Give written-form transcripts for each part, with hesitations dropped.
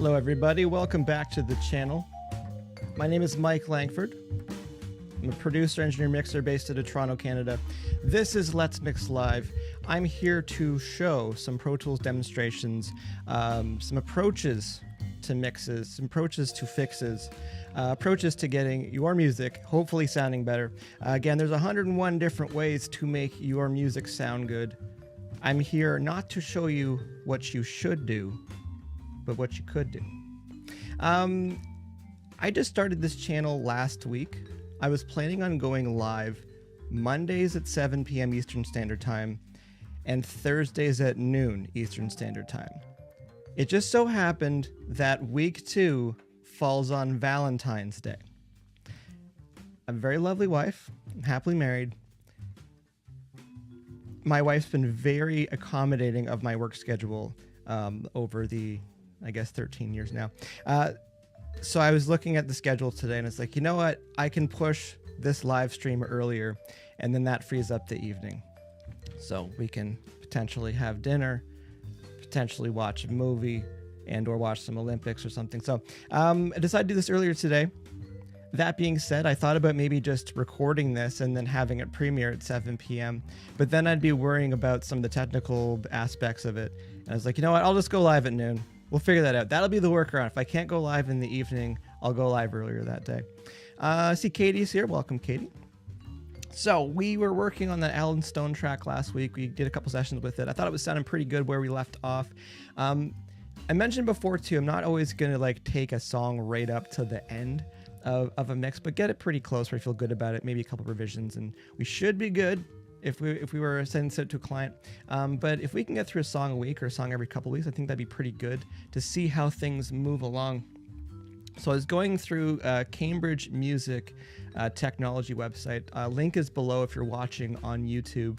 Hello everybody, welcome back to the channel. My name is Mike Langford. I'm a producer, engineer, mixer based out of Toronto, Canada. This is Let's Mix Live. I'm here to show some Pro Tools demonstrations, some approaches to mixes, some approaches to fixes, approaches to getting your music hopefully sounding better. Again, there's 101 different ways to make your music sound good. I'm here not to show you what you should do, but what you could do. I just started this channel last week. I was planning on going live Mondays at 7 p.m. Eastern Standard Time and Thursdays at noon Eastern Standard Time. It just so happened that week 2 falls on Valentine's Day. A very lovely wife, I'm happily married. My wife's been very accommodating of my work schedule over the, I guess, 13 years now. So I was looking at the schedule today and it's like, you know what? I can push this live stream earlier and then that frees up the evening. So we can potentially have dinner, potentially watch a movie and or watch some Olympics or something. So I decided to do this earlier today. That being said, I thought about maybe just recording this and then having it premiere at 7 p.m. But then I'd be worrying about some of the technical aspects of it. And I was like, you know what? I'll just go live at noon. We'll figure that out. That'll be the workaround. If I can't go live in the evening, I'll go live earlier that day. I see Katie's here. Welcome, Katie. So we were working on that Alan Stone track last week. We did a couple sessions with it. I thought it was sounding pretty good where we left off. I mentioned before too, I'm not always going to like take a song right up to the end of a mix, but get it pretty close where I feel good about it. Maybe a couple revisions and we should be good. If we were sending it to a client. But if we can get through a song a week or a song every couple of weeks, I think that'd be pretty good to see how things move along. So I was going through Cambridge Music technology website. Link is below if you're watching on YouTube.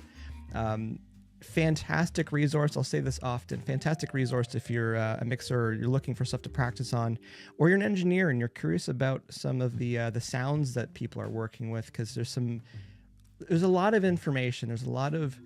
Fantastic resource. I'll say this often. Fantastic resource if you're a mixer or you're looking for stuff to practice on, or you're an engineer and you're curious about some of the sounds that people are working with, because there's a lot of information. There's a lot of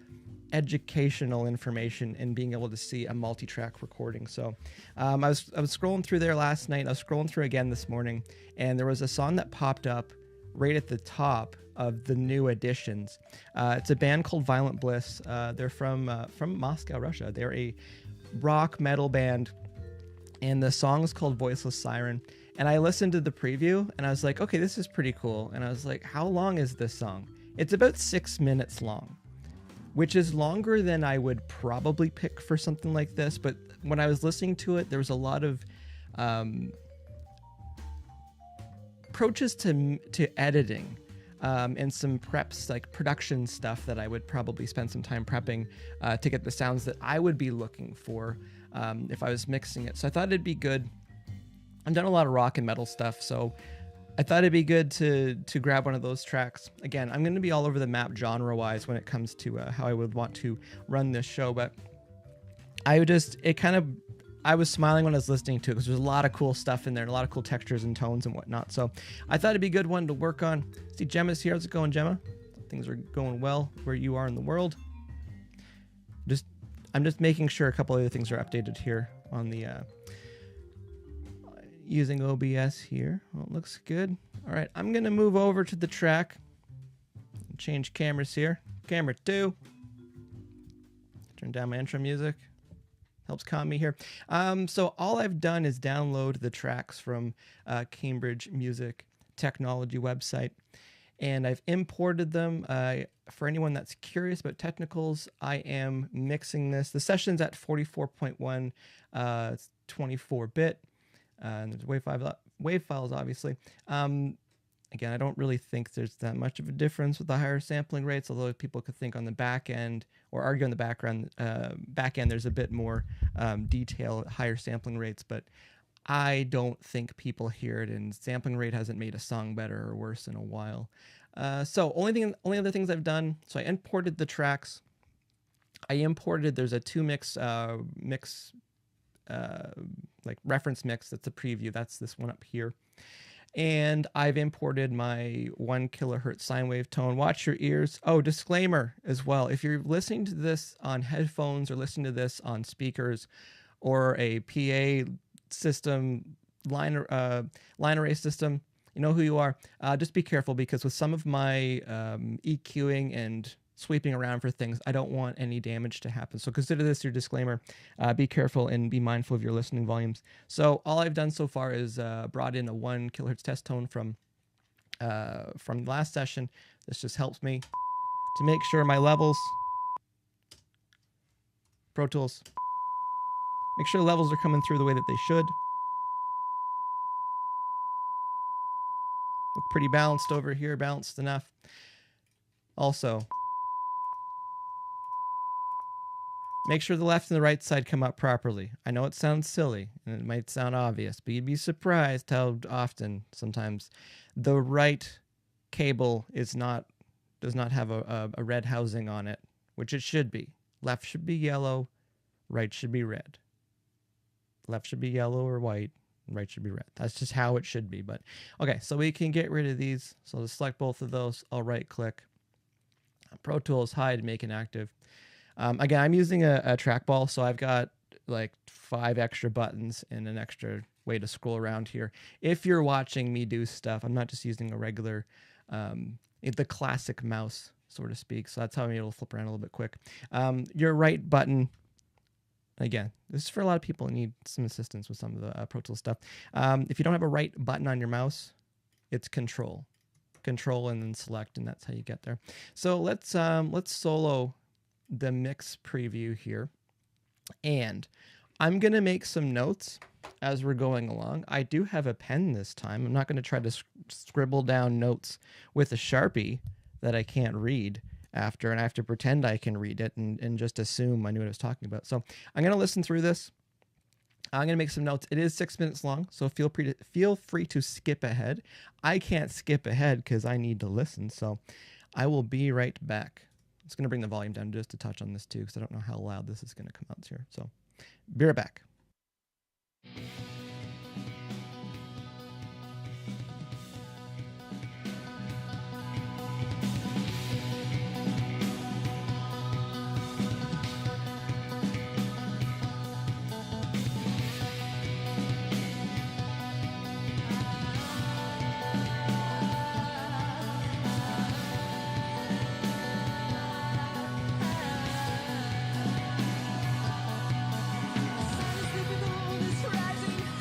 educational information in being able to see a multi-track recording. So I was scrolling through there last night. I was scrolling through again this morning, and there was a song that popped up right at the top of the new editions. It's a band called Violent Bliss. They're from Moscow, Russia. They're a rock metal band, and the song is called Voiceless Siren. And I listened to the preview, and I was like, okay, this is pretty cool. And I was like, how long is this song? It's about 6 minutes long, which is longer than I would probably pick for something like this. But when I was listening to it, there was a lot of approaches to editing and some preps, like production stuff that I would probably spend some time prepping to get the sounds that I would be looking for if I was mixing it. So I thought it'd be good. I've done a lot of rock and metal stuff, so I thought it'd be good to grab one of those tracks. Again, I'm going to be all over the map genre-wise when it comes to how I would want to run this show, but I was smiling when I was listening to it because there's a lot of cool stuff in there, and a lot of cool textures and tones and whatnot. So I thought it'd be a good one to work on. See, Gemma's here. How's it going, Gemma? Things are going well where you are in the world. I'm just making sure a couple other things are updated here on the using OBS here. Well, it looks good. All right, I'm gonna move over to the track. Change cameras here. Camera 2. Turn down my intro music. Helps calm me here. So all I've done is download the tracks from Cambridge Music Technology website, and I've imported them. For anyone that's curious about technicals, I am mixing this. The session's at 44.1, it's 24-bit. And there's wave files, obviously. Again, I don't really think there's that much of a difference with the higher sampling rates, although people could think on the back end or argue on the back end there's a bit more detail at higher sampling rates, but I don't think people hear it, and sampling rate hasn't made a song better or worse in a while. So only other things I've done, so I imported the tracks. There's a 2-mix like reference mix. That's a preview. That's this one up here. And I've imported my 1 kilohertz sine wave tone. Watch your ears. Oh, disclaimer as well. If you're listening to this on headphones or listening to this on speakers or a PA system, line array system, you know who you are. Just be careful, because with some of my EQing and sweeping around for things, I don't want any damage to happen. So consider this your disclaimer. Be careful and be mindful of your listening volumes. So all I've done so far is brought in a 1 kilohertz test tone from the last session. This just helps me to make sure my levels, Pro Tools, make sure the levels are coming through the way that they should. Look pretty balanced over here, balanced enough. Also, make sure the left and the right side come up properly. I know it sounds silly and it might sound obvious, but you'd be surprised how often sometimes the right cable does not have a red housing on it, which it should be. Left should be yellow, right should be red. Left should be yellow or white, right should be red. That's just how it should be. But okay, so we can get rid of these. So to select both of those, I'll right click. Pro Tools, hide, make inactive. Again, I'm using a trackball, so I've got like 5 extra buttons and an extra way to scroll around here. If you're watching me do stuff, I'm not just using a regular, the classic mouse, so to speak. So that's how I'm able to flip around a little bit quick. Your right button, again, this is for a lot of people who need some assistance with some of the Pro Tools stuff. If you don't have a right button on your mouse, it's Control and then select, and that's how you get there. So let's solo the mix preview here, and I'm gonna make some notes as we're going along. I do have a pen this time. I'm not gonna try to scribble down notes with a Sharpie that I can't read after, and I have to pretend I can read it and just assume I knew what I was talking about. So I'm gonna listen through this. I'm going to make some notes. It is 6 minutes long, so feel free to skip ahead. I can't skip ahead because I need to listen, so I will be right back. I'm just going to bring the volume down just a touch on this too, because I don't know how loud this is going to come out here. So be right back. Rising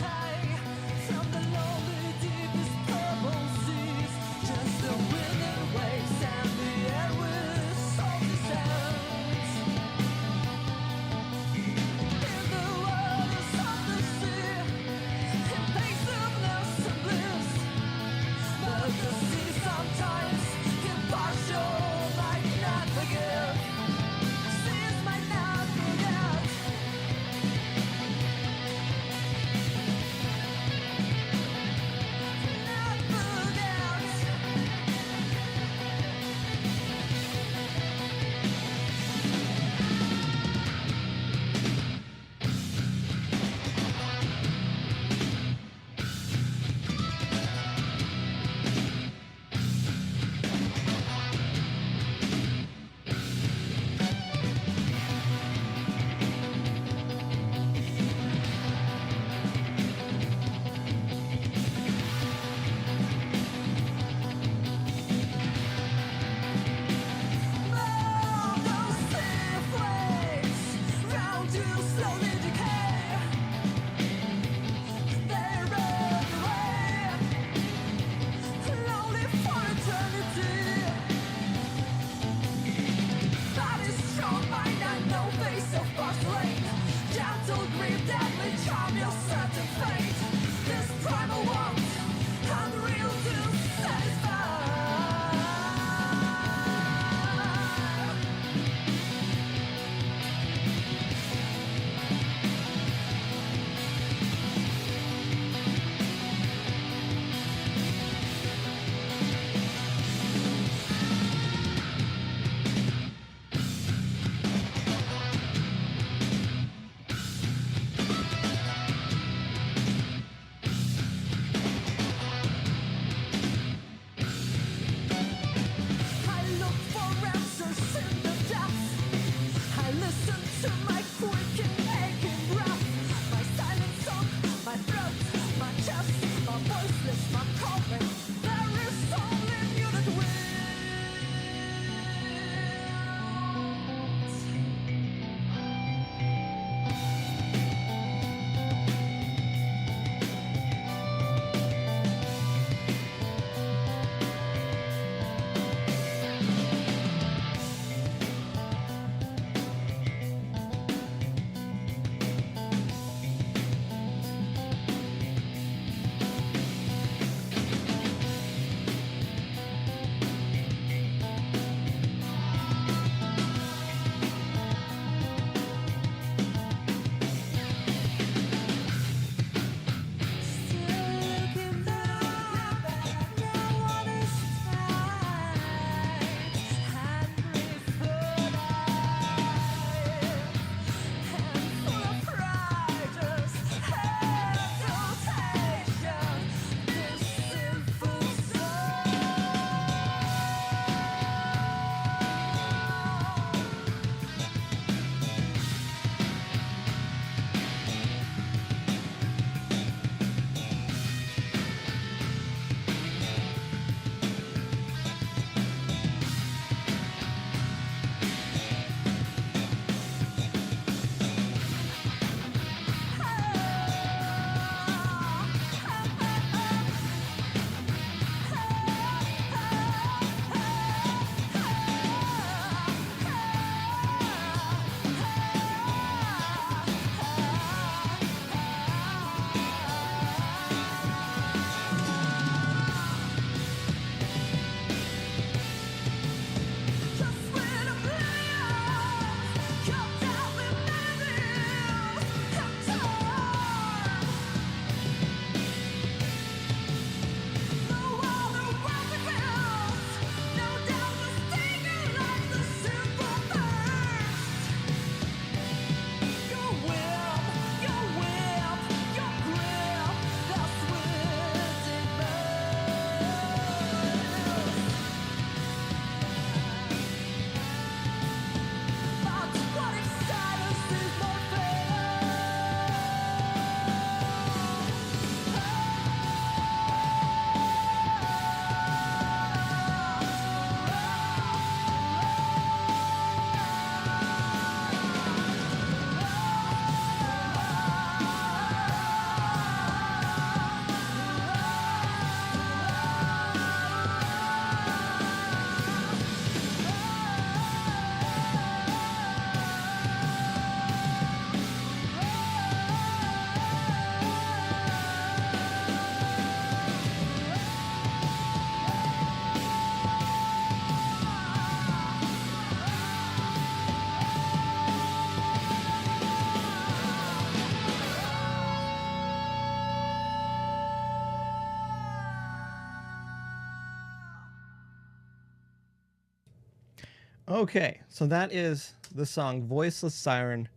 Okay, so that is the song Voiceless Siren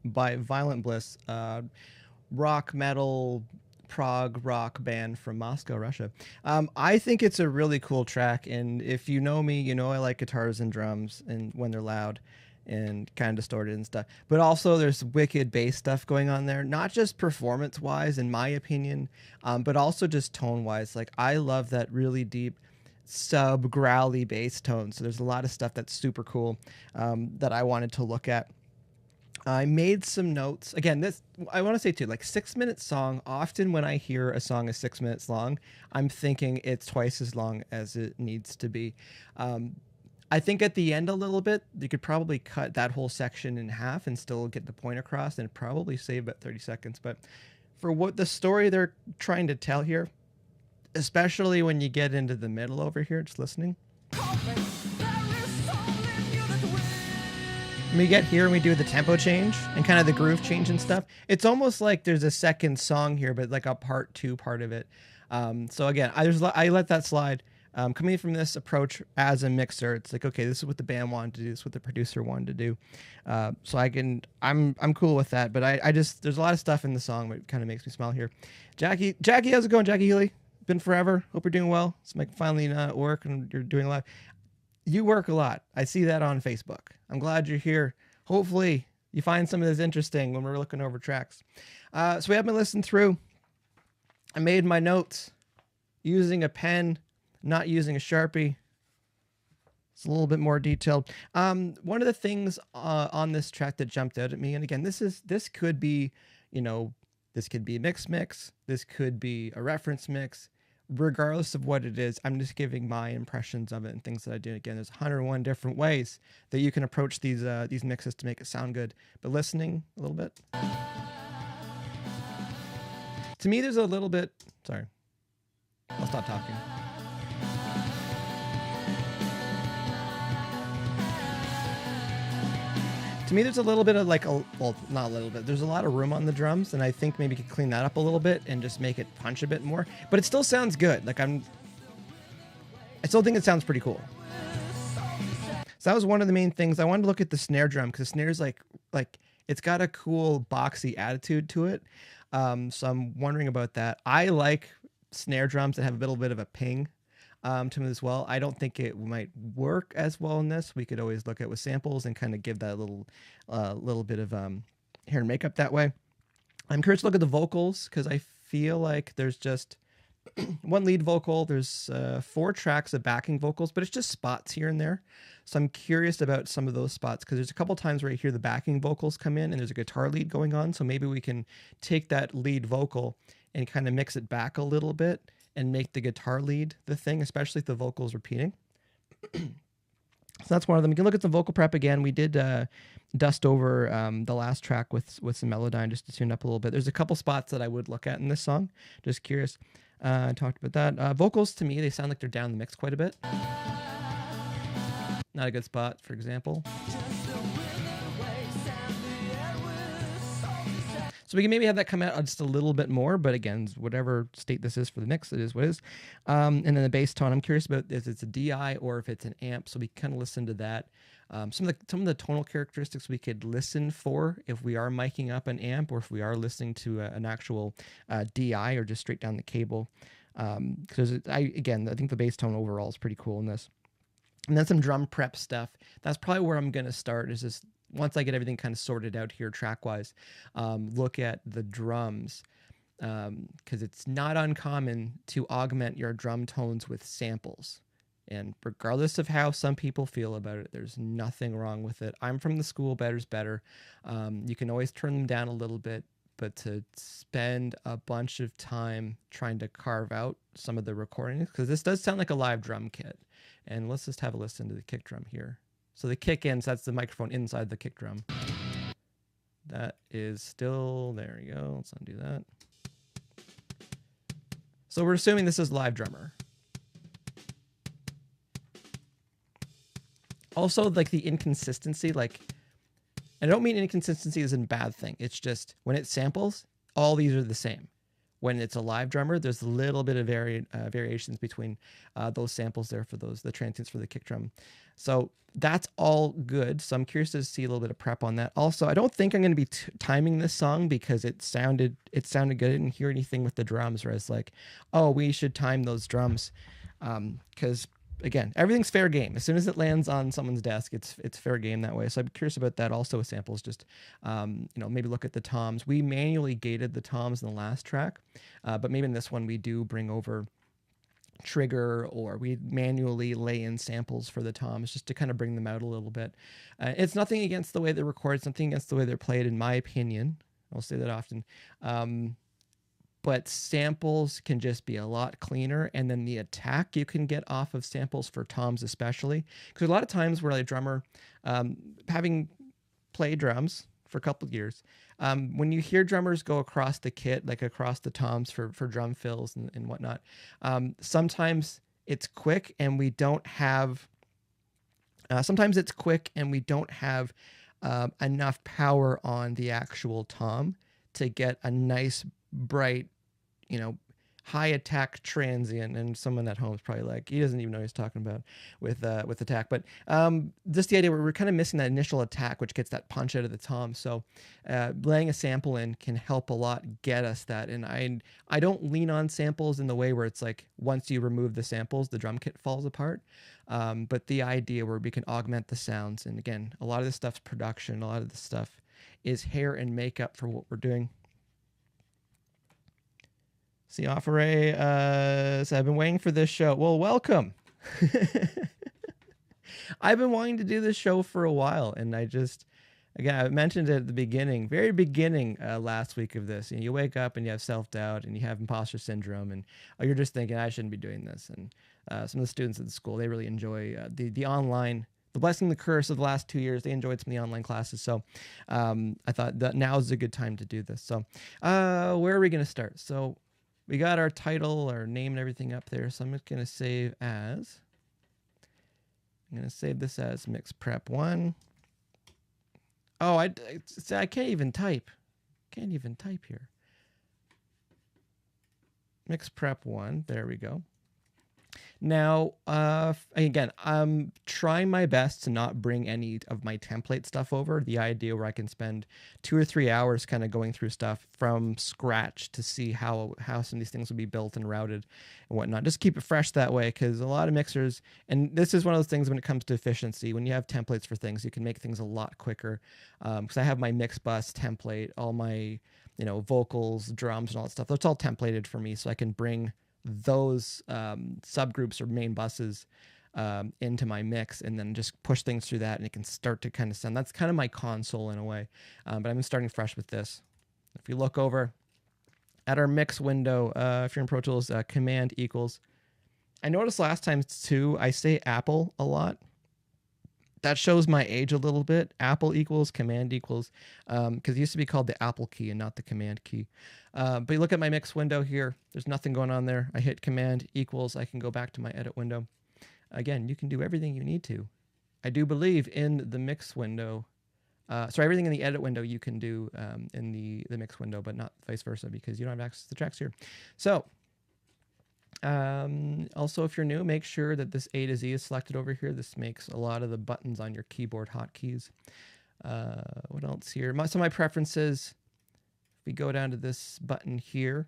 by Violent Bliss, rock metal prog rock band from Moscow, Russia. I think it's a really cool track, and if you know me, you know I like guitars and drums and when they're loud and kind of distorted and stuff. But also there's wicked bass stuff going on there, not just performance wise in my opinion, but also just tone wise. Like I love that really deep sub growly bass tone. So there's a lot of stuff that's super cool that I wanted to look at. I made some notes. Again, this I want to say too, like 6 minute song. Often when I hear a song is 6 minutes long, I'm thinking it's twice as long as it needs to be. I think at the end a little bit, you could probably cut that whole section in half and still get the point across, and probably save about 30 seconds. But for what the story they're trying to tell here, especially when you get into the middle over here, just listening. When we get here and we do the tempo change and kind of the groove change and stuff, it's almost like there's a second song here, but like a part two part of it. So again, I let that slide. Coming from this approach as a mixer, it's like, okay, this is what the band wanted to do, this is what the producer wanted to do. So I'm cool with that, but I just, there's a lot of stuff in the song that kind of makes me smile here. Jackie, how's it going? Jackie Healy, been forever. Hope you're doing well. It's like finally work and you're doing a lot. You work a lot. I see that on Facebook. I'm glad you're here. Hopefully you find some of this interesting when we're looking over tracks. So we have been listening through. I made my notes using a pen, not using a Sharpie. It's a little bit more detailed. One of the things on this track that jumped out at me, and again, this could be, this could be a mix. This could be a reference mix. Regardless of what it is, I'm just giving my impressions of it and things that I do. Again, there's 101 different ways that you can approach these mixes to make it sound good. But listening a little bit. To me, there's a little bit... Sorry. I'll stop talking. To me, there's a little bit of like well, not a little bit. There's a lot of room on the drums, and I think maybe you could clean that up a little bit and just make it punch a bit more. But it still sounds good. Like I still think it sounds pretty cool. So that was one of the main things. I wanted to look at the snare drum because the snare's like it's got a cool boxy attitude to it. So I'm wondering about that. I like snare drums that have a little bit of a ping to them as well. I don't think it might work as well in this. We could always look at with samples and kind of give that little bit of hair and makeup that way. I'm curious to look at the vocals because I feel like there's just one lead vocal. There's 4 tracks of backing vocals, but it's just spots here and there. So I'm curious about some of those spots because there's a couple times where you hear the backing vocals come in and there's a guitar lead going on. So maybe we can take that lead vocal and kind of mix it back a little bit and make the guitar lead the thing, especially if the vocal's repeating. So that's one of them. You can look at the vocal prep again. We did dust over the last track with some Melodyne just to tune up a little bit. There's a couple spots that I would look at in this song. Just curious. I talked about that. Vocals, to me, they sound like they're down the mix quite a bit. Not a good spot, for example. So we can maybe have that come out just a little bit more, but again, whatever state this is for the mix, it is what it is. And then the bass tone, I'm curious about if it's a DI or if it's an amp, so we can kind of listen to that. Some of the tonal characteristics we could listen for if we are miking up an amp or if we are listening to an actual DI or just straight down the cable. Because I think the bass tone overall is pretty cool in this. And then some drum prep stuff. That's probably where I'm going to start, is just once I get everything kind of sorted out here track-wise, look at the drums. Because it's not uncommon to augment your drum tones with samples. And regardless of how some people feel about it, there's nothing wrong with it. I'm from the school, better's better. You can always turn them down a little bit, but to spend a bunch of time trying to carve out some of the recordings, because this does sound like a live drum kit. And let's just have a listen to the kick drum here. So the kick in, so that's the microphone inside the kick drum. That is still, there you go. Let's undo that. So we're assuming this is live drummer. Also, like the inconsistency, like, I don't mean inconsistency as in bad thing. It's just when it samples, all these are the same. when it's a live drummer, there's a little bit of variations between those samples there for the transients for the kick drum. So that's all good. So I'm curious to see a little bit of prep on that. Also, I don't think I'm going to be timing this song because it sounded good. I didn't hear anything with the drums where it's like, oh, we should time those drums. Because again, everything's fair game. As soon as it lands on someone's desk, it's fair game that way. So I'm curious about that also with samples. Just maybe look at the toms. We manually gated the toms in the last track, but maybe in this one we do bring over trigger, or we manually lay in samples for the toms just to kind of bring them out a little bit. It's nothing against the way they're recorded, something against the way they're played, in my opinion. I'll say that often. But samples can just be a lot cleaner, and then the attack you can get off of samples for toms especially, because a lot of times where a drummer, having played drums for a couple of years, when you hear drummers go across the kit, like across the toms for drum fills and whatnot, sometimes it's quick and we don't have enough power on the actual tom to get a nice bright, high attack transient. And someone at home is probably like, he doesn't even know what he's talking about with attack. But just the idea where we're kind of missing that initial attack, which gets that punch out of the tom. So laying a sample in can help a lot get us that. And I don't lean on samples in the way where it's like once you remove the samples, the drum kit falls apart. But the idea where we can augment the sounds. And again, a lot of this stuff's production. A lot of this stuff is hair and makeup for what we're doing. See, Offere says, I've been waiting for this show. Well, welcome. I've been wanting to do this show for a while, and I mentioned it at the beginning, very beginning last week of this. And you wake up and you have self-doubt and you have imposter syndrome, and you're just thinking, I shouldn't be doing this. And some of the students at the school, they really enjoy the online, the blessing, the curse of the last 2 years. They enjoyed some of the online classes. So I thought that now is a good time to do this. So where are we going to start? So we got our title, our name, and everything up there. So I'm just going to save this as Mix Prep 1. Oh, I can't even type. Can't even type here. Mix Prep 1. There we go. Now, again, I'm trying my best to not bring any of my template stuff over. The idea where I can spend 2 or 3 hours kind of going through stuff from scratch to see how some of these things will be built and routed and whatnot. Just keep it fresh that way, because a lot of mixers, and this is one of those things when it comes to efficiency, when you have templates for things, you can make things a lot quicker. Because I have my mix bus template, all my vocals, drums, and all that stuff. That's all templated for me, so I can bring those subgroups or main buses into my mix and then just push things through that, and it can start to kind of sound. That's kind of my console in a way, but I'm starting fresh with this. If you look over at our mix window, if you're in Pro Tools, Command equals. I noticed last time too, I say Apple a lot. That shows my age a little bit. Apple equals, Command equals, because it used to be called the Apple key and not the Command key. But you look at my mix window here, there's nothing going on there. I hit Command equals, I can go back to my edit window. Again, you can do everything you need to. I do believe in the mix window, everything in the edit window you can do in the mix window, but not vice versa, because you don't have access to the tracks here. So, also, if you're new, make sure that this A to Z is selected over here. This makes a lot of the buttons on your keyboard hotkeys. What else here? Some of my preferences. If we go down to this button here,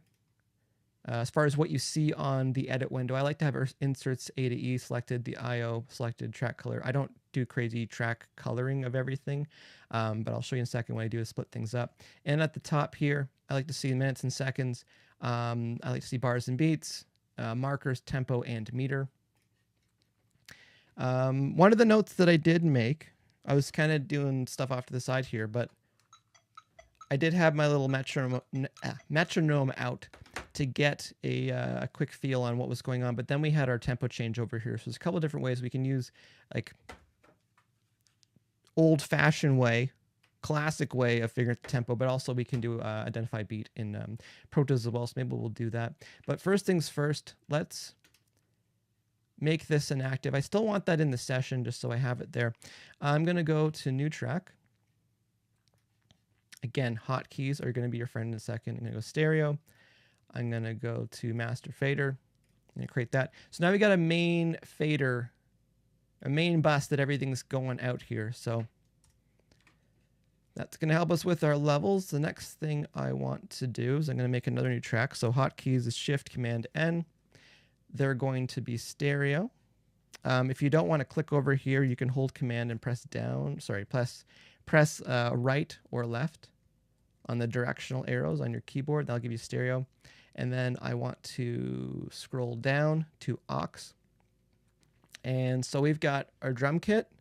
as far as what you see on the edit window, I like to have inserts A to E selected, the IO selected, track color. I don't do crazy track coloring of everything, but I'll show you in a second what I do to split things up. And at the top here, I like to see minutes and seconds. I like to see bars and beats. Markers, tempo, and meter. One of the notes that I did make, I was kind of doing stuff off to the side here, but I did have my little metronome out to get a quick feel on what was going on, but then we had our tempo change over here. So there's a couple of different ways we can use, like old-fashioned way, classic way of figuring out the tempo, but also we can do identify beat in Pro Tools as well, so maybe we'll do that. But first things first, let's make this inactive. I still want that in the session just so I have it there. I'm going to go to new track. Again, hotkeys are going to be your friend in a second. I'm going to go stereo. I'm going to go to master fader. I'm going to create that. So now we got a main fader, a main bus that everything's going out here. So that's going to help us with our levels. The next thing I want to do is I'm going to make another new track. So hotkeys is Shift Command N. They're going to be stereo. If you don't want to click over here, you can hold Command and press down. Sorry, press right or left on the directional arrows on your keyboard. That'll give you stereo. And then I want to scroll down to aux. And so we've got our drum kit,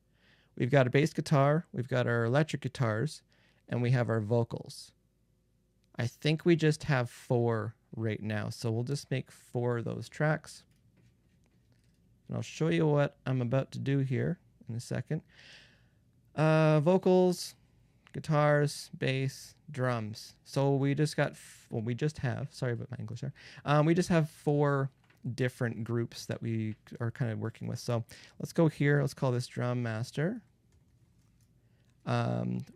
we've got a bass guitar, we've got our electric guitars, and we have our vocals. I think we just have 4 right now. So we'll just make 4 of those tracks. And I'll show you what I'm about to do here in a second. Vocals, guitars, bass, drums. So we just got, well, we just have, sorry about my English there. We just have 4 different groups that we are kind of working with. So let's go here. Let's call this drum master.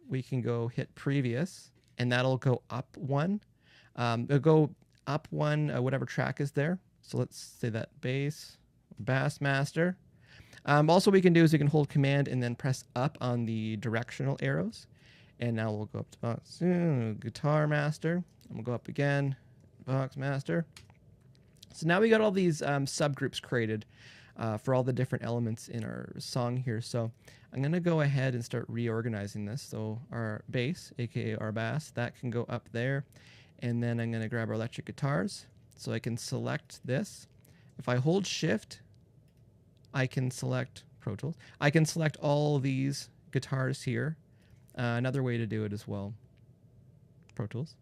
We can go hit previous, and that'll go up 1. It'll go up 1, whatever track is there. So let's say that bass master. Also what we can do is we can hold Command and then press up on the directional arrows. And now we'll go up to box, guitar master, and we'll go up again, box master. So now we got all these subgroups created for all the different elements in our song here. So I'm going to go ahead and start reorganizing this. So our bass, aka our bass, that can go up there. And then I'm going to grab our electric guitars. So I can select this. If I hold Shift, I can select Pro Tools. I can select all these guitars here. Another way to do it as well, Pro Tools.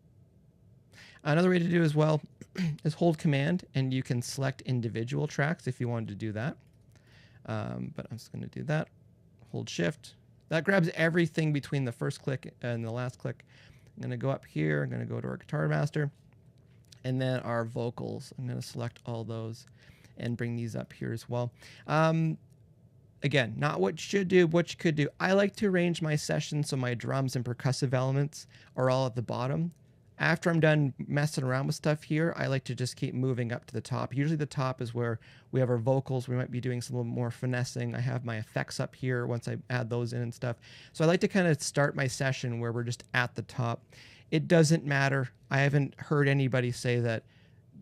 Another way to do it as well is hold Command, and you can select individual tracks if you wanted to do that. But I'm just going to do that. Hold Shift. That grabs everything between the first click and the last click. I'm going to go up here. I'm going to go to our guitar master. And then our vocals. I'm going to select all those and bring these up here as well. Again, not what you should do, what you could do. I like to arrange my session so my drums and percussive elements are all at the bottom. After I'm done messing around with stuff here, I like to just keep moving up to the top. Usually the top is where we have our vocals. We might be doing some little more finessing. I have my effects up here once I add those in and stuff. So I like to kind of start my session where we're just at the top. It doesn't matter. I haven't heard anybody say that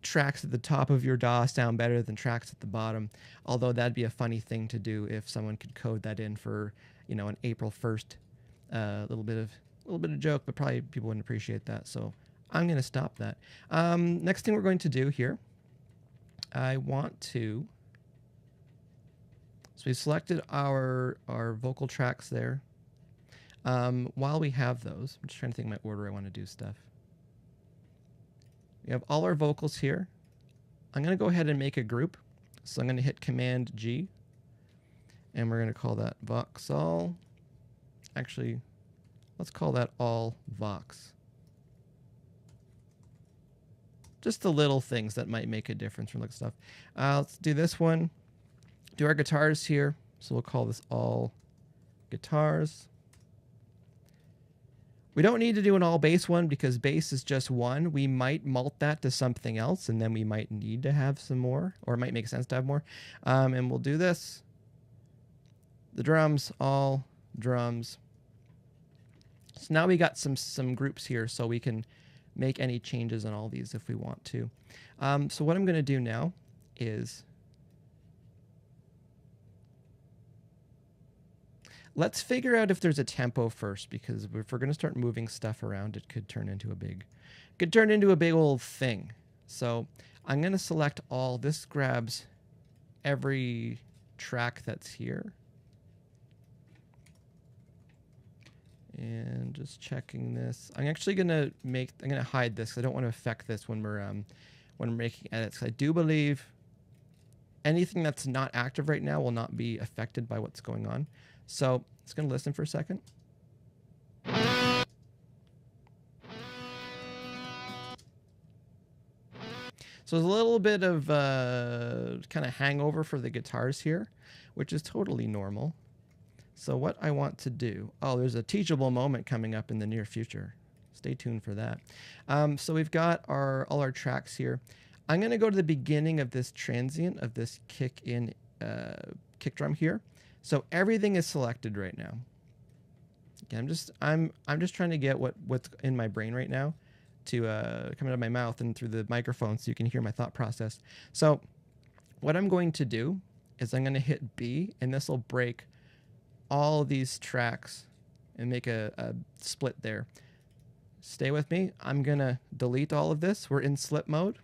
tracks at the top of your DAW sound better than tracks at the bottom, although that'd be a funny thing to do if someone could code that in for, you know, an April 1st little bit of joke, but probably people wouldn't appreciate that. So I'm going to stop that. Next thing we're going to do here, I want to, so we selected our vocal tracks there. While we have those, I'm just trying to think of my order I want to do stuff. We have all our vocals here. I'm going to go ahead and make a group. So I'm going to hit Command G, and we're going to call that Vox all. Actually, let's call that all Vox. Just the little things that might make a difference from the stuff. Let's do this one. Do our guitars here. So we'll call this all guitars. We don't need to do an all bass one because bass is just one. We might mult that to something else, and then we might need to have some more, or it might make sense to have more. And we'll do this. The drums, all drums. So now we got some groups here, so we can make any changes on all these if we want to. So what I'm going to do now is let's figure out if there's a tempo first, because if we're going to start moving stuff around, it could turn into a big old thing. So I'm going to select all. This grabs every track that's here. And just checking this. I'm actually going to hide this, because I don't want to affect this when we're making edits. I do believe anything that's not active right now will not be affected by what's going on. So it's going to listen for a second. So there's a little bit of kind of hangover for the guitars here, which is totally normal. So what I want to do, oh, there's a teachable moment coming up in the near future. stay tuned for that. So we've got all our tracks here. I'm going to go to the beginning of this transient of this kick drum here. So everything is selected right now. Okay, I'm just trying to get what's in my brain right now to come out of my mouth and through the microphone so you can hear my thought process. So what I'm going to do is I'm going to hit B, and this will break all these tracks and make a split there. Stay with me. I'm going to delete all of this. We're in slip mode.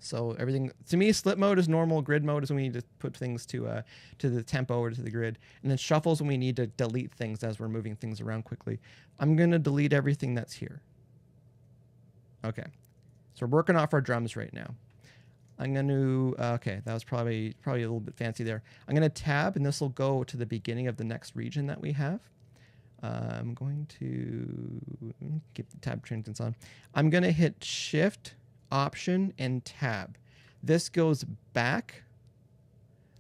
So everything, to me, slip mode is normal. Grid mode is when we need to put things to the tempo or to the grid. And then shuffles when we need to delete things as we're moving things around quickly. I'm going to delete everything that's here. Okay. So we're working off our drums right now. I'm going to, okay, that was probably a little bit fancy there. I'm going to tab, and this will go to the beginning of the next region that we have. I'm going to keep the tab transients on. I'm going to hit Shift, Option, and Tab. This goes back.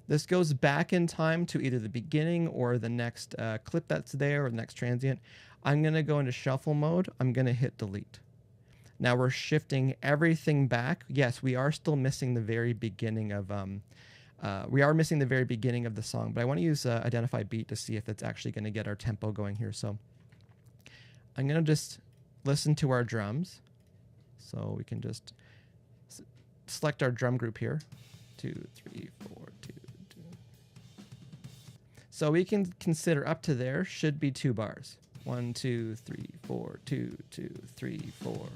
This goes back in time to either the beginning or the next clip that's there or the next transient. I'm going to go into shuffle mode. I'm going to hit delete. Now we're shifting everything back. Yes, we are still missing the very beginning of the song, but I want to use identify beat to see if it's actually going to get our tempo going here. So I'm going to just listen to our drums. So we can just select our drum group here. 2, 3, 4, 2, 2. So we can consider up to there should be 2 bars. 1, 2, 3, 4, 2, 2, 3, 4.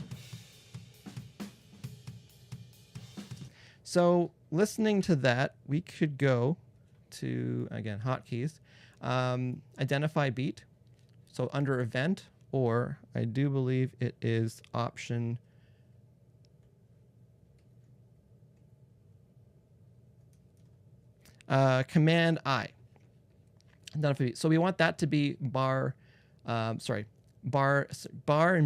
So listening to that, we could go to, again, hotkeys, identify beat. So under event, or I do believe it is option Command I. So we want that to be bar and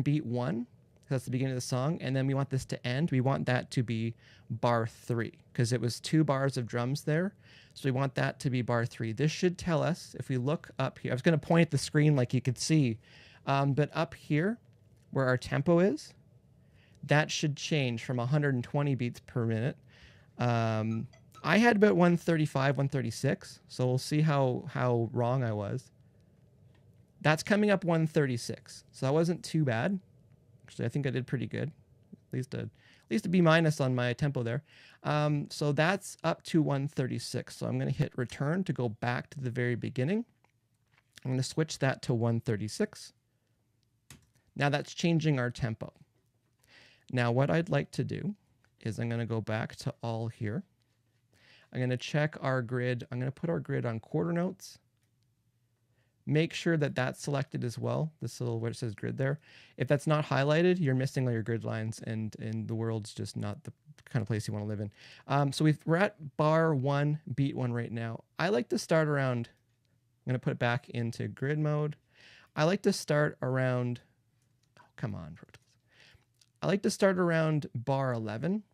beat 1. That's the beginning of the song. And then we want this to end. We want that to be bar 3 because it was 2 bars of drums there. So we want that to be bar 3. This should tell us, if we look up here, I was going to point at the screen like you could see, but up here where our tempo is, that should change from 120 beats per minute. I had about 135, 136, so we'll see how wrong I was. That's coming up 136, so that wasn't too bad. Actually, I think I did pretty good. At least a B- on my tempo there. So that's up to 136. So I'm going to hit return to go back to the very beginning. I'm going to switch that to 136. Now that's changing our tempo. Now what I'd like to do is I'm going to go back to all here. I'm going to check our grid. I'm going to put our grid on quarter notes. Make sure that that's selected as well, this little where it says grid there. If that's not highlighted, you're missing all your grid lines, and the world's just not the kind of place you want to live in. So we're at bar 1, beat 1 right now. I like to start around, I'm going to put it back into grid mode. I like to start around, oh, come on, Pro Tools. I like to start around bar 11.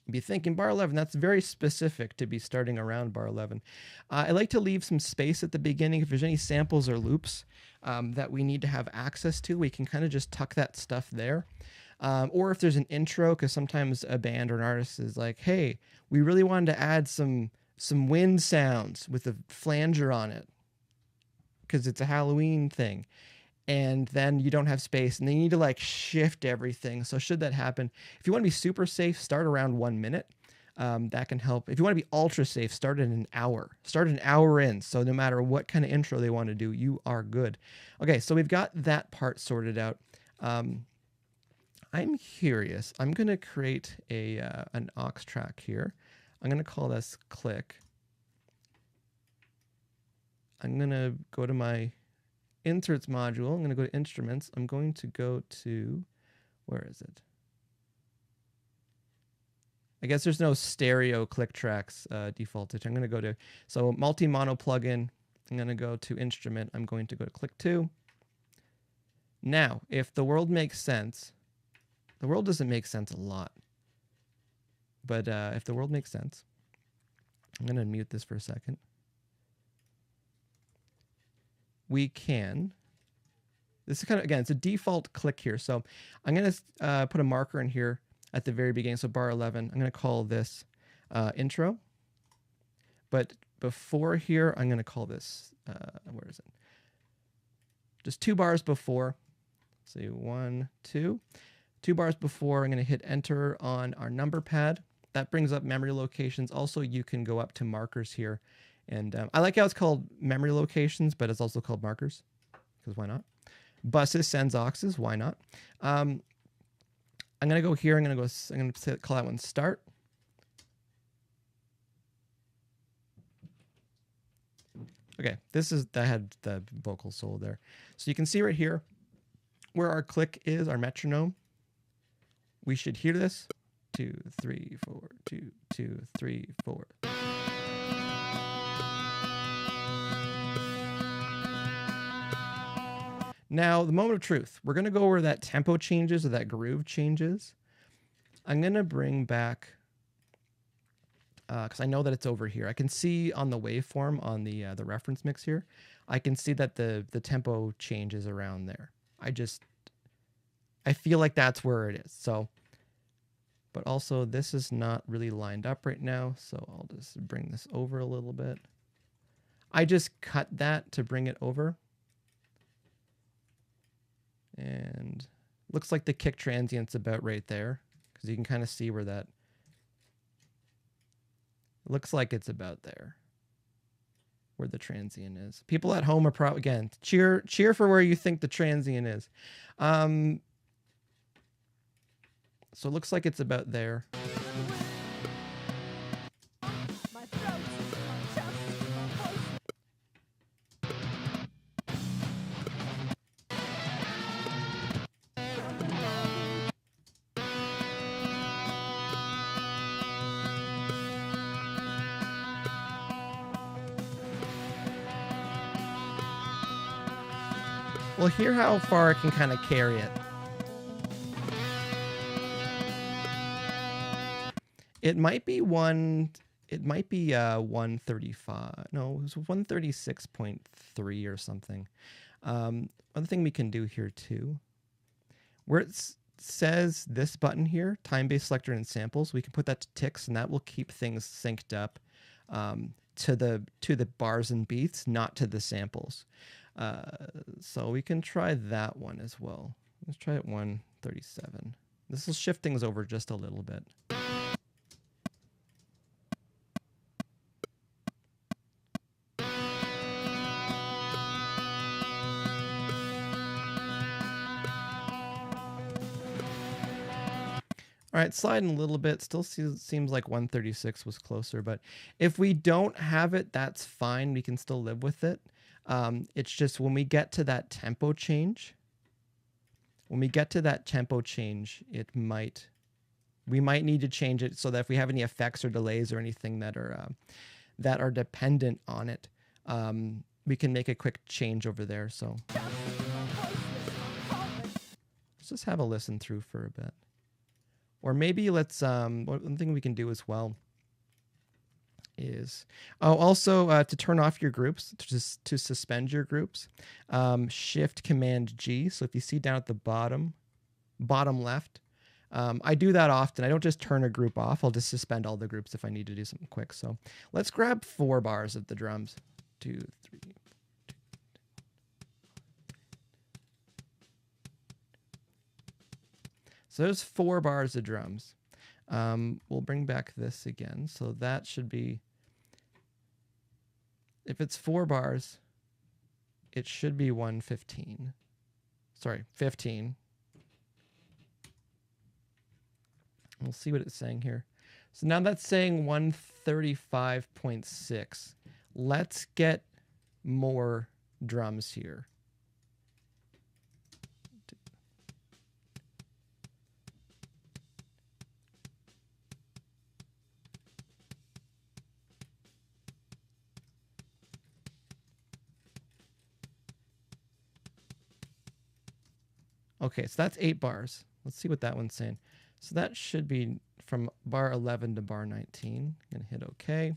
Be thinking bar 11, that's very specific to be starting around bar 11. I like to leave some space at the beginning. If there's any samples or loops that we need to have access to, we can kind of just tuck that stuff there. Or if there's an intro, because sometimes a band or an artist is like, hey, we really wanted to add some wind sounds with a flanger on it because it's a Halloween thing. And then you don't have space, and then you need to like shift everything. So should that happen, if you want to be super safe, start around 1 minute. That can help. If you want to be ultra safe, start at an hour. Start an hour in. So no matter what kind of intro they want to do, you are good. Okay, so we've got that part sorted out. I'm curious. I'm going to create an aux track here. I'm going to call this click. I'm going to go to my inserts module. I'm going to go to instruments. I'm going to go to, where is it? I guess there's no stereo click tracks defaulted. I'm going to go to, so multi-mono plugin. I'm going to go to instrument. I'm going to go to click 2. Now, if the world makes sense, the world doesn't make sense a lot, but if the world makes sense, I'm going to mute this for a second. We can This is kind of, again, it's a default click here. So I'm going to put a marker in here at the very beginning. So bar 11, I'm going to call this intro. But before here, I'm going to call this, where is it? Just 2 bars before. Say 1, 2. 2 bars before, I'm going to hit enter on our number pad. That brings up memory locations. Also, you can go up to markers here. And I like how it's called memory locations, but it's also called markers, because why not? Buses, sends, auxes, why not? I'm going to go here. I'm going to call that one start. Okay, I had the vocal solo there. So you can see right here where our click is, our metronome. We should hear this. 2, 3, 4, 2, 2, 3, 4. Now, the moment of truth. We're going to go where that tempo changes or that groove changes. I'm going to bring back, because I know that it's over here. I can see on the waveform on the reference mix here, I can see that the tempo changes around there. I feel like that's where it is. So, but also this is not really lined up right now. So I'll just bring this over a little bit. I just cut that to bring it over. And looks like the kick transient's about right there, because you can kind of see where that looks like it's about there, where the transient is. People at home are probably, again, cheer for where you think the transient is. So it looks like it's about there. We'll hear how far it can kind of carry it. It might be 135. No, it was 136.3 or something. One thing we can do here too, where it says this button here, time-based selector and samples, we can put that to ticks, and that will keep things synced up to the bars and beats, not to the samples. So we can try that one as well. Let's try it 137. This will shift things over just a little bit. All right, sliding a little bit. Still seems like 136 was closer, but if we don't have it, that's fine. We can still live with it. It's just when we get to that tempo change, we might need to change it so that if we have any effects or delays or anything that are dependent on it, we can make a quick change over there. So let's just have a listen through for a bit. Or maybe let's, one thing we can do as well is, also to turn off your groups, to suspend your groups, Shift Command G. So if you see down at the bottom left, I do that often. I don't just turn a group off. I'll just suspend all the groups if I need to do something quick. So let's grab 4 bars of the drums. 2, 3. So there's 4 bars of drums. We'll bring back this again. So that should be, if it's 4 bars, it should be 115. Sorry, 15. We'll see what it's saying here. So now that's saying 135.6. Let's get more drums here. Okay, so that's 8 bars. Let's see what that one's saying. So that should be from bar 11 to bar 19. I'm going to hit OK.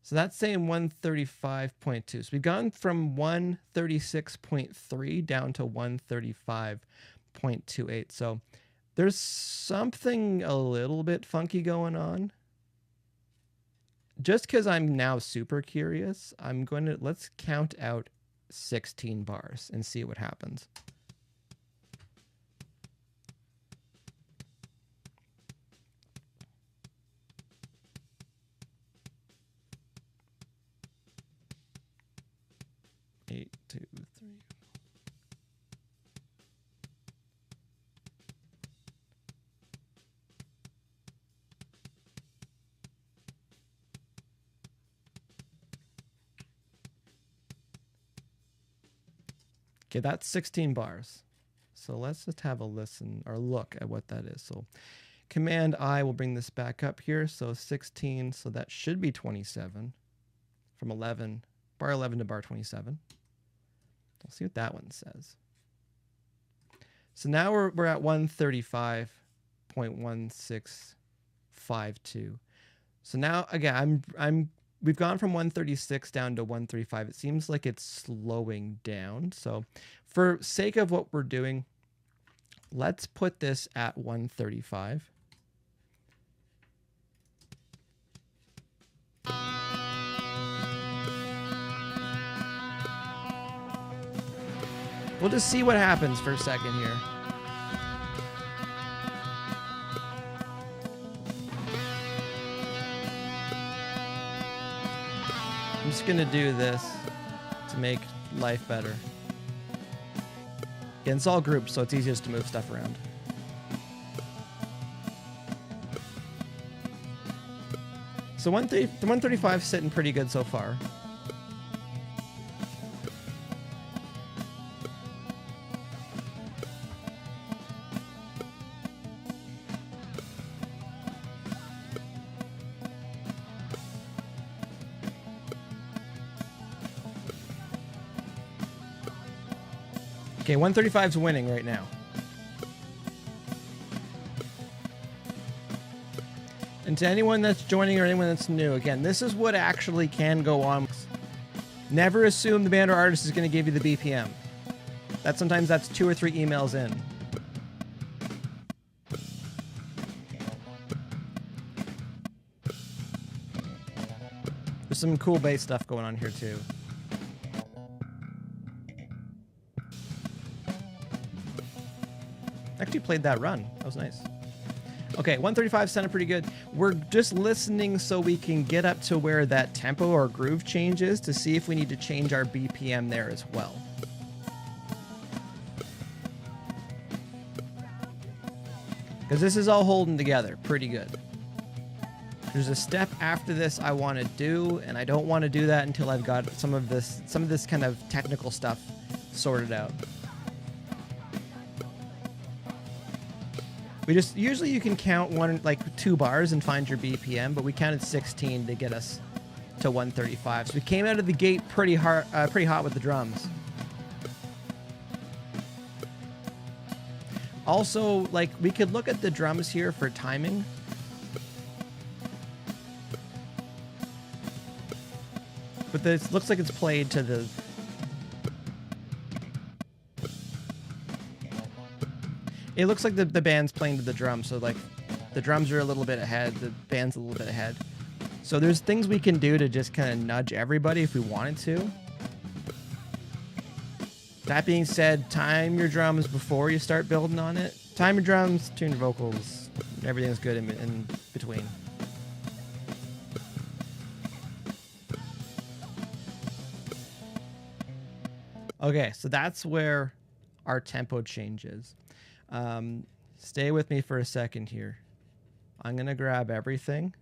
So that's saying 135.2. So we've gone from 136.3 down to 135.28. So there's something a little bit funky going on. Just because I'm now super curious, let's count out 16 bars and see what happens. Eight, 2, 3. Okay, that's 16 bars. So let's just have a listen or look at what that is. So Command I will bring this back up here. So 16, so that should be 27 from 11, bar 11 to bar 27. We'll see what that one says. So now we're at 135.1652. So now again, we've gone from 136 down to 135. It seems like it's slowing down. So for sake of what we're doing, let's put this at 135. We'll just see what happens for a second here. I'm just gonna do this to make life better. Again, it's all groups, so it's easiest to move stuff around. So the 135 is sitting pretty good so far. Okay, 135's winning right now. And to anyone that's joining or anyone that's new, again, this is what actually can go on. Never assume the band or artist is going to give you the BPM. Sometimes that's 2 or 3 emails in. There's some cool bass stuff going on here too. Actually played that run. That was nice. Okay, 135 sounded pretty good. We're just listening so we can get up to where that tempo or groove changes to see if we need to change our BPM there as well. Because this is all holding together pretty good. There's a step after this I want to do, and I don't want to do that until I've got some of this kind of technical stuff sorted out. Usually you can count 2 bars and find your BPM, but we counted 16 to get us to 135. So we came out of the gate pretty hot with the drums. Also, we could look at the drums here for timing. But this looks like it's played to the... It looks like the band's playing to the drums, so the drums are a little bit ahead, the band's a little bit ahead. So there's things we can do to just kind of nudge everybody if we wanted to. That being said, time your drums before you start building on it. Time your drums, tune your vocals, everything's good in between. Okay, so that's where our tempo changes. Stay with me for a second here. I'm gonna grab everything.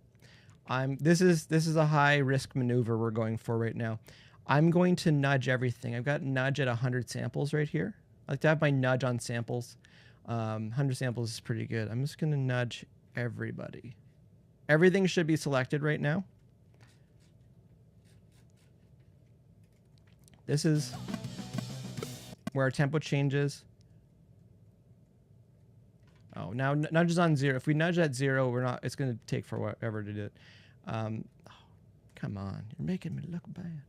This is a high risk maneuver we're going for right now. I'm going to nudge everything. I've got nudge at 100 samples right here. I like to have my nudge on samples. 100 samples is pretty good. I'm just gonna nudge everybody. Everything should be selected right now. This is where our tempo changes. Oh, now nudge is on 0. If we nudge at 0, it's going to take forever to do it. Come on, you're making me look bad.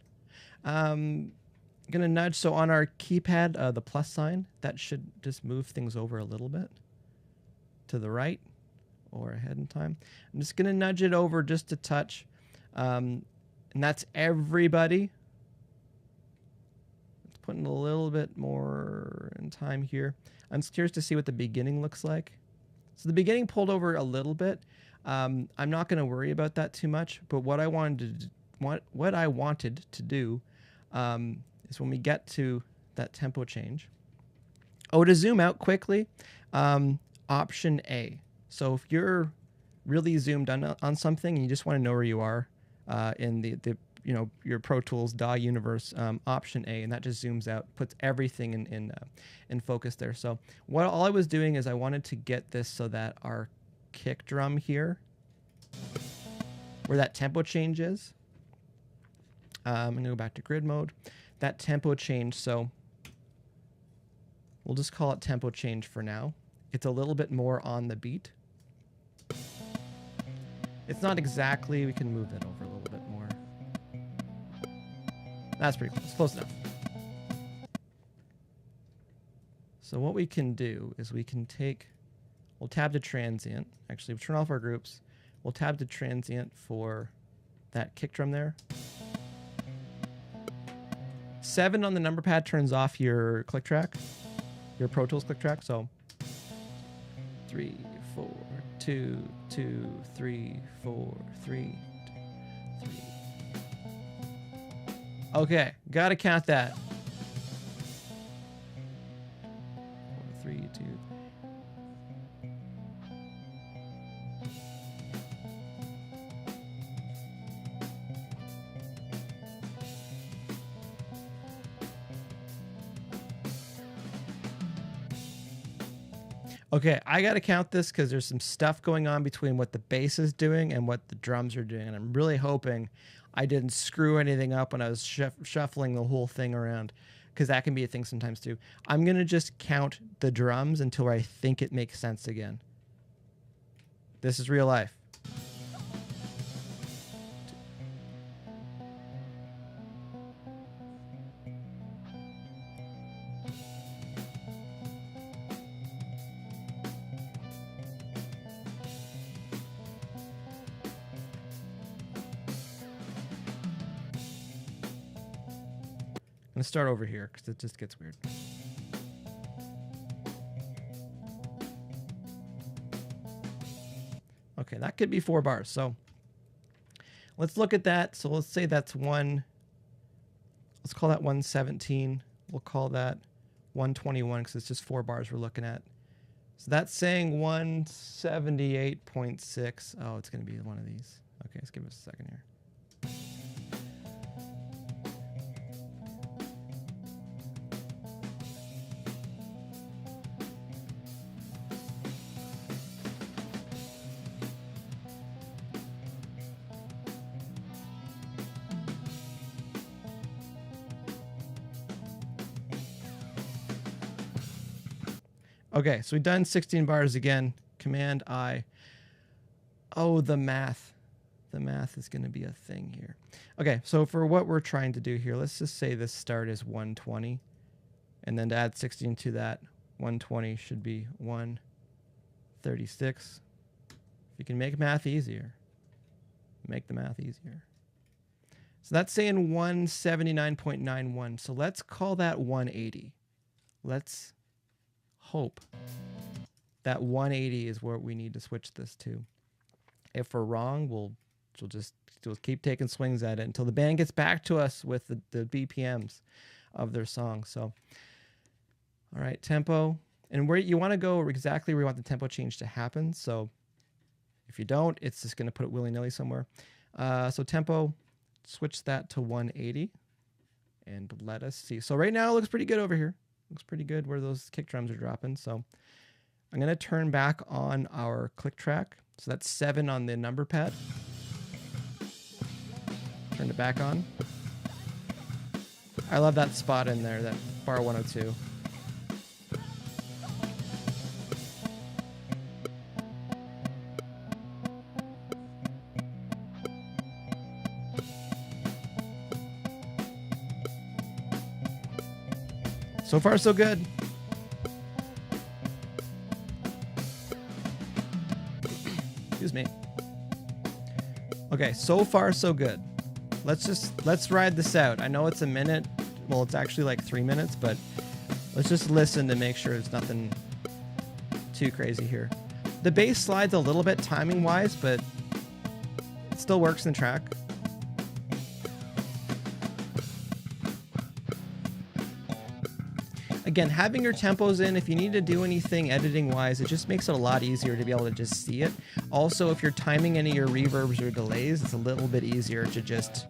Gonna nudge. So on our keypad, the plus sign, that should just move things over a little bit to the right or ahead in time. I'm just gonna nudge it over just a touch, and that's everybody. It's putting a little bit more in time here. I'm curious to see what the beginning looks like. So the beginning pulled over a little bit. I'm not gonna worry about that too much. But what I wanted to do is when we get to that tempo change. Oh, to zoom out quickly, option A. So if you're really zoomed on something and you just want to know where you are in the your Pro Tools DAW universe, option A, and that just zooms out, puts everything in focus there. So all I was doing is I wanted to get this so that our kick drum here, where that tempo change is, I'm gonna go back to grid mode. That tempo change, so we'll just call it tempo change for now. It's a little bit more on the beat. It's not exactly, we can move that over a little bit more. That's pretty close, close enough. So what we can do is we can we'll tab to transient. Actually, we'll turn off our groups. We'll tab to transient for that kick drum there. 7 on the number pad turns off your click track, your Pro Tools click track. So 3, 4, 2, 2, 3, 4, 3, 3. Okay, gotta count that. 4, 3, 2. Okay, I got to count this because there's some stuff going on between what the bass is doing and what the drums are doing. And I'm really hoping I didn't screw anything up when I was shuffling the whole thing around, because that can be a thing sometimes too. I'm going to just count the drums until I think it makes sense again. This is real life. I'm going to start over here because it just gets weird. Okay, that could be 4 bars. So let's look at that. So let's say that's one. Let's call that 117. We'll call that 121 because it's just 4 bars we're looking at. So that's saying 178.6. Oh, it's going to be one of these. Okay, let's give it a second here. Okay, so we've done 16 bars again. Command I. Oh, the math. The math is going to be a thing here. Okay, so for what we're trying to do here, let's just say this start is 120. And then to add 16 to that, 120 should be 136. If you can make math easier, make the math easier. So that's saying 179.91. So let's call that 180. Let's hope that 180 is where we need to switch this to. If we're wrong, we'll just keep taking swings at it until the band gets back to us with the BPMs of their song. So, all right, tempo. And where you want to go exactly where you want the tempo change to happen. So if you don't, it's just going to put it willy-nilly somewhere. So tempo, switch that to 180 and let us see. So right now it looks pretty good over here. Looks pretty good where those kick drums are dropping. So I'm going to turn back on our click track. So that's 7 on the number pad. Turn it back on. I love that spot in there, that bar 102. So far, so good. Excuse me. Okay, so far, so good. Let's ride this out. I know it's a minute. Well, it's actually like 3 minutes, but let's just listen to make sure it's nothing too crazy here. The bass slides a little bit timing-wise, but it still works in the track. Again, having your tempos in, if you need to do anything editing-wise, it just makes it a lot easier to be able to just see it. Also, if you're timing any of your reverbs or delays, it's a little bit easier to just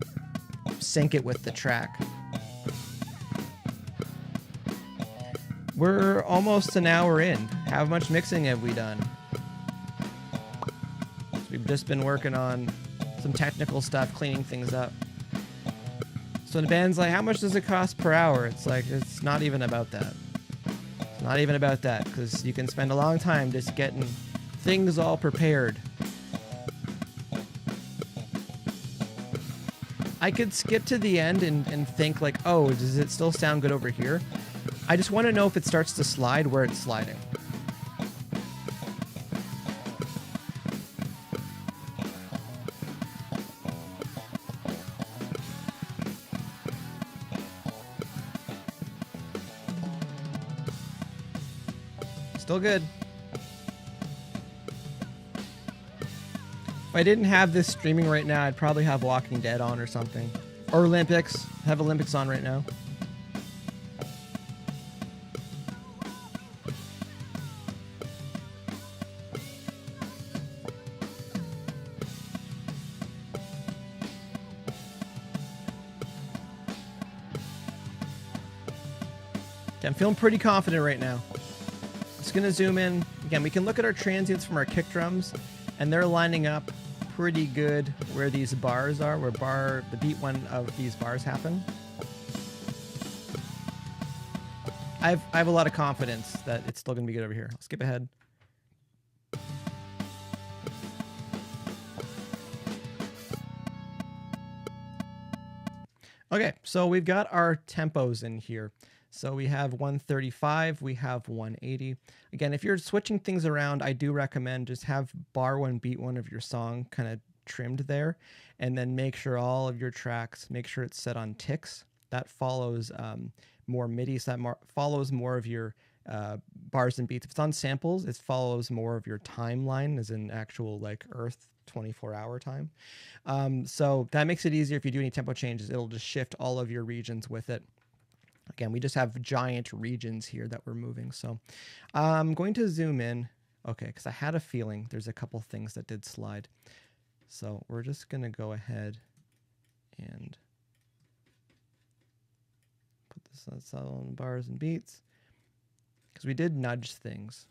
sync it with the track. We're almost an hour in. How much mixing have we done? So we've just been working on some technical stuff, cleaning things up. So the band's like, how much does it cost per hour? It's like, it's not even about that. It's not even about that, because you can spend a long time just getting things all prepared. I could skip to the end and think like, oh, does it still sound good over here? I just want to know if it starts to slide where it's sliding. Still good. If I didn't have this streaming right now, I'd probably have Walking Dead on or something. Or Olympics. Have Olympics on right now. I'm feeling pretty confident right now. Just gonna zoom in. Again, we can look at our transients from our kick drums, and they're lining up pretty good where these bars are, where the beat one of these bars happen. I have a lot of confidence that it's still gonna be good over here. I'll skip ahead. Okay, so we've got our tempos in here. So we have 135, we have 180. Again, if you're switching things around, I do recommend just have bar one, beat one of your song kind of trimmed there, and then make sure all of your tracks, make sure it's set on ticks. That follows more MIDI, so that follows more of your bars and beats. If it's on samples, it follows more of your timeline, as in actual like Earth 24-hour time. So that makes it easier if you do any tempo changes. It'll just shift all of your regions with it. Again, we just have giant regions here that we're moving. So I'm going to zoom in. Okay, because I had a feeling there's a couple things that did slide. So we're just going to go ahead and put this on bars and beats, because we did nudge things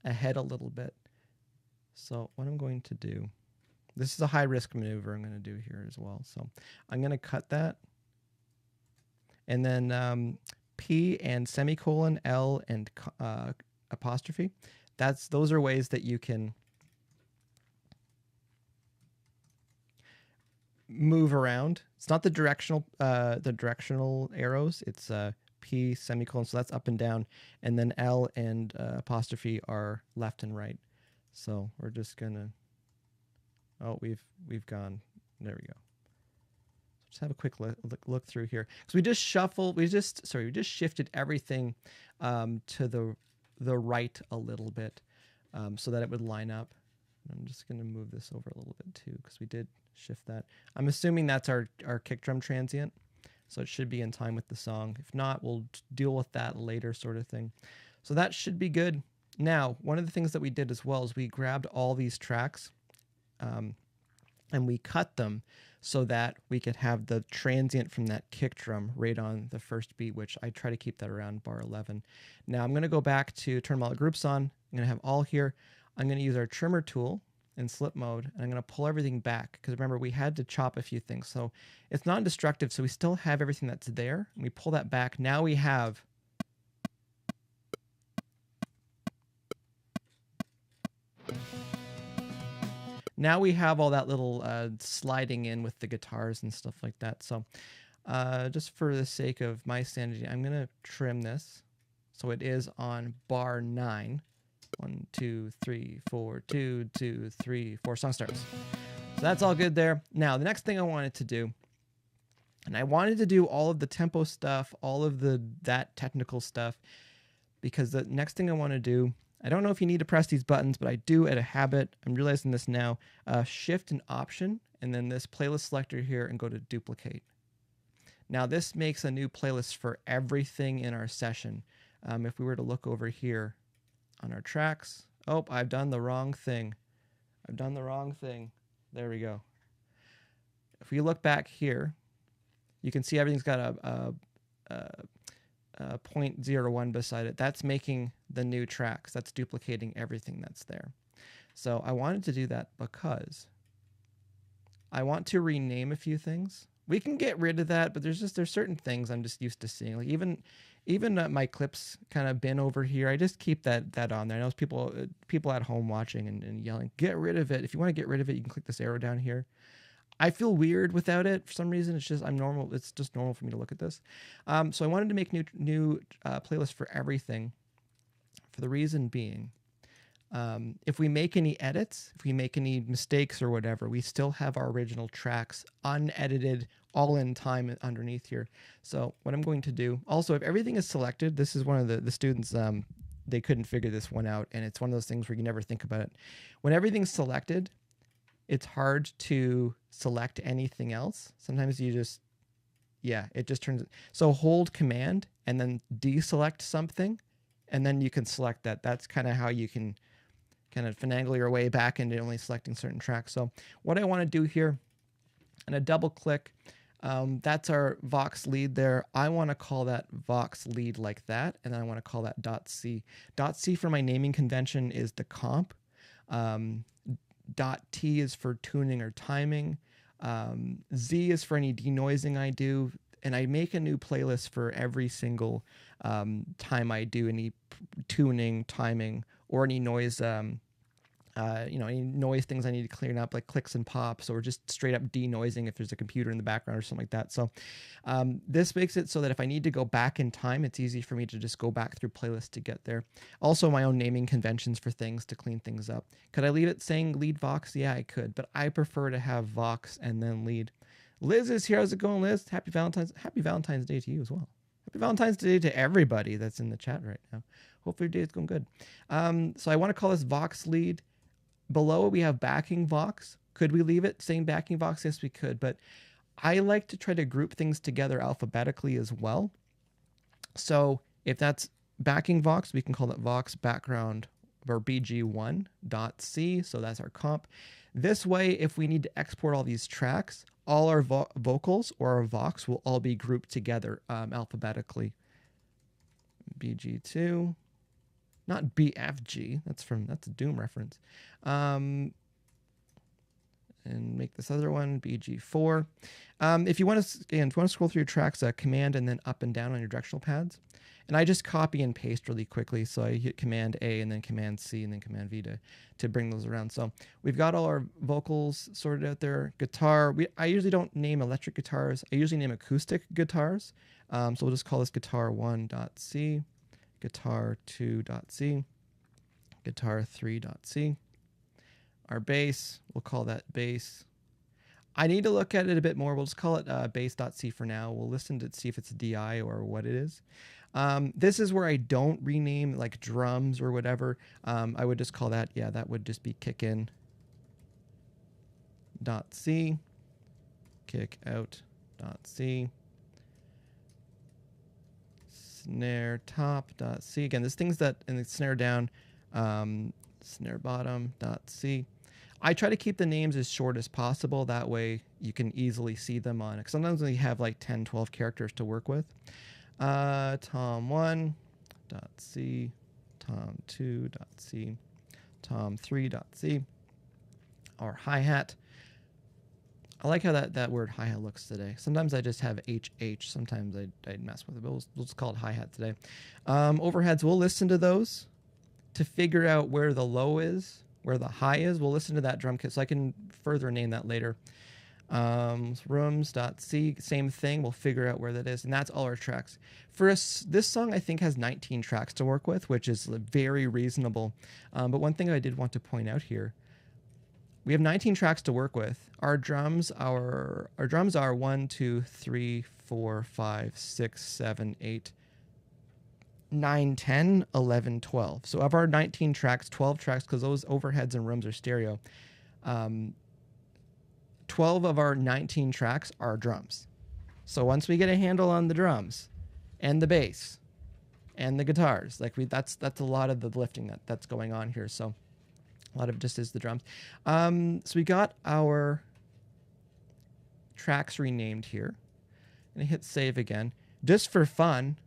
ahead a little bit. So what I'm going to do, this is a high risk maneuver I'm going to do here as well. So I'm going to cut that. And then P and semicolon, L and apostrophe. Those are ways that you can move around. It's not the directional arrows. It's P semicolon, so that's up and down, and then L and apostrophe are left and right. So we're just gonna. Oh, we've gone. There we go. Just have a quick look through here, because we just shifted everything to the right a little bit, so that it would line up. I'm just going to move this over a little bit too, because we did shift that. I'm assuming that's our kick drum transient, so it should be in time with the song. If not, we'll deal with that later, sort of thing. So that should be good. Now, one of the things that we did as well is we grabbed all these tracks, and we cut them so that we could have the transient from that kick drum right on the first beat, which I try to keep that around bar 11. Now I'm going to go back to turn all the groups on. I'm going to have all here. I'm going to use our trimmer tool in slip mode, and I'm going to pull everything back, because remember, we had to chop a few things. So it's non-destructive, so we still have everything that's there. And we pull that back. Now we have all that little sliding in with the guitars and stuff like that. So just for the sake of my sanity, I'm going to trim this so it is on bar 9. 1, 2, 3, 4, 2, 2, 3, 4. Song starts. So that's all good there. Now, the next thing I wanted to do, and I wanted to do all of the tempo stuff, all of that technical stuff, because the next thing I want to do, I don't know if you need to press these buttons, but I do at a habit. I'm realizing this now. Shift and Option, and then this playlist selector here, and go to Duplicate. Now, this makes a new playlist for everything in our session. If we were to look over here on our tracks, oh, I've done the wrong thing. There we go. If we look back here, you can see everything's got a 0.01 beside it. That's making the new tracks. That's duplicating everything that's there. So I wanted to do that because I want to rename a few things. We can get rid of that, but there's certain things I'm just used to seeing. Like even my clips kind of bin over here. I just keep that on there. I know people at home watching and yelling, get rid of it. If you want to get rid of it, you can click this arrow down here. I feel weird without it for some reason. It's just normal. It's just normal for me to look at this. So I wanted to make new playlist for everything. For the reason being, if we make any edits, if we make any mistakes or whatever, we still have our original tracks unedited, all in time underneath here. So what I'm going to do, also, if everything is selected, this is one of the students, they couldn't figure this one out, and it's one of those things where you never think about it. When everything's selected, it's hard to select anything else. Sometimes you just, it just turns it. So hold Command and then deselect something, and then you can select that. That's kind of how you can kind of finagle your way back into only selecting certain tracks. So what I want to do here, and a double click, that's our Vox lead there. I want to call that Vox lead like that, and then I want to call that .c. .c for my naming convention is the comp. .t is for tuning or timing. Z is for any denoising I do, and I make a new playlist for every single time I do any tuning, timing, or any noise, any noise things I need to clean up, like clicks and pops, or just straight up denoising if there's a computer in the background or something like that. So this makes it so that if I need to go back in time, it's easy for me to just go back through playlists to get there. Also, my own naming conventions for things to clean things up. Could I leave it saying lead Vox? Yeah, I could, but I prefer to have Vox and then lead. Liz is here. How's it going, Liz? Happy Valentine's Day to you as well. Happy Valentine's Day to everybody that's in the chat right now. Hopefully your day is going good. So I want to call this Vox lead. Below we have backing Vox. Could we leave it saying backing Vox? Yes, we could, but I like to try to group things together alphabetically as well. So if that's backing Vox, we can call that Vox background or bg1.c. So that's our comp. This way, if we need to export all these tracks, all our vocals or our Vox will all be grouped together alphabetically. bg2. Not BFG. That's a Doom reference. And make this other one BG4. If you want to scroll through your tracks, Command and then up and down on your directional pads. And I just copy and paste really quickly. So I hit Command A and then Command C and then Command V to bring those around. So we've got all our vocals sorted out there. Guitar. I usually don't name electric guitars. I usually name acoustic guitars. So we'll just call this guitar 1.c. Guitar 2.c, guitar 3.c. Our bass, we'll call that bass. I need to look at it a bit more. We'll just call it bass.c for now. We'll listen to see if it's a DI or what it is. This is where I don't rename like drums or whatever. I would just call that, that would just be kick in .c, kick out .c. Snare top .c. Again, there's things that in the snare down, snare bottom .c. I try to keep the names as short as possible. That way you can easily see them on it. Sometimes we have like 10, 12 characters to work with. Tom1.c, Tom2.c, Tom3.c. Our hi-hat. I like how that word hi-hat looks today. Sometimes I just have HH. Sometimes I mess with it, but we'll just call it hi-hat today. Overheads, we'll listen to those to figure out where the low is, where the high is. We'll listen to that drum kit so I can further name that later. Rooms.c, same thing. We'll figure out where that is, and that's all our tracks. For us, this song I think has 19 tracks to work with, which is very reasonable. But one thing I did want to point out here, we have 19 tracks to work with. Our drums are 1, 2, 3, 4, 5, 6, 7, 8, 9, 10, 11, 12. So of our 19 tracks, 12 tracks, because those overheads and rooms are stereo, 12 of our 19 tracks are drums. So once we get a handle on the drums and the bass and the guitars, like that's a lot of the lifting that's going on here. So a lot of it just is the drums. So we got our tracks renamed here. I'm gonna hit save again. Just for fun,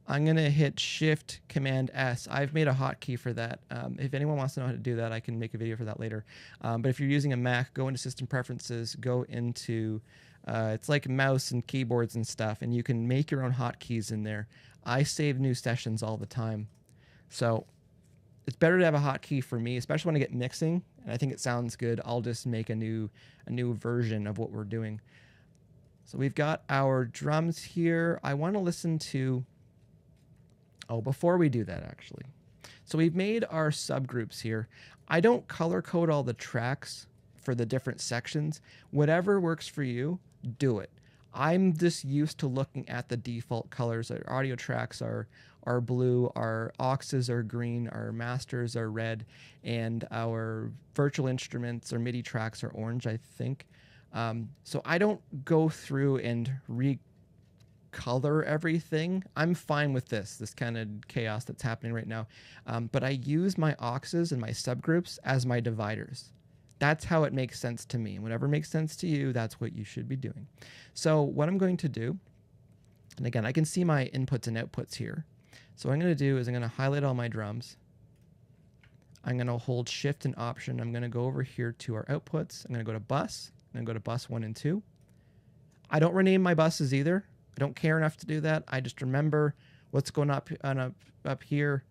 I'm gonna hit Shift Command S. I've made a hotkey for that. If anyone wants to know how to do that, I can make a video for that later. But if you're using a Mac, go into System Preferences, go into, it's like mouse and keyboards and stuff, and you can make your own hotkeys in there. I save new sessions all the time. So it's better to have a hotkey for me, especially when I get mixing, and I think it sounds good. I'll just make a new version of what we're doing. So we've got our drums here. I want to listen to... Oh, before we do that, actually. So we've made our subgroups here. I don't color code all the tracks for the different sections. Whatever works for you, do it. I'm just used to looking at the default colors. Our audio tracks are blue, our auxes are green, our masters are red, and our virtual instruments or MIDI tracks are orange, I think. So I don't go through and color everything. I'm fine with this kind of chaos that's happening right now. But I use my auxes and my subgroups as my dividers. That's how it makes sense to me. And whatever makes sense to you, that's what you should be doing. So what I'm going to do, and again, I can see my inputs and outputs here. So what I'm going to do is I'm going to highlight all my drums. I'm going to hold Shift and Option. I'm going to go over here to our outputs. I'm going to go to bus. I'm going to go to bus 1 and 2. I don't rename my buses either. I don't care enough to do that. I just remember what's going up here.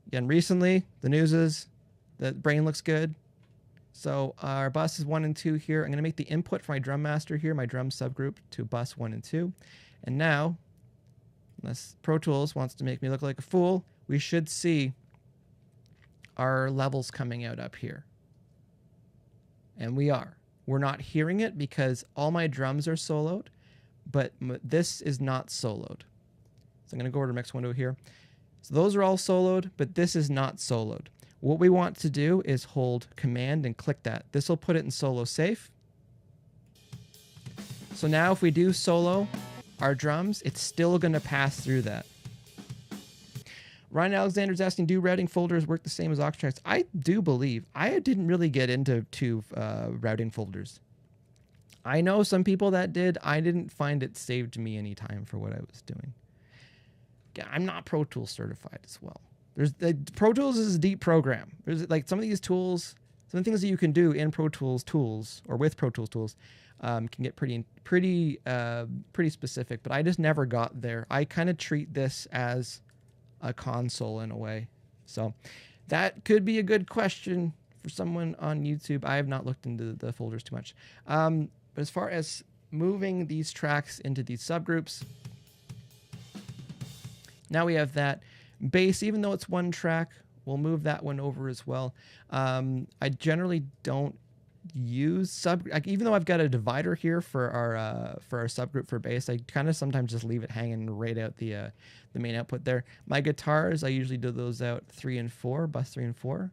Again, recently, the news is that brain looks good. So our bus is 1 and 2 here. I'm going to make the input for my drum master here, my drum subgroup, to bus 1 and 2. And now, unless Pro Tools wants to make me look like a fool, we should see our levels coming out up here. And we are. We're not hearing it because all my drums are soloed, but this is not soloed. So I'm going to go over to mix window here. So those are all soloed, but this is not soloed. What we want to do is hold Command and click that. This will put it in solo safe. So now if we do solo our drums, it's still going to pass through that. Ryan Alexander's asking, do routing folders work the same as aux tracks? I do believe. I didn't really get into routing folders. I know some people that did. I didn't find it saved me any time for what I was doing. I'm not Pro Tools certified as well. Pro Tools is a deep program. There's like some of these tools, some of the things that you can do in Pro Tools tools or with Pro Tools tools can get pretty specific. But I just never got there. I kind of treat this as a console in a way. So that could be a good question for someone on YouTube. I have not looked into the folders too much. But as far as moving these tracks into these subgroups, now we have that. Bass, even though it's one track, we'll move that one over as well. I generally don't use even though I've got a divider here for our subgroup for bass, I kind of sometimes just leave it hanging right out the main output there. My guitars, I usually do those out 3 and 4, bus 3 and 4.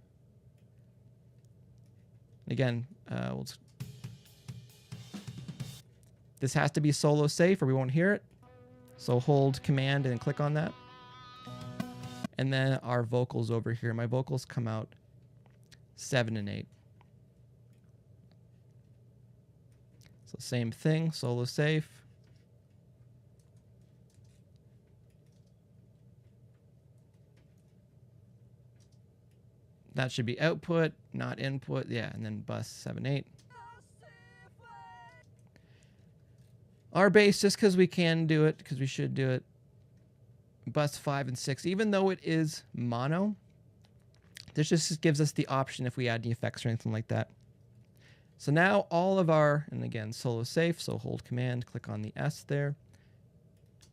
Again, this has to be solo safe or we won't hear it. So hold Command and click on that. And then our vocals over here. My vocals come out 7 and 8. So same thing, solo safe. That should be output, not input. Yeah, and then bus 7, 8. Our bass, just because we can do it, because we should do it. Bus 5 and 6, even though it is mono, this just gives us the option if we add any effects or anything like that. So now all of our, and again, solo safe, so hold command, click on the S there.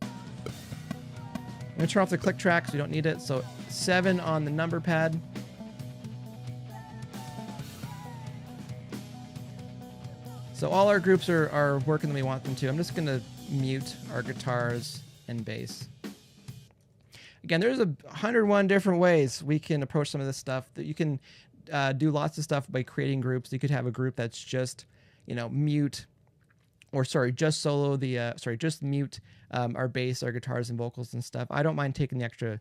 I'm going to turn off the click track, so we don't need it. So 7 on the number pad. So all our groups are working the way we want them to. I'm just going to mute our guitars and bass. Again, there's 101 different ways we can approach some of this stuff. That you can do lots of stuff by creating groups. You could have a group that's just, mute, or just solo the, just mute our bass, our guitars and vocals and stuff. I don't mind taking the extra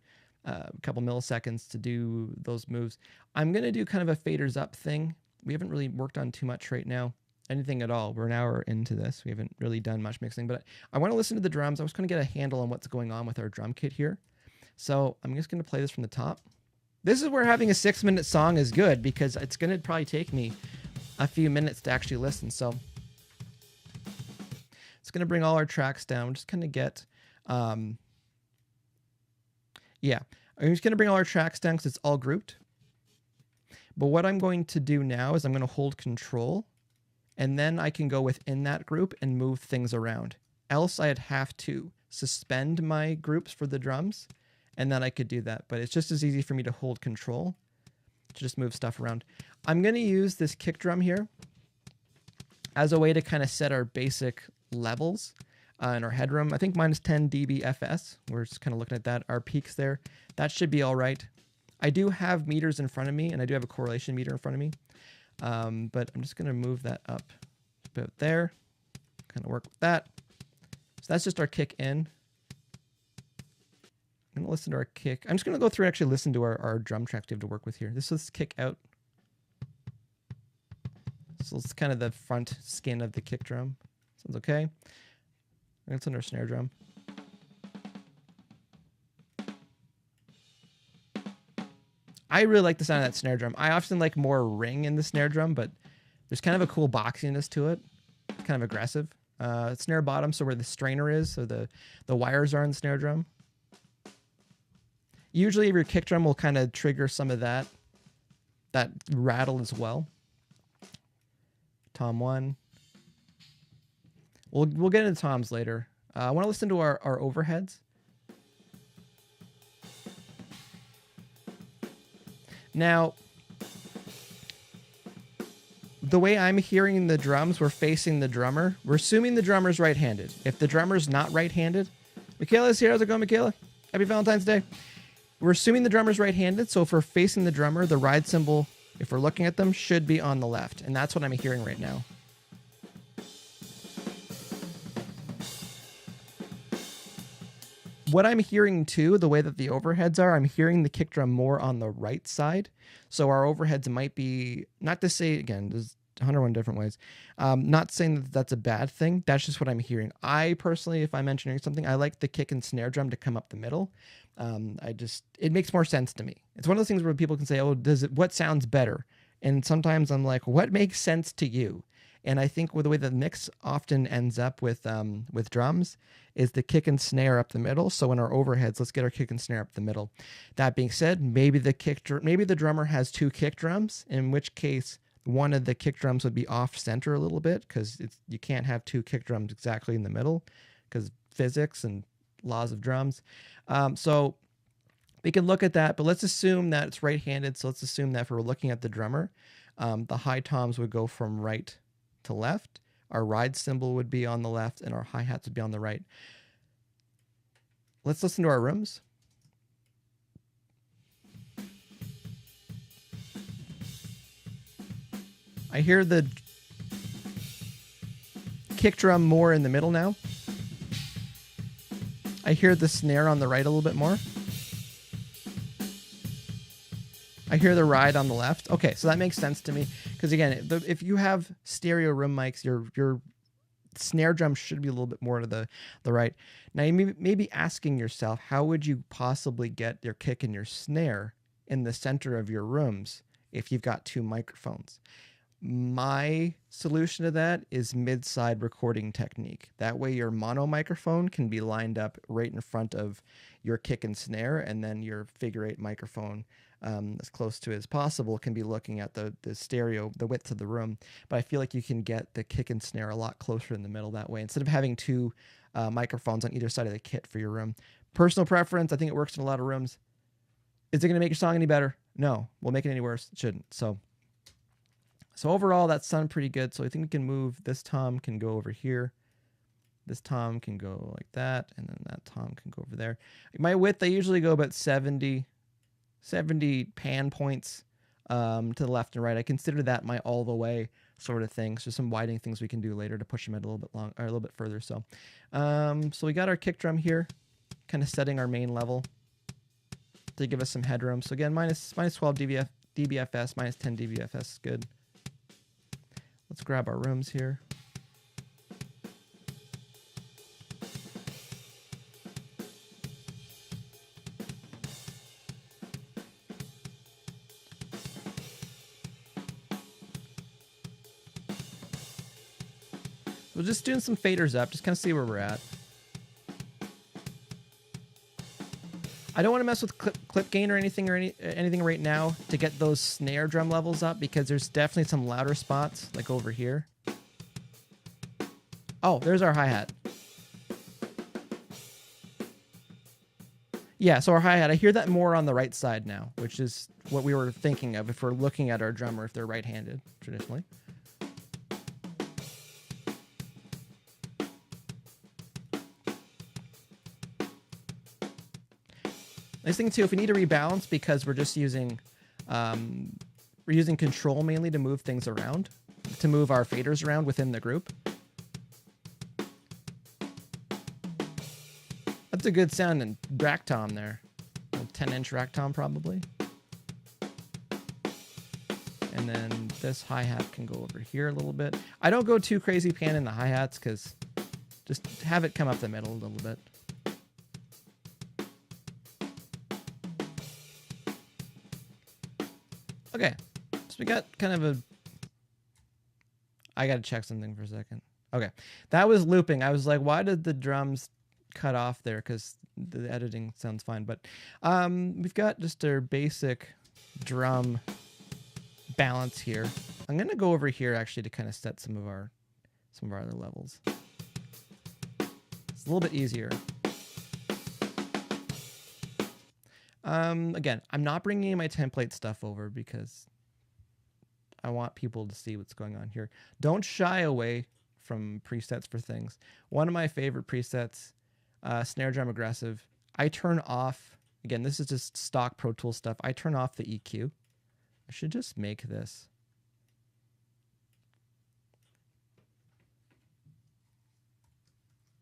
couple milliseconds to do those moves. I'm going to do kind of a faders up thing. We haven't really worked on too much right now. Anything at all. We're an hour into this. We haven't really done much mixing, but I want to listen to the drums. I was going to get a handle on what's going on with our drum kit here. So I'm just going to play this from the top. This is where having a 6-minute song is good, because it's going to probably take me a few minutes to actually listen. So it's going to bring all our tracks down. We're just going to get, I'm just going to bring all our tracks down because it's all grouped. But what I'm going to do now is I'm going to hold control, and then I can go within that group and move things around. Else I'd have to suspend my groups for the drums, and then I could do that. But it's just as easy for me to hold control to just move stuff around. I'm going to use this kick drum here as a way to kind of set our basic levels in our headroom. I think mine is 10 dB FS. We're just kind of looking at that. Our peaks there. That should be all right. I do have meters in front of me, and I do have a correlation meter in front of me. But I'm just going to move that up about there. Kind of work with that. So that's just our kick in. I'm going to listen to our kick. I'm just going to go through and actually listen to our drum tracks we have to work with here. This is kick out. So it's kind of the front skin of the kick drum. Sounds okay. I'm going to listen to our snare drum. I really like the sound of that snare drum. I often like more ring in the snare drum, but there's kind of a cool boxiness to it. It's kind of aggressive. Snare bottom, so where the strainer is, so the wires are in the snare drum. Usually your kick drum will kind of trigger some of that rattle as well. Tom 1. We'll get into toms later. I want to listen to our overheads. Now, the way I'm hearing the drums, we're facing the drummer. We're assuming the drummer's right-handed. If the drummer's not right-handed, Michaela's here. How's it going, Michaela? Happy Valentine's Day. We're assuming the drummer's right-handed, so if we're facing the drummer, the ride cymbal, if we're looking at them, should be on the left, and that's what I'm hearing right now. What I'm hearing too, the way that the overheads are, I'm hearing the kick drum more on the right side. So our overheads might be, not to say, again, there's 101 different ways. Not saying that that's a bad thing. That's just what I'm hearing. I personally, if I'm engineering something, I like the kick and snare drum to come up the middle. It makes more sense to me. It's one of those things where people can say, oh, what sounds better? And sometimes I'm like, what makes sense to you? And I think with the way the mix often ends up with drums is the kick and snare up the middle. So in our overheads, let's get our kick and snare up the middle. That being said, maybe the drummer has 2 kick drums, in which case one of the kick drums would be off center a little bit, because you can't have 2 kick drums exactly in the middle because physics and laws of drums. So we can look at that, but let's assume that it's right-handed. So let's assume that if we're looking at the drummer, the high toms would go from right to left, our ride cymbal would be on the left, and our hi-hats would be on the right. Let's listen to our rooms. I hear the kick drum more in the middle now. I hear the snare on the right a little bit more. I hear the ride on the left. Okay, so that makes sense to me. Because again, if you have stereo room mics, your snare drum should be a little bit more to the right. Now, you may be asking yourself, how would you possibly get your kick and your snare in the center of your rooms if you've got 2 microphones? My solution to that is mid-side recording technique. That way your mono microphone can be lined up right in front of your kick and snare, and then your figure 8 microphone as close to it as possible can be looking at the stereo, the width of the room. But I feel like you can get the kick and snare a lot closer in the middle that way, instead of having two microphones on either side of the kit for your room. Personal preference, I think it works in a lot of rooms. Is it going to make your song any better? No. Will it make it any worse? It shouldn't. So overall, that sounded pretty good. So I think we can move, this tom can go over here. This tom can go like that, and then that tom can go over there. My width, I usually go about 70 pan points to the left and right. I consider that my all the way sort of thing. So some widening things we can do later to push them a little bit long, or a little bit further. So we got our kick drum here, kind of setting our main level to give us some headroom. So again, minus 12 dBFS, minus 10 dBFS is good. Let's grab our rooms here. We're just doing some faders up, just kind of see where we're at. I don't want to mess with clip gain or anything right now to get those snare drum levels up, because there's definitely some louder spots, like over here. Oh, there's our hi-hat. Yeah, so our hi-hat, I hear that more on the right side now, which is what we were thinking of if we're looking at our drummer, if they're right-handed, traditionally. Nice thing too, if we need to rebalance, because we're just using control mainly to move things around, to move our faders around within the group. That's a good sounding rack tom there, a 10-inch rack tom probably. And then this hi-hat can go over here a little bit. I don't go too crazy pan in the hi-hats, because just have it come up the middle a little bit. Okay, so we got kind of a... I got to check something for a second. Okay, that was looping. I was like, why did the drums cut off there? Because the editing sounds fine. But we've got just our basic drum balance here. I'm going to go over here actually to kind of set some of our other levels. It's a little bit easier. Again, I'm not bringing in my template stuff over because I want people to see what's going on here. Don't shy away from presets for things. One of my favorite presets, snare drum aggressive. I turn off, again, this is just stock Pro Tools stuff. I turn off the EQ. I should just make this.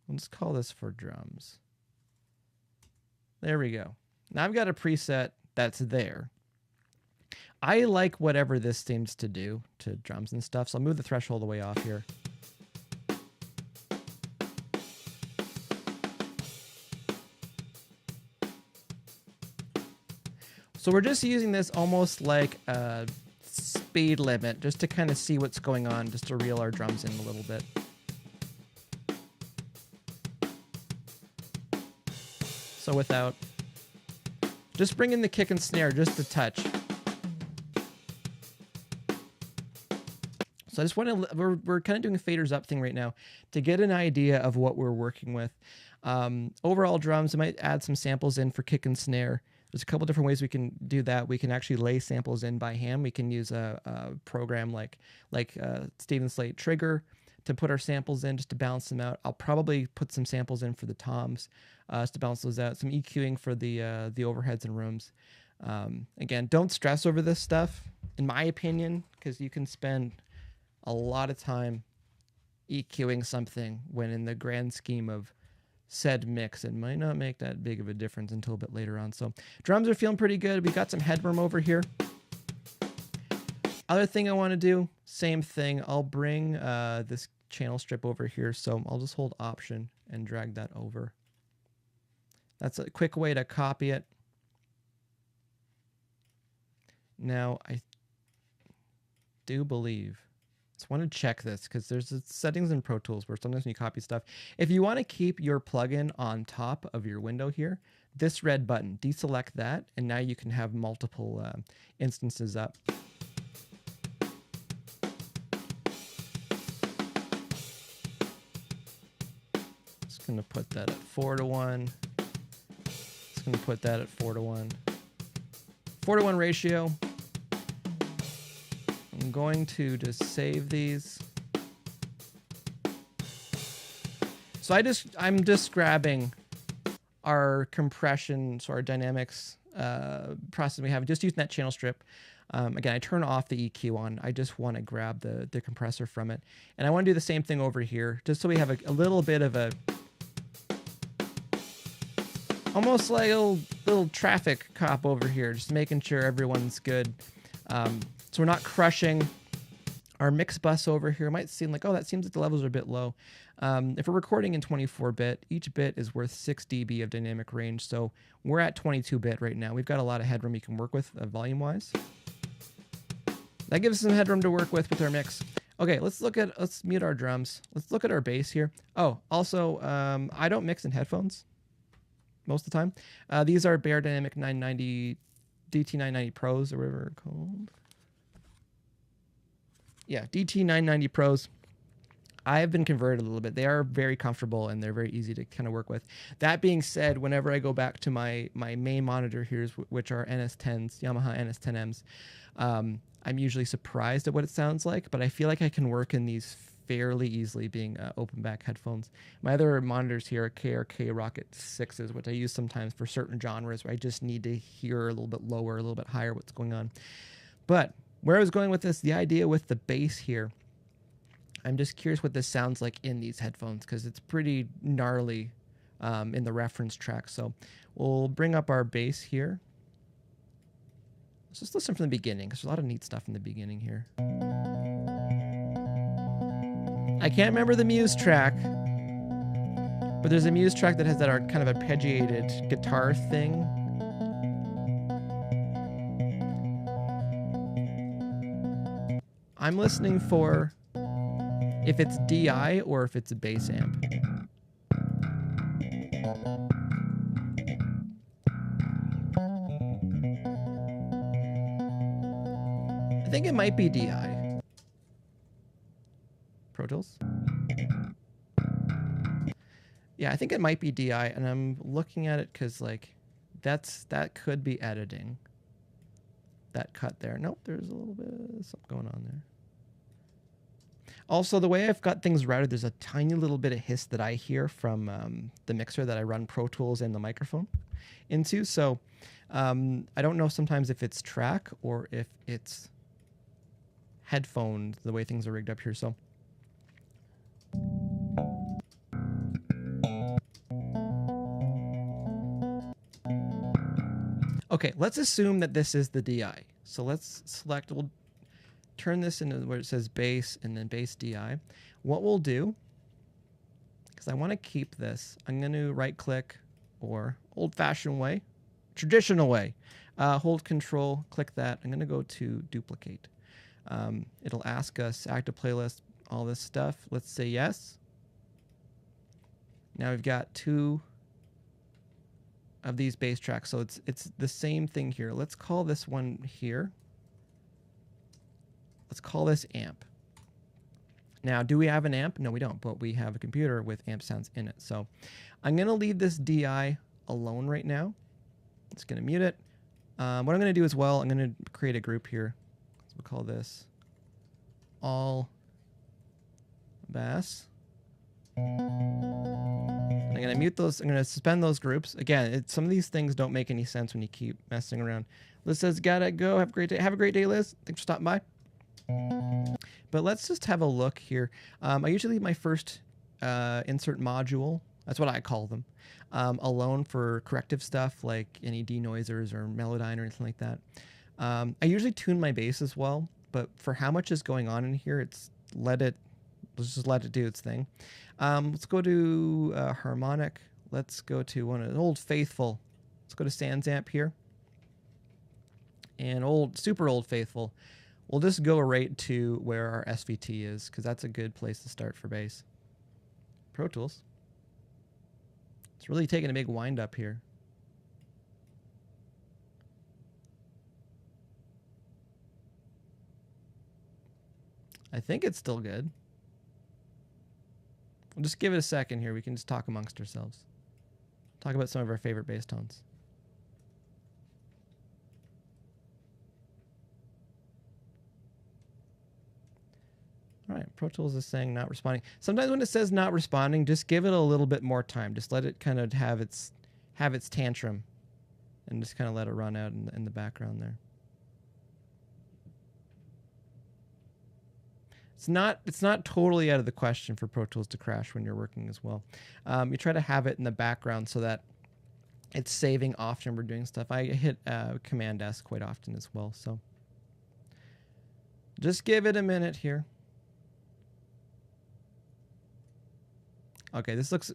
Let's call this for drums. There we go. Now I've got a preset that's there. I like whatever this seems to do to drums and stuff, so I'll move the threshold way off here. So we're just using this almost like a speed limit, just to kind of see what's going on, just to reel our drums in a little bit. So without... just bring in the kick and snare just a touch. So I just want to, we're kind of doing a faders up thing right now to get an idea of what we're working with. Overall drums, I might add some samples in for kick and snare. There's a couple different ways we can do that. We can actually lay samples in by hand. We can use a program like Steven Slate Trigger to put our samples in just to balance them out. I'll probably put some samples in for the toms just to balance those out. Some EQing for the overheads and rooms. Again, don't stress over this stuff, in my opinion, because you can spend a lot of time EQing something when in the grand scheme of said mix, it might not make that big of a difference until a bit later on. So drums are feeling pretty good. We got some headroom over here. Other thing I want to do, same thing. I'll bring this channel strip over here. So I'll just hold Option and drag that over. That's a quick way to copy it. Now, I do believe, just want to check this because there's settings in Pro Tools where sometimes when you copy stuff, if you want to keep your plugin on top of your window here, this red button, deselect that, and now you can have multiple instances up. Just going to put that at 4:1. Just going to put that at 4:1. 4:1 ratio. I'm going to just save these. So I'm just grabbing our compression, so our dynamics process we have, just using that channel strip. Again, I turn off the EQ on. I just want to grab the compressor from it. And I want to do the same thing over here, just so we have a little bit of a, almost like a little traffic cop over here, just making sure everyone's good. So we're not crushing our mix bus over here. It might seem like, oh, that seems like the levels are a bit low. If we're recording in 24-bit, each bit is worth 6 dB of dynamic range. So we're at 22-bit right now. We've got a lot of headroom you can work with volume-wise. That gives us some headroom to work with our mix. Okay, let's mute our drums. Let's look at our bass here. Oh, also, I don't mix in headphones most of the time. These are Bear Dynamic 990, DT990 Pros, or whatever they're called. Yeah, DT990 Pros. I have been converted a little bit. They are very comfortable and they're very easy to kind of work with. That being said, whenever I go back to my main monitor here, which are NS10s, Yamaha NS10Ms, I'm usually surprised at what it sounds like, but I feel like I can work in these fairly easily, being open back headphones. My other monitors here are KRK Rocket 6s, which I use sometimes for certain genres where I just need to hear a little bit lower, a little bit higher what's going on. But where I was going with this, the idea with the bass here, I'm just curious what this sounds like in these headphones, because it's pretty gnarly in the reference track. So we'll bring up our bass here. Let's just listen from the beginning, because there's a lot of neat stuff in the beginning here. I can't remember the Muse track, but there's a Muse track that has that kind of arpeggiated guitar thing. I'm listening for if it's DI or if it's a bass amp. I think it might be DI. Pro Tools? Yeah, I think it might be DI, and I'm looking at it because, like, that could be editing. That cut there. Nope, there's a little bit of something going on there. Also, the way I've got things routed, there's a tiny little bit of hiss that I hear from the mixer that I run Pro Tools and the microphone into. So I don't know sometimes if it's track or if it's headphone, the way things are rigged up here. So okay, let's assume that this is the DI. So let's select, we'll turn this into where it says bass and then bass DI. What we'll do, because I want to keep this, I'm going to right click, or old-fashioned way, traditional way, hold control, click that. I'm going to go to duplicate. It'll ask us add to playlist, all this stuff. Let's say yes. Now we've got 2 of these bass tracks, so it's the same thing here. Let's call this one here. Let's call this amp. Now, do we have an amp? No, we don't, but we have a computer with amp sounds in it. So I'm going to leave this DI alone right now. I'm just going to mute it. What I'm going to do as well, I'm going to create a group here. So we'll call this all bass. I'm going to mute those. I'm going to suspend those groups. Again, some of these things don't make any sense when you keep messing around. Liz says, gotta go. Have a great day. Have a great day, Liz. Thanks for stopping by. But let's just have a look here. I usually leave my first insert module, that's what I call them, alone for corrective stuff like any denoisers or Melodyne or anything like that. I usually tune my bass as well, but for how much is going on in here, let's just let it do its thing. Let's go to harmonic. Let's go to one of the old faithful. Let's go to Sans Amp here. And super old faithful. We'll just go right to where our SVT is, because that's a good place to start for bass. Pro Tools. It's really taking a big wind up here. I think it's still good. We'll just give it a second here. We can just talk amongst ourselves. Talk about some of our favorite bass tones. All right, Pro Tools is saying not responding. Sometimes when it says not responding, just give it a little bit more time. Just let it kind of have its tantrum, and just kind of let it run out in the background there. It's not totally out of the question for Pro Tools to crash when you're working as well. You try to have it in the background so that it's saving often we're doing stuff. I hit Command S quite often as well. So just give it a minute here. Okay, this looks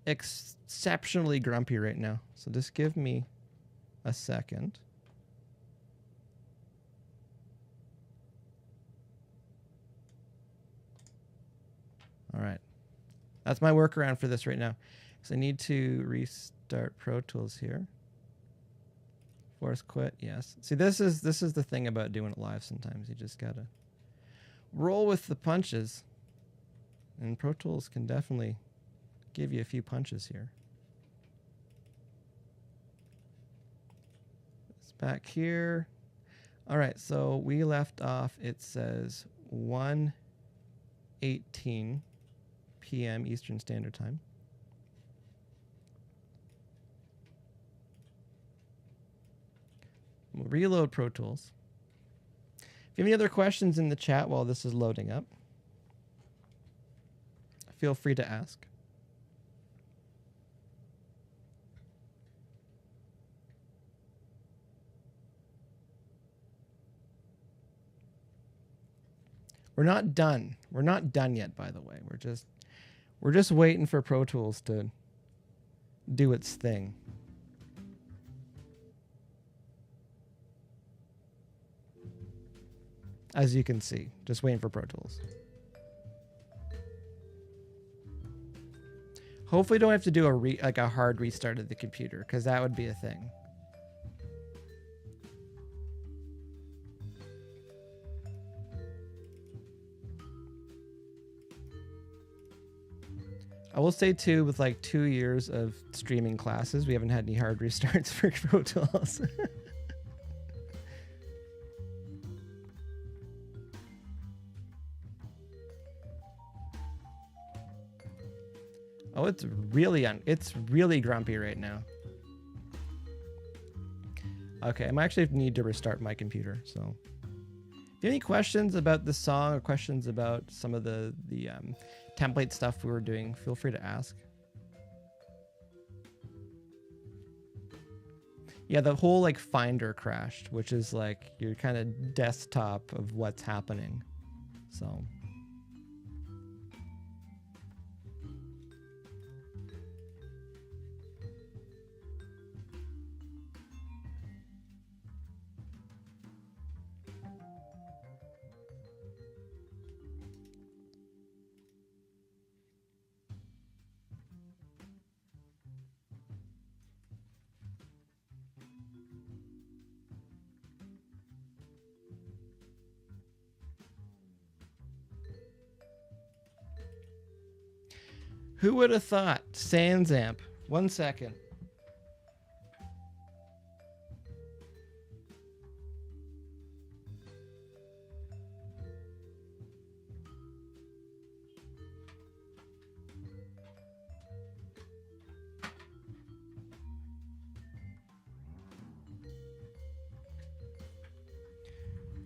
exceptionally grumpy right now. So just give me a second. All right. That's my workaround for this right now. So I need to restart Pro Tools here. Force quit, yes. See, this is the thing about doing it live sometimes. You just gotta roll with the punches. And Pro Tools can definitely give you a few punches here. It's back here. All right, so we left off, it says 1:18 p.m. Eastern Standard Time. We'll reload Pro Tools. If you have any other questions in the chat while this is loading up, feel free to ask. We're not done. We're not done yet, by the way. We're just waiting for Pro Tools to do its thing. As you can see, just waiting for Pro Tools. Hopefully don't have to do a hard restart of the computer, because that would be a thing. I will say too, with like 2 years of streaming classes, we haven't had any hard restarts for Pro Tools. Oh, it's really grumpy right now. Okay, I might actually need to restart my computer. So, if you have any questions about this song or questions about some of the template stuff we were doing, feel free to ask. Yeah, the whole like Finder crashed, which is like your kind of desktop of what's happening. So. Who would have thought? Sans amp. 1 second.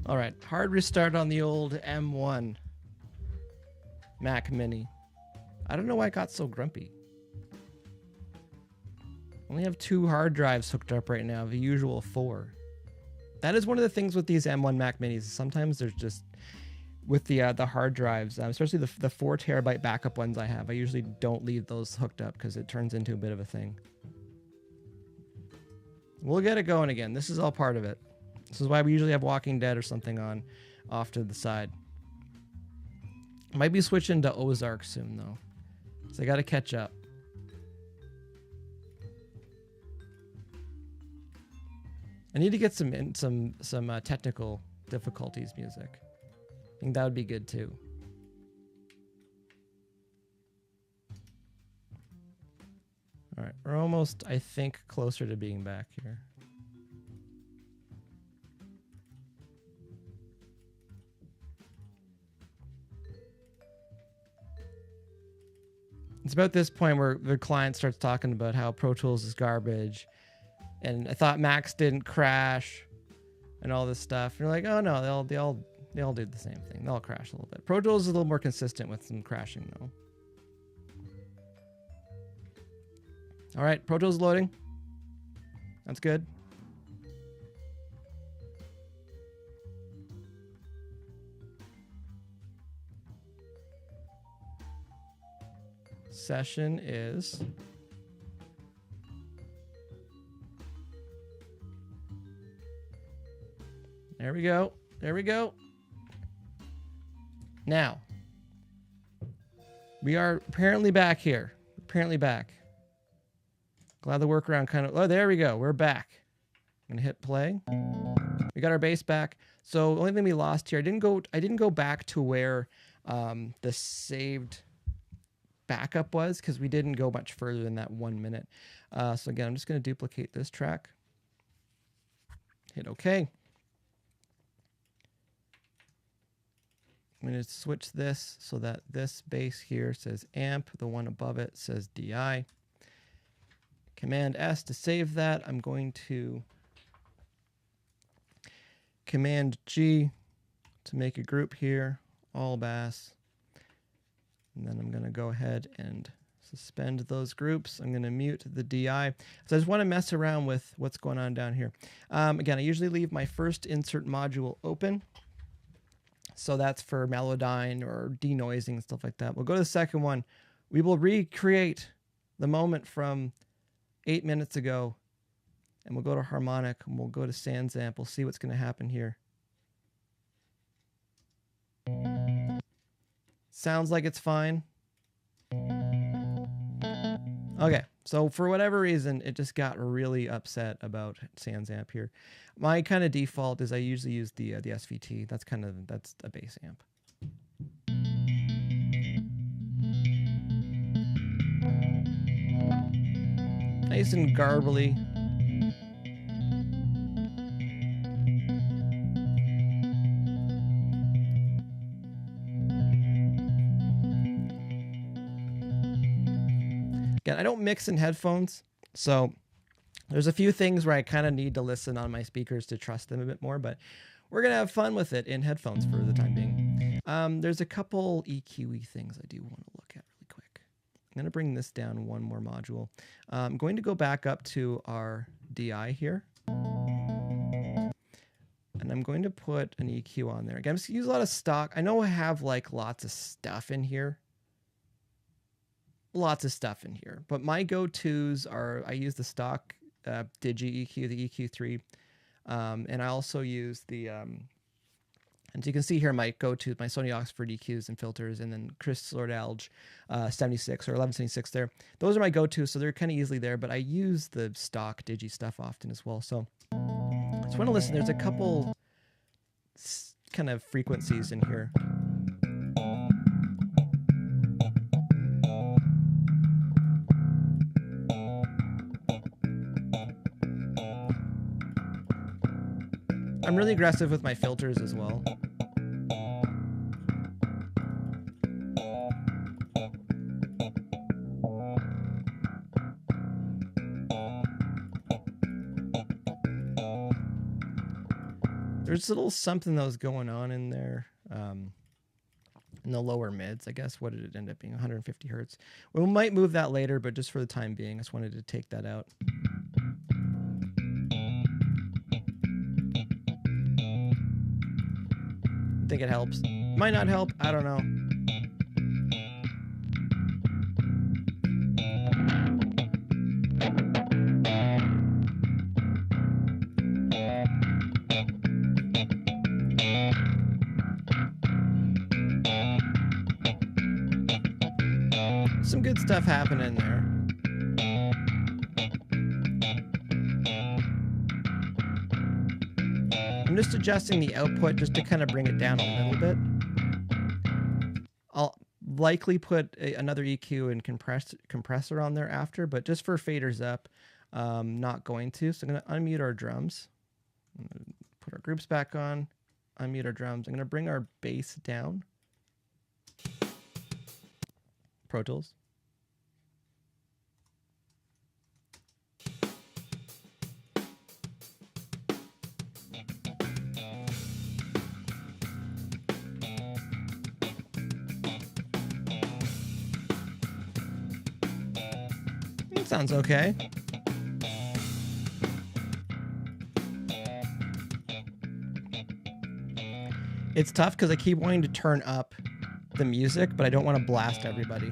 All right, hard restart on the old M1 Mac Mini. I don't know why it got so grumpy. Only have 2 hard drives hooked up right now, the usual 4. That is one of the things with these M1 Mac Minis. Sometimes there's just, with the hard drives, especially the 4 terabyte backup ones I have, I usually don't leave those hooked up because it turns into a bit of a thing. We'll get it going again. This is all part of it. This is why we usually have Walking Dead or something on off to the side. Might be switching to Ozark soon though. So I got to catch up. I need to get some technical difficulties music. I think that would be good too. All right, we're almost, I think, closer to being back here. It's about this point where the client starts talking about how Pro Tools is garbage, and I thought Max didn't crash, and all this stuff. And you're like, oh no, they all do the same thing. They all crash a little bit. Pro Tools is a little more consistent with some crashing though. All right, Pro Tools loading. That's good. Session is there we go. There we go. Now, we are apparently back here. Apparently back. Glad the workaround kind of... Oh, there we go. We're back. I'm going to hit play. We got our bass back. So the only thing we lost here, I didn't go back to where the saved backup was, because we didn't go much further than that 1 minute. So again, I'm just going to duplicate this track. Hit OK. I'm going to switch this so that this bass here says amp. The one above it says DI. Command S to save that. I'm going to Command G to make a group here, all bass. And then I'm going to go ahead and suspend those groups. I'm going to mute the DI. So I just want to mess around with what's going on down here. Again, I usually leave my first insert module open. So that's for Melodyne or denoising and stuff like that. We'll go to the second one. We will recreate the moment from 8 minutes ago. And we'll go to harmonic and we'll go to Sans Amp. We'll see what's going to happen here. Sounds like it's fine. Okay, so for whatever reason, it just got really upset about Sans Amp here. My kind of default is I usually use the SVT. That's a bass amp. Nice and garbly. Again, I don't mix in headphones, so there's a few things where I kind of need to listen on my speakers to trust them a bit more, but we're going to have fun with it in headphones for the time being. There's a couple EQ-y things I do want to look at really quick. I'm going to bring this down one more module. I'm going to go back up to our DI here, and I'm going to put an EQ on there. Again, I'm just going to use a lot of stock. I know I have like lots of stuff in here. Lots of stuff in here, but my go-tos are I use the stock Digi EQ, the EQ3, and I also use the and you can see here my go-to, my Sony Oxford EQs and filters, and then Chris Lord-Alge 76 or 1176 there. Those are my go-tos, so they're kind of easily there, but I use the stock Digi stuff often as well. So I just want to listen. There's a couple kind of frequencies in here. I'm really aggressive with my filters as well. There's a little something that was going on in there in the lower mids. I guess, what did it end up being? 150 hertz. We might move that later, but just for the time being, I just wanted to take that out. I think it helps. Might not help. I don't know. Some good stuff happening there. I'm just adjusting the output just to kind of bring it down a little bit. likely put another EQ and compressor on there after, but just for faders up, not going to. So I'm going to unmute our drums. I'm going to put our groups back on, unmute our drums. I'm going to bring our bass down. Pro Tools. It sounds okay. It's tough because I keep wanting to turn up the music, but I don't want to blast everybody.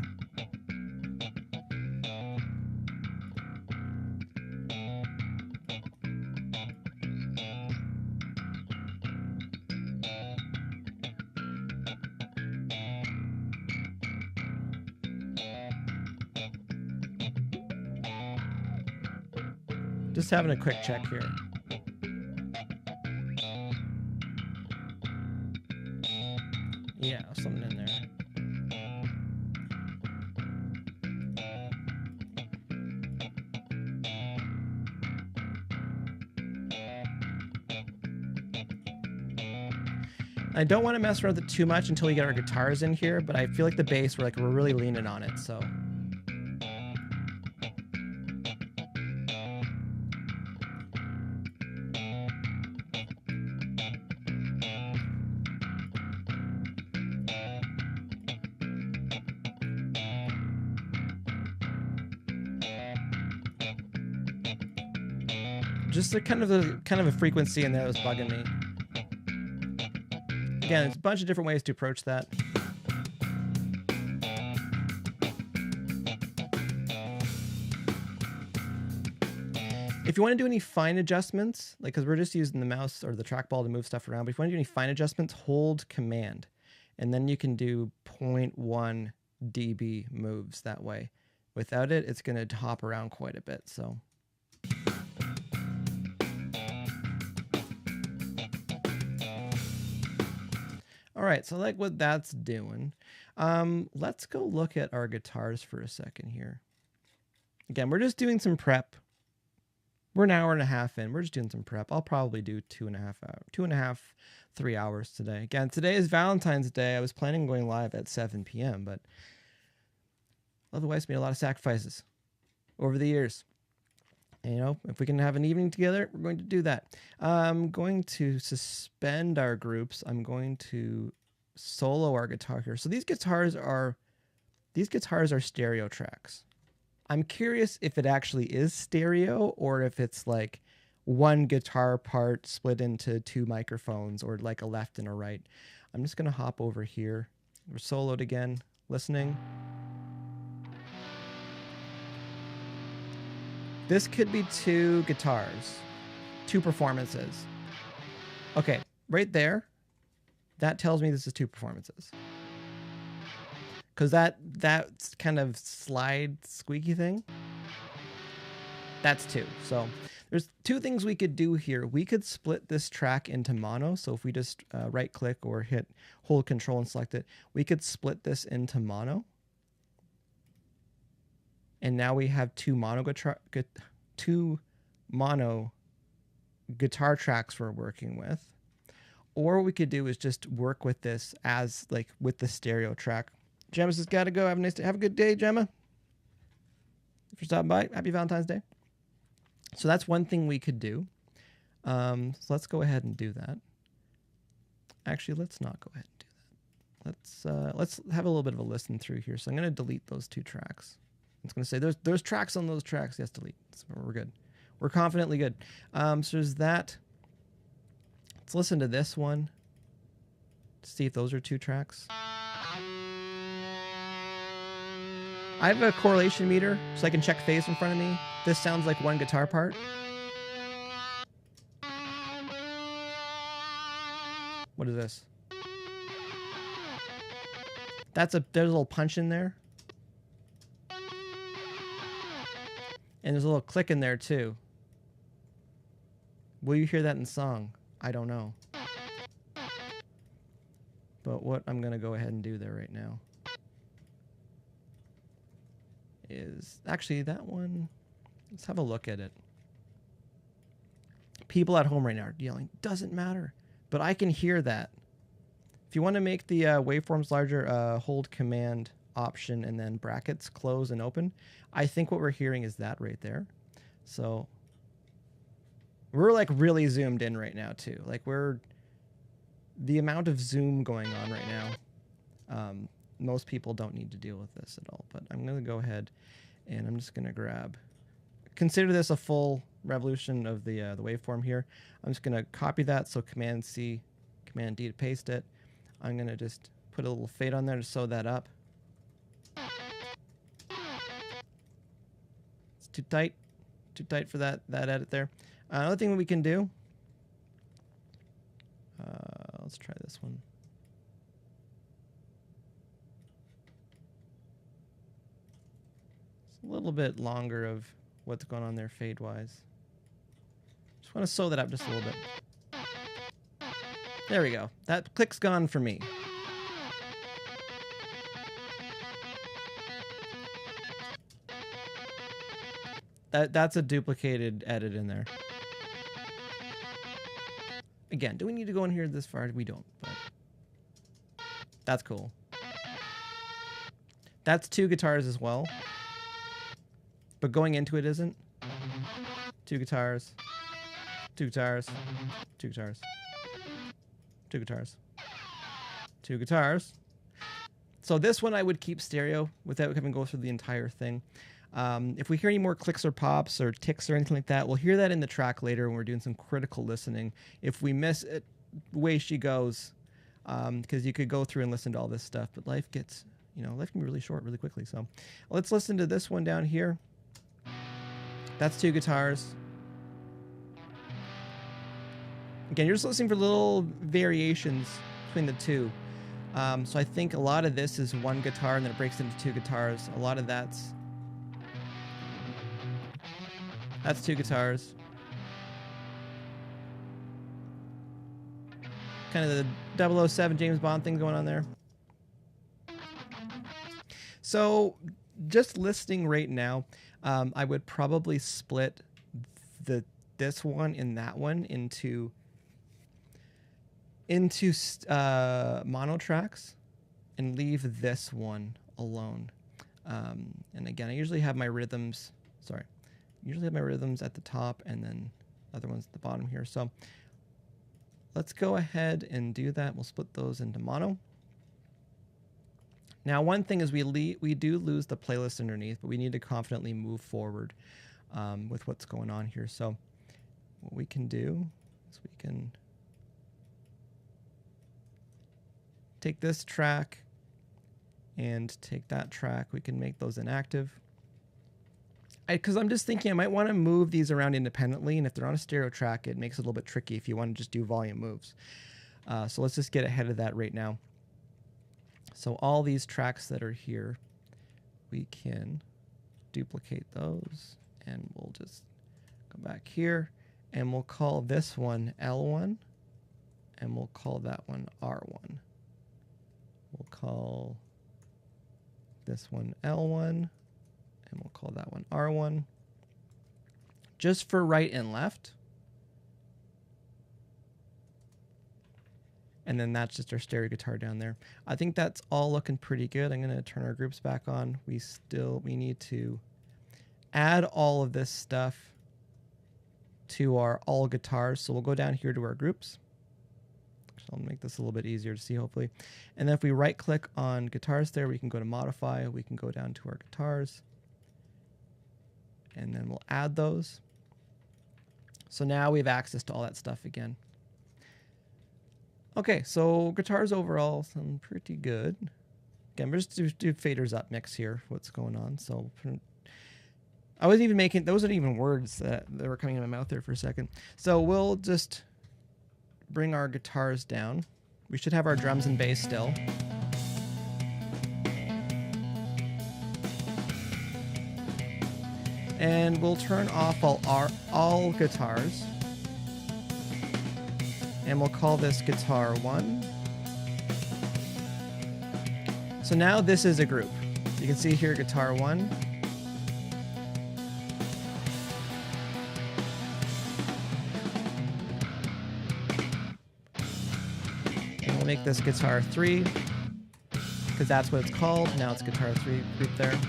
Just having a quick check here. Yeah, something in there. I don't want to mess around with it too much until we get our guitars in here, but I feel like the bass, we're really leaning on it, so. Just a kind of a frequency in there that was bugging me. Again, there's a bunch of different ways to approach that. If you want to do any fine adjustments, like because we're just using the mouse or the trackball to move stuff around, but if you want to do any fine adjustments, hold Command, and then you can do 0.1 dB moves that way. Without it, it's going to hop around quite a bit. So. All right, so I like what that's doing. Let's go look at our guitars for a second here. Again, we're just doing some prep. We're an hour and a half in. We're just doing some prep. I'll probably do 2.5, 3 hours today. Again, today is Valentine's Day. I was planning on going live at 7 p.m., but otherwise made a lot of sacrifices over the years. And, you know, if we can have an evening together, we're going to do that. I'm going to suspend our groups. I'm going to solo our guitar here. So these guitars are stereo tracks. I'm curious if it actually is stereo or if it's like one guitar part split into two microphones or like a left and a right. I'm just going to hop over here. We're soloed again, listening. This could be two guitars, two performances. Okay, right there, that tells me this is two performances. Because that kind of slide squeaky thing, that's two. So there's two things we could do here. We could split this track into mono. So if we just right click or hold control and select it, we could split this into mono. And now we have two mono guitar tracks we're working with. Or what we could do is just work with this as like with the stereo track. Gemma says, gotta go. Have a nice day. Have a good day, Gemma. If you're stopping by, happy Valentine's Day. So that's one thing we could do. So let's go ahead and do that. Actually, let's not go ahead and do that. Let's have a little bit of a listen through here. So I'm going to delete those two tracks. It's going to say there's tracks on those tracks. Yes, delete. So we're good. We're confidently good. So there's that. Let's listen to this one. See if those are two tracks. I have a correlation meter so I can check phase in front of me. This sounds like one guitar part. What is this? There's a little punch in there. And there's a little click in there too. Will you hear that in song? I don't know. But what I'm going to go ahead and do there right now. is actually that one. Let's have a look at it. People at home right now are yelling, doesn't matter, but I can hear that. If you want to make the waveforms larger, hold command option and then brackets close and open. I think what we're hearing is that right there. So we're like really zoomed in right now too. Like we're the amount of zoom going on right now. Most people don't need to deal with this at all, but I'm going to go ahead and I'm just going to grab, consider this a full revolution of the waveform here. I'm just going to copy that. So Command C, Command D to paste it. I'm going to just put a little fade on there to sew that up. It's too tight for that edit there. Another thing we can do, let's try this one. It's a little bit longer of what's going on there fade wise. Just want to sew that up just a little bit. There we go. That click's gone for me. That's a duplicated edit in there. Again, do we need to go in here this far? We don't, but that's cool. That's 2 guitars as well, but going into it isn't. 2 guitars, 2 guitars, 2 guitars, 2 guitars, 2 guitars. So this one I would keep stereo without having to go through the entire thing. If we hear any more clicks or pops or ticks or anything like that, we'll hear that in the track later when we're doing some critical listening. If we miss it, the way she goes, because you could go through and listen to all this stuff, but life gets, life can be really short really quickly. So let's listen to this one down here. That's 2 guitars. Again, you're just listening for little variations between the two. So I think a lot of this is 1 guitar and then it breaks into 2 guitars. A lot of that's 2 guitars. Kind of the 007 James Bond thing going on there. So just listening right now, I would probably split this one and that one into mono tracks and leave this one alone. And again, I usually have my rhythms at the top and then other ones at the bottom here. So let's go ahead and do that. We'll split those into mono. Now, one thing is we do lose the playlist underneath, but we need to confidently move forward with what's going on here. So what we can do is we can take this track and take that track. We can make those inactive. Because I'm just thinking I might want to move these around independently, and if they're on a stereo track, it makes it a little bit tricky if you want to just do volume moves. So let's just get ahead of that right now. So all these tracks that are here, we can duplicate those, and we'll just go back here, and we'll call this one L1, and we'll call that one R1. We'll call this one L1. And we'll call that one R1. Just for right and left. And then that's just our stereo guitar down there. I think that's all looking pretty good. I'm going to turn our groups back on. We need to add all of this stuff to our all guitars. So we'll go down here to our groups. I'll make this a little bit easier to see, hopefully. And then if we right click on guitars there, we can go to modify. We can go down to our guitars. And then we'll add those. So now we have access to all that stuff again. Okay, so guitars overall sound pretty good. Again, we're just do faders up mix here, what's going on. So I wasn't even making, those aren't even words that were coming in my mouth there for a second. So we'll just bring our guitars down. We should have our drums and bass still. And we'll turn off all guitars. And we'll call this guitar 1. So now this is a group. You can see here guitar 1, we'll make this guitar 3 because that's what it's called. Now it's guitar 3 group there.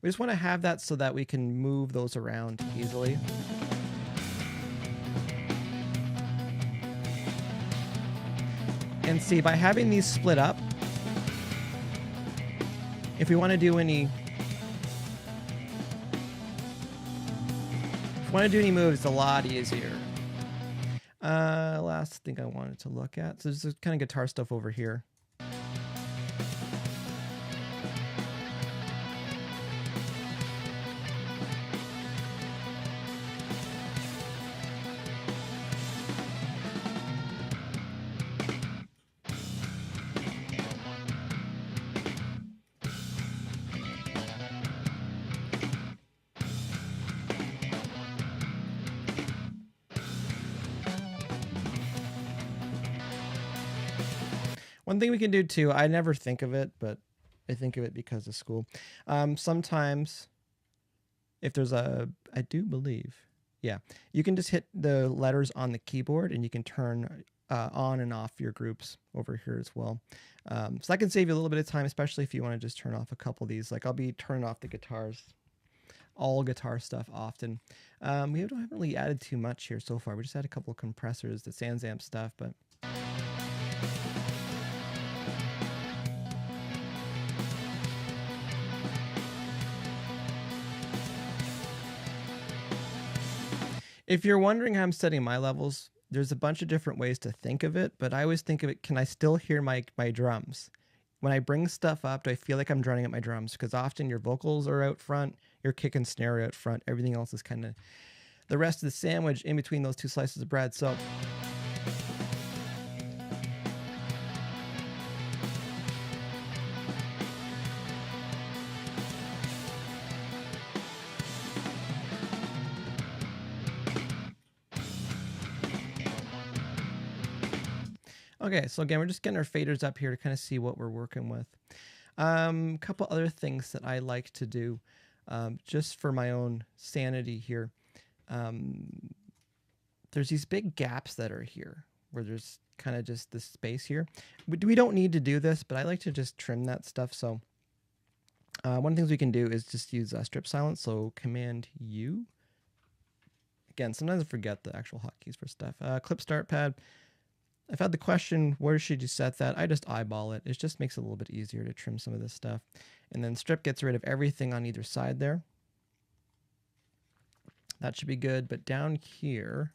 We just want to have that so that we can move those around easily. And see, by having these split up, if we want to do any moves, it's a lot easier. Last thing I wanted to look at. So there's kind of guitar stuff over here. One thing we can do too, I never think of it, but I think of it because of school. Sometimes if there's I do believe, yeah, you can just hit the letters on the keyboard and you can turn on and off your groups over here as well. So that can save you a little bit of time, especially if you want to just turn off a couple of these. Like I'll be turning off the guitars, all guitar stuff often. We haven't really added too much here so far. We just had a couple of compressors, the SansAmp stuff, but if you're wondering how I'm setting my levels, there's a bunch of different ways to think of it, but I always think of it, can I still hear my drums? When I bring stuff up, do I feel like I'm drumming at my drums? Because often your vocals are out front, your kick and snare are out front, everything else is kind of the rest of the sandwich in between those two slices of bread. So okay, so again, we're just getting our faders up here to kind of see what we're working with. A couple other things that I like to do just for my own sanity here. There's these big gaps that are here where there's kind of just this space here. We don't need to do this, but I like to just trim that stuff. So one of the things we can do is just use strip silence. So Command U. Again, sometimes I forget the actual hotkeys for stuff. Clip start pad. I've had the question, where should you set that? I just eyeball it. It just makes it a little bit easier to trim some of this stuff. And then strip gets rid of everything on either side there. That should be good. But down here,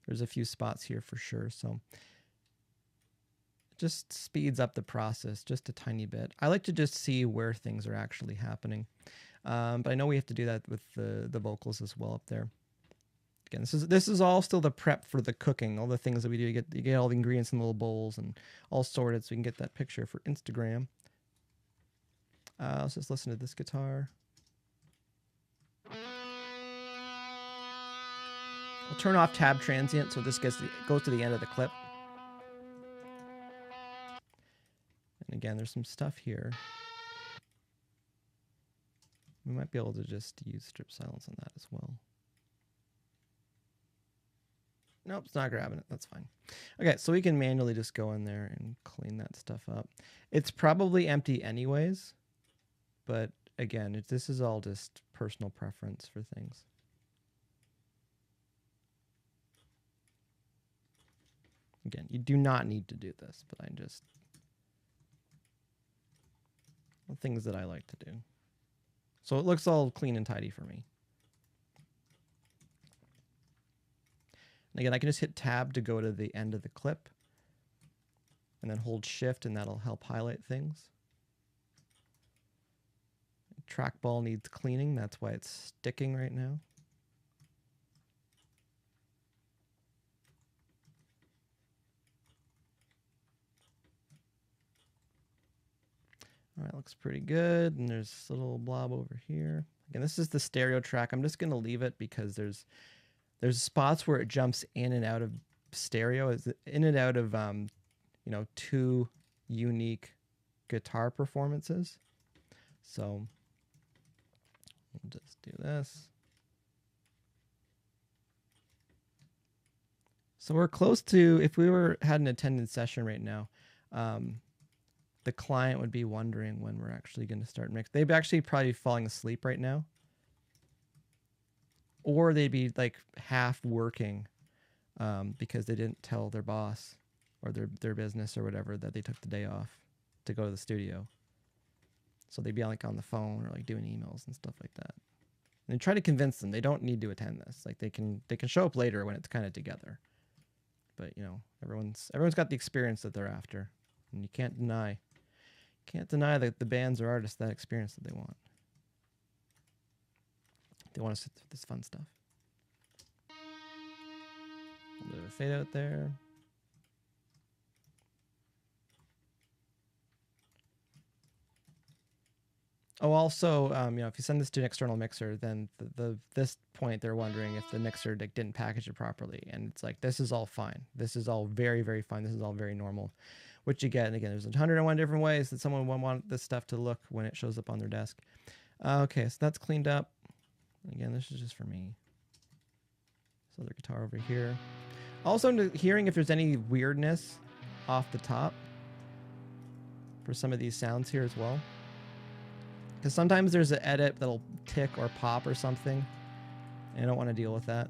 there's a few spots here for sure. So it just speeds up the process just a tiny bit. I like to just see where things are actually happening. But I know we have to do that with the vocals as well up there. Again, this is all still the prep for the cooking, all the things that we do. You get all the ingredients in little bowls and all sorted so we can get that picture for Instagram. Let's just listen to this guitar. I'll turn off tab transient so this goes to the end of the clip. And again, there's some stuff here. We might be able to just use strip silence on that as well. Nope, it's not grabbing it. That's fine. Okay, so we can manually just go in there and clean that stuff up. It's probably empty anyways, but again, this is all just personal preference for things. Again, you do not need to do this, but the things that I like to do. So it looks all clean and tidy for me. And again, I can just hit tab to go to the end of the clip and then hold shift and that'll help highlight things. Trackball needs cleaning. That's why it's sticking right now. All right, looks pretty good. And there's a little blob over here. Again, this is the stereo track. I'm just going to leave it because there's spots where it jumps in and out of stereo, in and out of two unique guitar performances. So we'll just do this. So we're close to, if we had an attendance session right now, the client would be wondering when we're actually going to start mix. They'd actually probably be falling asleep right now. Or they'd be like half working because they didn't tell their boss or their business or whatever that they took the day off to go to the studio. So they'd be like on the phone or like doing emails and stuff like that. And try to convince them they don't need to attend this. Like they can show up later when it's kind of together. But you know, everyone's got the experience that they're after, and you can't deny that the bands or artists that experience that they want. They want to sit through this fun stuff. A little bit of a fade out there. Oh, also, you know, if you send this to an external mixer, then this point they're wondering if the mixer didn't package it properly, and it's like this is all fine. This is all very, very fine. This is all very normal. What you get, and again, there's 101 different ways that someone would want this stuff to look when it shows up on their desk. Okay, so that's cleaned up. Again, this is just for me. This other guitar over here. Also, I'm hearing if there's any weirdness off the top for some of these sounds here as well. Because sometimes there's an edit that'll tick or pop or something. And I don't want to deal with that.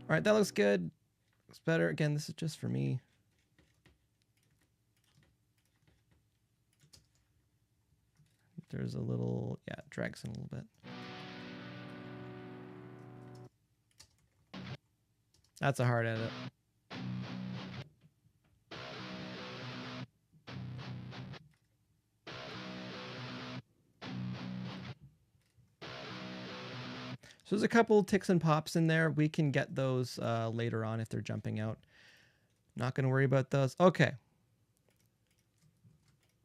All right, that looks good. Looks better. Again, this is just for me. There's a little, yeah, it drags in a little bit. That's a hard edit. So there's a couple ticks and pops in there. We can get those later on if they're jumping out. Not going to worry about those. Okay.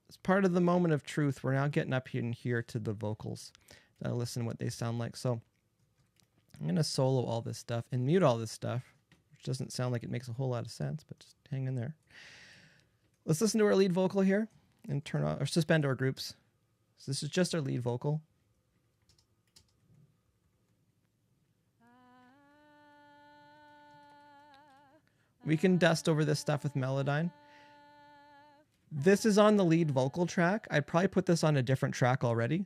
As part of the moment of truth, we're now getting up in here to the vocals. Listen to what they sound like. So I'm going to solo all this stuff and mute all this stuff, which doesn't sound like it makes a whole lot of sense, but just hang in there. Let's listen to our lead vocal here and turn on or suspend our groups. So this is just our lead vocal. We can dust over this stuff with Melodyne. This is on the lead vocal track. I'd probably put this on a different track already,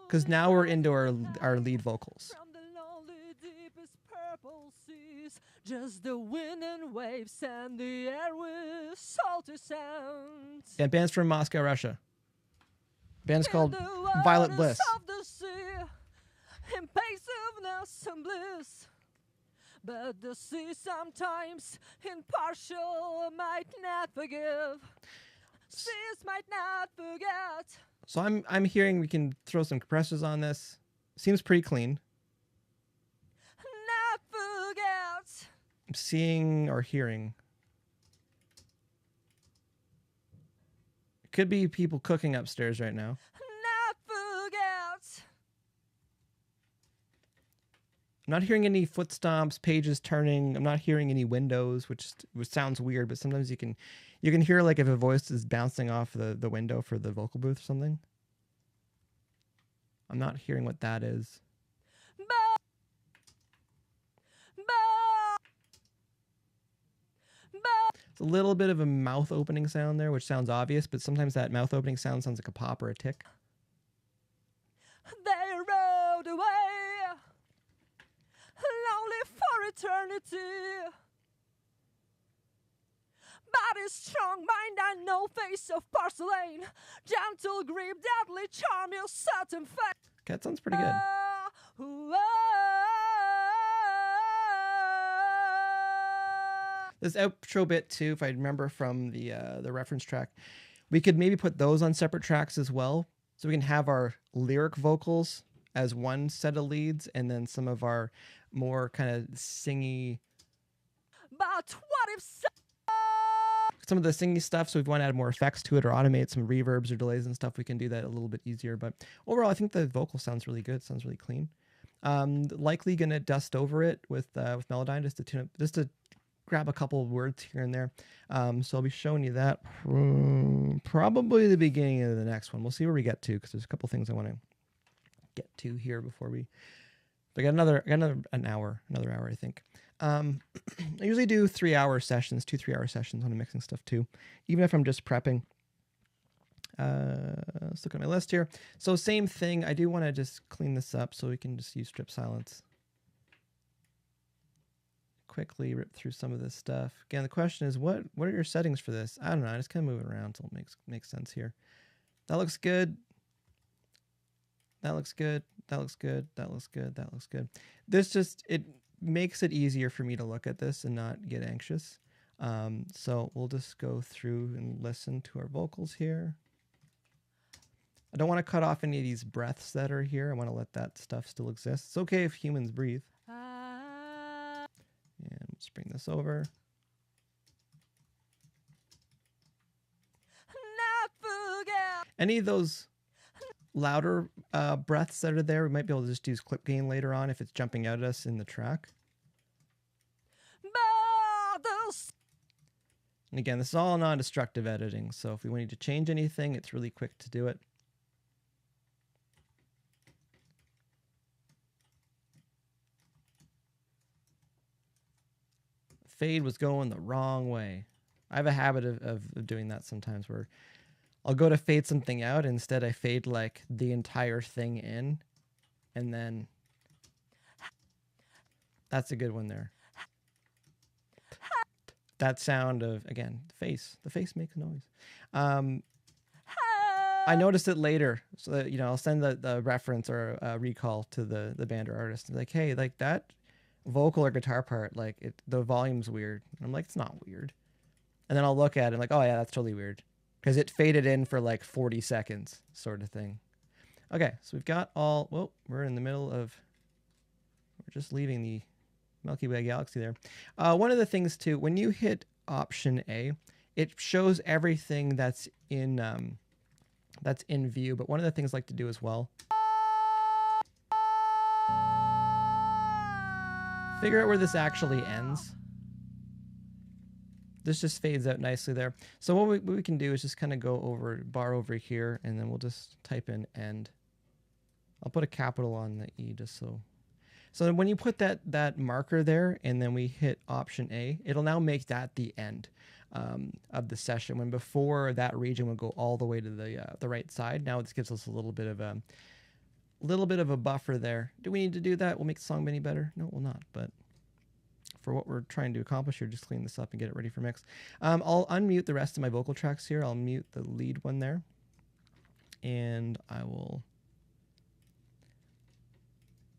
because now we're into our lead vocals. Just the wind and waves and the air with salty sounds. And band's from Moscow, Russia. Band's called Violet Bliss. Impativeness and bliss. But the sea sometimes impartial might not forgive. Seas might not forget. So I'm hearing we can throw some compressors on this. Seems pretty clean. Not forget. I'm seeing or hearing. It could be people cooking upstairs right now. Not forget. I'm not hearing any foot stomps, pages turning. I'm not hearing any windows, which sounds weird, but sometimes you can hear like if a voice is bouncing off the window for the vocal booth or something. I'm not hearing what that is. It's a little bit of a mouth opening sound there, which sounds obvious, but sometimes that mouth opening sound sounds like a pop or a tick. They rode away, lonely for eternity. Body strong, mind and no face of porcelain. Gentle grip, deadly charm, your certain fate. Okay, that sounds pretty good. This outro bit too, if I remember from the reference track, we could maybe put those on separate tracks as well, so we can have our lyric vocals as one set of leads, and then some of our more kind of singy. But what if some of the singy stuff, so if we want to add more effects to it or automate some reverbs or delays and stuff, we can do that a little bit easier. But overall, I think the vocal sounds really good. It sounds really clean. Likely gonna dust over it with Melodyne just to tune up, just to grab a couple of words here and there. So I'll be showing you that probably the beginning of the next one. We'll see where we get to, because there's a couple things I want to get to here before we I got another hour, I think. I usually do 3-hour sessions, 2-3-hour sessions when I'm mixing stuff too, even if I'm just prepping. Let's look at my list here. So same thing. I do want to just clean this up so we can just use strip silence. Quickly rip through some of this stuff. Again, the question is, what are your settings for this? I don't know. I just kind of move it around until it makes sense here. That looks good. That looks good. That looks good. That looks good. That looks good. This just, it makes it easier for me to look at this and not get anxious. So we'll just go through and listen to our vocals here. I don't want to cut off any of these breaths that are here. I want to let that stuff still exist. It's okay if humans breathe. And let's bring this over. Any of those louder breaths that are there, we might be able to just use clip gain later on if it's jumping out at us in the track. And again, this is all non-destructive editing, so if we need to change anything, it's really quick to do it. Fade was going the wrong way. I have a habit of doing that sometimes where I'll go to fade something out. Instead, I fade like the entire thing in. And then that's a good one there. That sound of, again, the face. The face makes noise. I noticed it later. So that, you know, I'll send the reference or recall to the band or artist. Like, hey, like that vocal or guitar part, like the volume's weird. And I'm like, it's not weird. And then I'll look at it and like, oh yeah, that's totally weird. Because it faded in for like 40 seconds sort of thing. Okay, so we've got all, whoa, we're in the middle of, we're just leaving the Milky Way galaxy there. One of the things too, when you hit Option A, it shows everything that's in view. But one of the things I like to do as well, figure out where this actually ends. This just fades out nicely there. So what we can do is just kind of go over, bar over here, and then we'll just type in end. I'll put a capital on the E just so. So when you put that marker there, and then we hit Option A, it'll now make that the end of the session. When before that region would go all the way to the right side. Now this gives us a little bit of a buffer there. Do we need to do that? Will make the song any better? No, it will not. But for what we're trying to accomplish here, just clean this up and get it ready for mix. I'll unmute the rest of my vocal tracks here. I'll mute the lead one there, and I will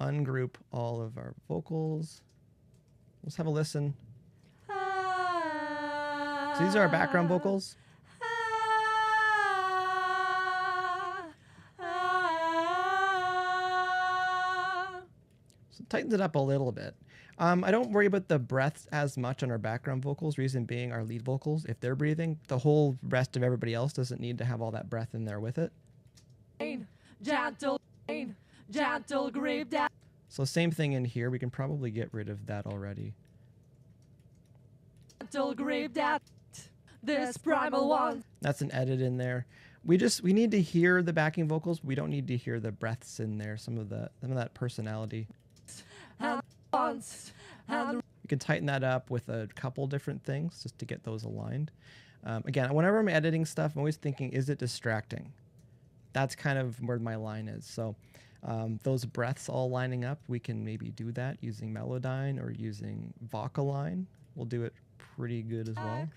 ungroup all of our vocals. Let's have a listen. So these are our background vocals. So it tightens it up a little bit. I don't worry about the breaths as much on our background vocals, reason being our lead vocals, if they're breathing, the whole rest of everybody else doesn't need to have all that breath in there with it. Gentle grip down. So same thing in here. We can probably get rid of that already. Gentle grip that. This primal one. That's an edit in there. We need to hear the backing vocals. We don't need to hear the breaths in there. Some of that personality. You can tighten that up with a couple different things just to get those aligned. Again, whenever I'm editing stuff, I'm always thinking, is it distracting? That's kind of where my line is. So those breaths all lining up, we can maybe do that using Melodyne or using Vocaline. We'll do it pretty good as well.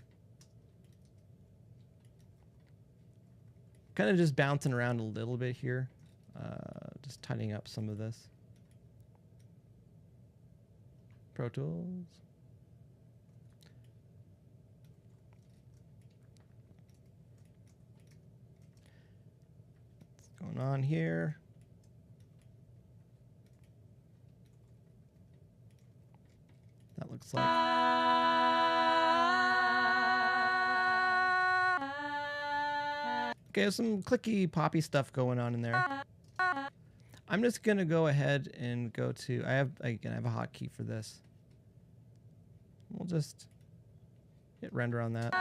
Kind of just bouncing around a little bit here. Just tightening up some of this. Pro Tools. What's going on here? That looks like. Okay, some clicky poppy stuff going on in there. I'm just gonna go ahead and go to, I have a hotkey for this. We'll just hit render on that.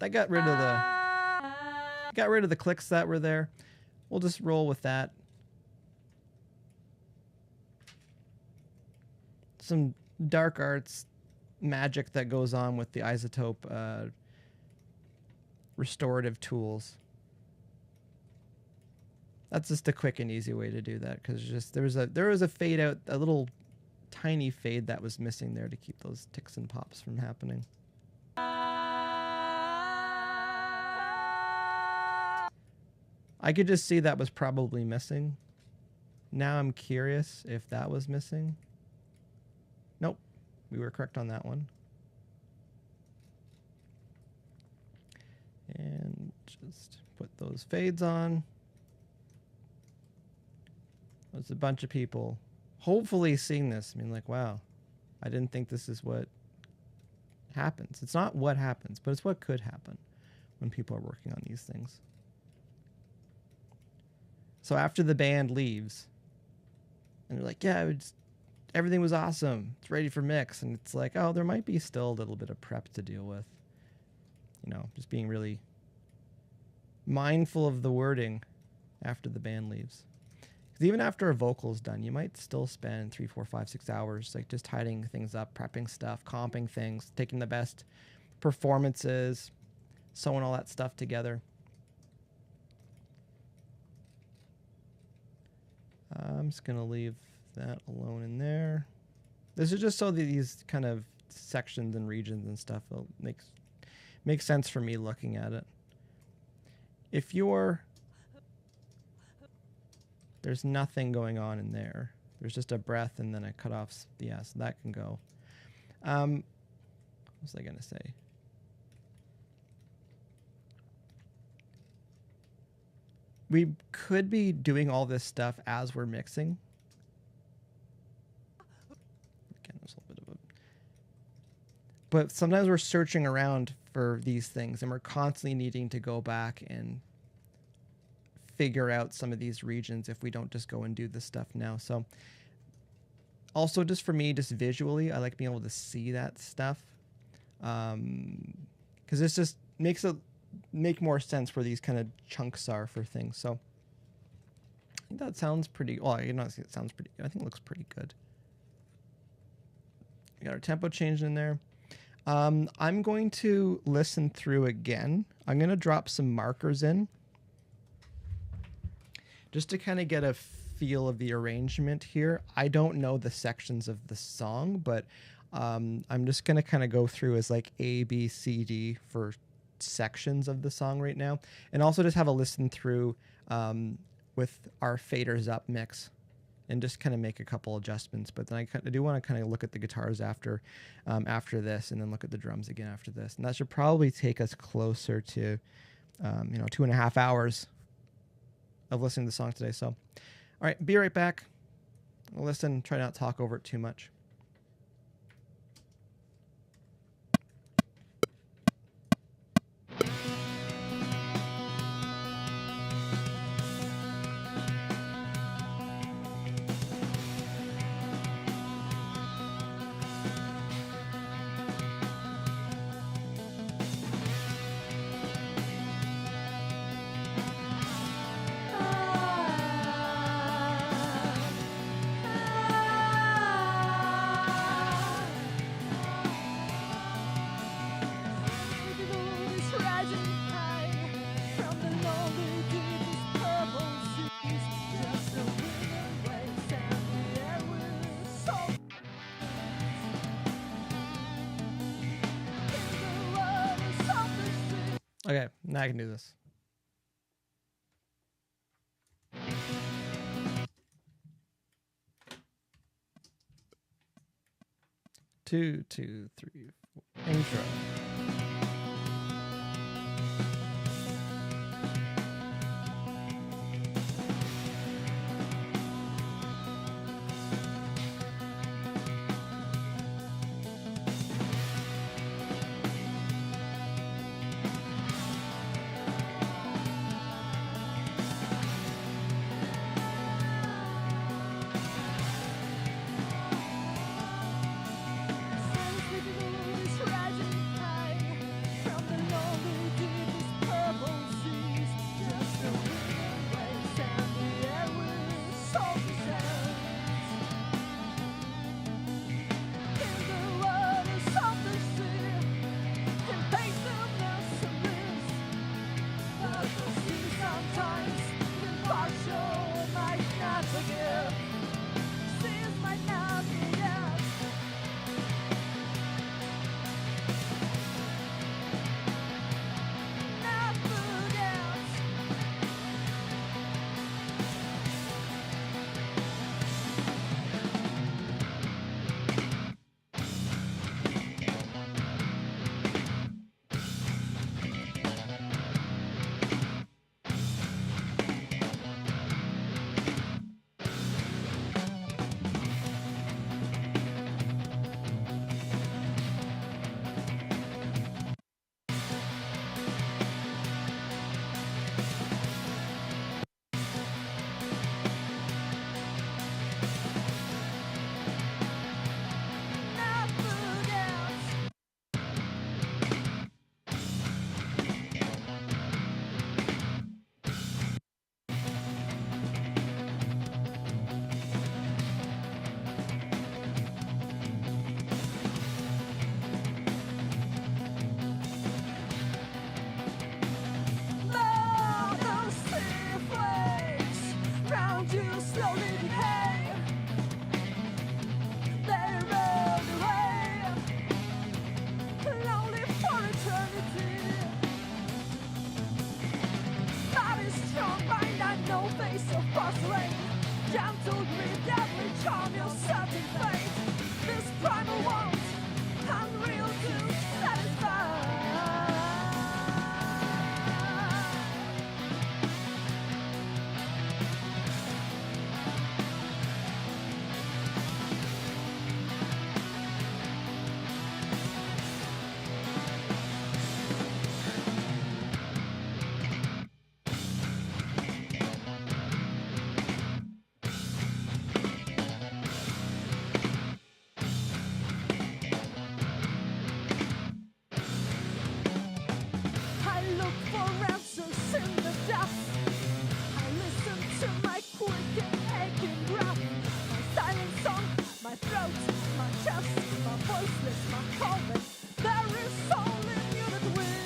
That got rid of the clicks that were there. We'll just roll with that. some dark arts magic that goes on with the isotope restorative tools. That's just a quick and easy way to do that, because just there was a fade out, a little tiny fade that was missing there to keep those ticks and pops from happening. I could just see that was probably missing. Now I'm curious if that was missing. Nope, we were correct on that one. And just put those fades on. There's a bunch of people hopefully seeing this. I mean, like, wow, I didn't think this is what happens. It's not what happens, but it's what could happen when people are working on these things. So after the band leaves, and they're like, yeah, everything was awesome. It's ready for mix. And it's like, oh, there might be still a little bit of prep to deal with. You know, just being really mindful of the wording after the band leaves. Because even after a vocal's done, you might still spend 3, 4, 5, 6 hours like just tidying things up, prepping stuff, comping things, taking the best performances, sewing all that stuff together. I'm just going to leave that alone in there. This is just so that these kind of sections and regions and stuff will make sense for me looking at it. If there's nothing going on in there. There's just a breath and then a cut off. Yeah, so that can go. What was I going to say? We could be doing all this stuff as we're mixing. Again, there's a little bit of a... But sometimes we're searching around for these things, and we're constantly needing to go back and figure out some of these regions if we don't just go and do this stuff now. So also just for me, just visually, I like being able to see that stuff. Because this just makes it make more sense where these kind of chunks are for things. So I think that sounds pretty, well, you know, it sounds pretty good. I think it looks pretty good. We got our tempo changed in there. I'm going to listen through again. I'm going to drop some markers in just to kind of get a feel of the arrangement here. I don't know the sections of the song, but I'm just going to kind of go through as like A, B, C, D for sections of the song right now, and also just have a listen through with our faders up mix and just kind of make a couple adjustments. But then I do want to kind of look at the guitars after this, and then look at the drums again after this, and that should probably take us closer to 2.5 hours of listening to the song today. So all right, be right back. I'll listen, try not to talk over it too much. Okay, now I can do this. Two, 2, 3, 4. Intro. my chest, my voiceless, my calling. There is soul in you that wins.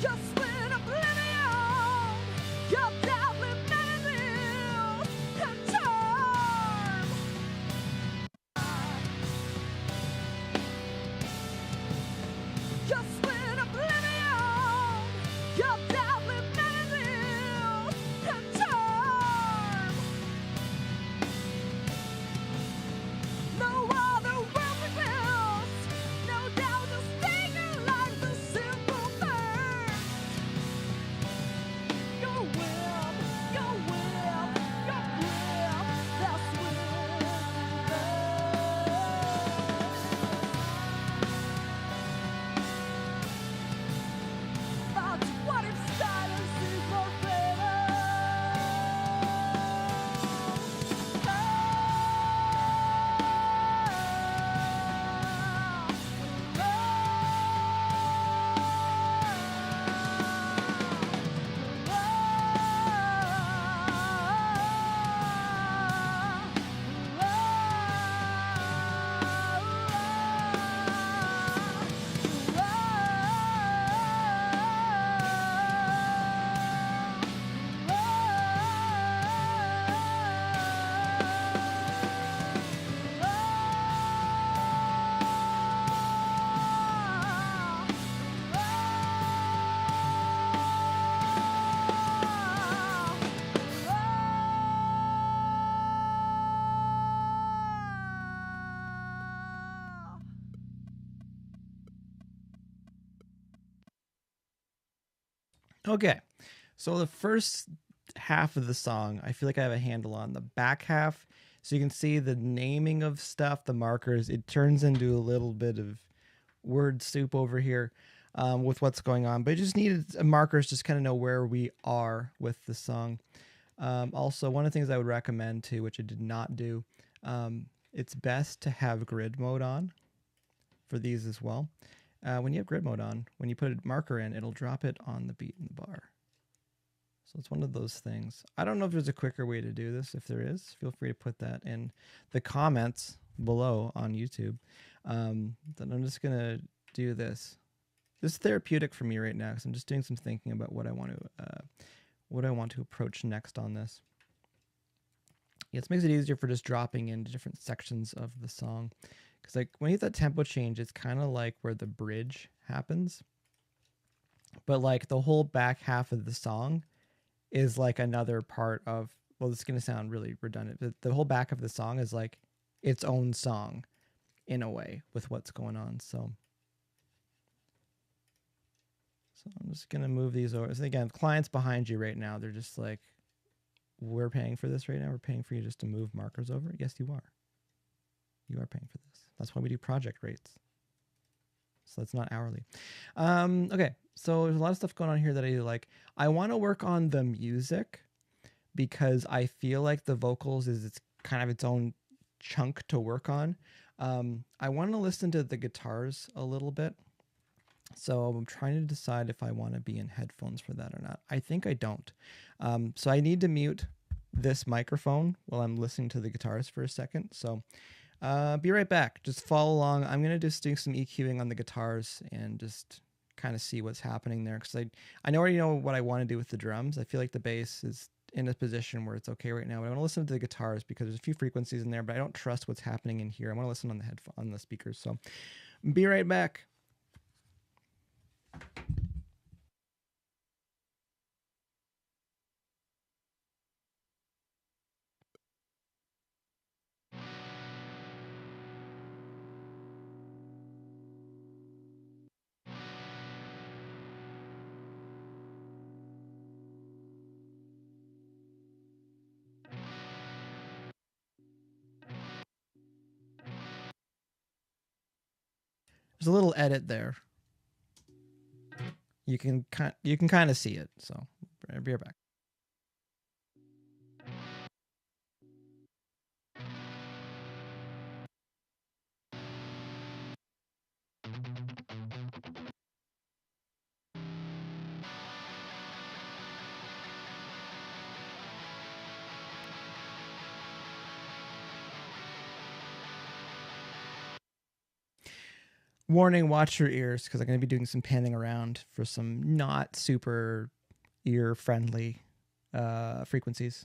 Just when oblivion, your deadly memories can charm. Just when oblivion, your deadly memories can charm. No other world exists, no doubt the stinger like the simple thirst. Your will, your will, your will, that's but what if silence is more fatal? Okay, so the first half of the song, I feel like I have a handle on. The back half, so you can see the naming of stuff, the markers, it turns into a little bit of word soup over here with what's going on. But I just needed markers just kind of know where we are with the song. Also, one of the things I would recommend too, which I did not do, it's best to have grid mode on for these as well. When you have grid mode on, when you put a marker in, it'll drop it on the beat in the bar. So it's one of those things. I don't know if there's a quicker way to do this. If there is, feel free to put that in the comments below on YouTube. Then I'm just going to do this. This is therapeutic for me right now because I'm just doing some thinking about what I want to approach next on this. Yeah, it makes it easier for just dropping into different sections of the song. Because like when you hit that tempo change, it's kind of like where the bridge happens. But like the whole back half of the song is like another part of, well, this is going to sound really redundant, but the whole back of the song is like its own song in a way with what's going on. So I'm just going to move these over. So again, clients behind you right now, they're just like, we're paying for this right now. We're paying for you just to move markers over. Yes, you are. you are paying for this. That's why we do project rates. So it's not hourly. Okay, so there's a lot of stuff going on here that I do like. I want to work on the music because I feel like the vocals is it's kind of its own chunk to work on. I want to listen to the guitars a little bit. So I'm trying to decide if I want to be in headphones for that or not. I think I don't. So I need to mute this microphone while I'm listening to the guitars for a second. So be right back. Just follow along. I'm going to just do some EQing on the guitars and just kind of see what's happening there. Because I already know what I want to do with the drums. I feel like the bass is in a position where it's okay right now. But I want to listen to the guitars because there's a few frequencies in there, but I don't trust what's happening in here. I want to listen on the on the speakers. So be right back. There's a little edit there. You can kind of see it. So be right back. Warning, watch your ears because I'm going to be doing some panning around for some not super ear friendly frequencies.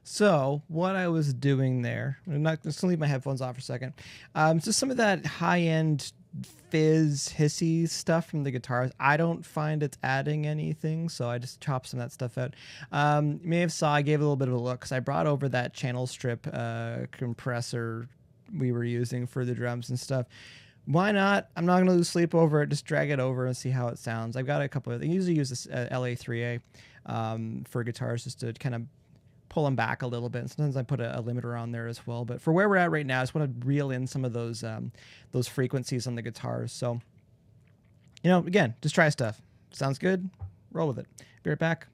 So what I was doing there, I'm not just gonna leave my headphones off for a second. Just some of that high-end fizz hissy stuff from the guitars. I don't find it's adding anything, so I just chopped some of that stuff out. You may have saw I gave it a little bit of a look because I brought over that channel strip compressor we were using for the drums and stuff. Why not? I'm not going to lose sleep over it. Just drag it over and see how it sounds. I've got a couple of. I usually use this LA3A for guitars just to kind of pull them back a little bit. And sometimes I put a limiter on there as well. But for where we're at right now, I just want to reel in some of those frequencies on the guitars. So, again, just try stuff. Sounds good? Roll with it. Be right back.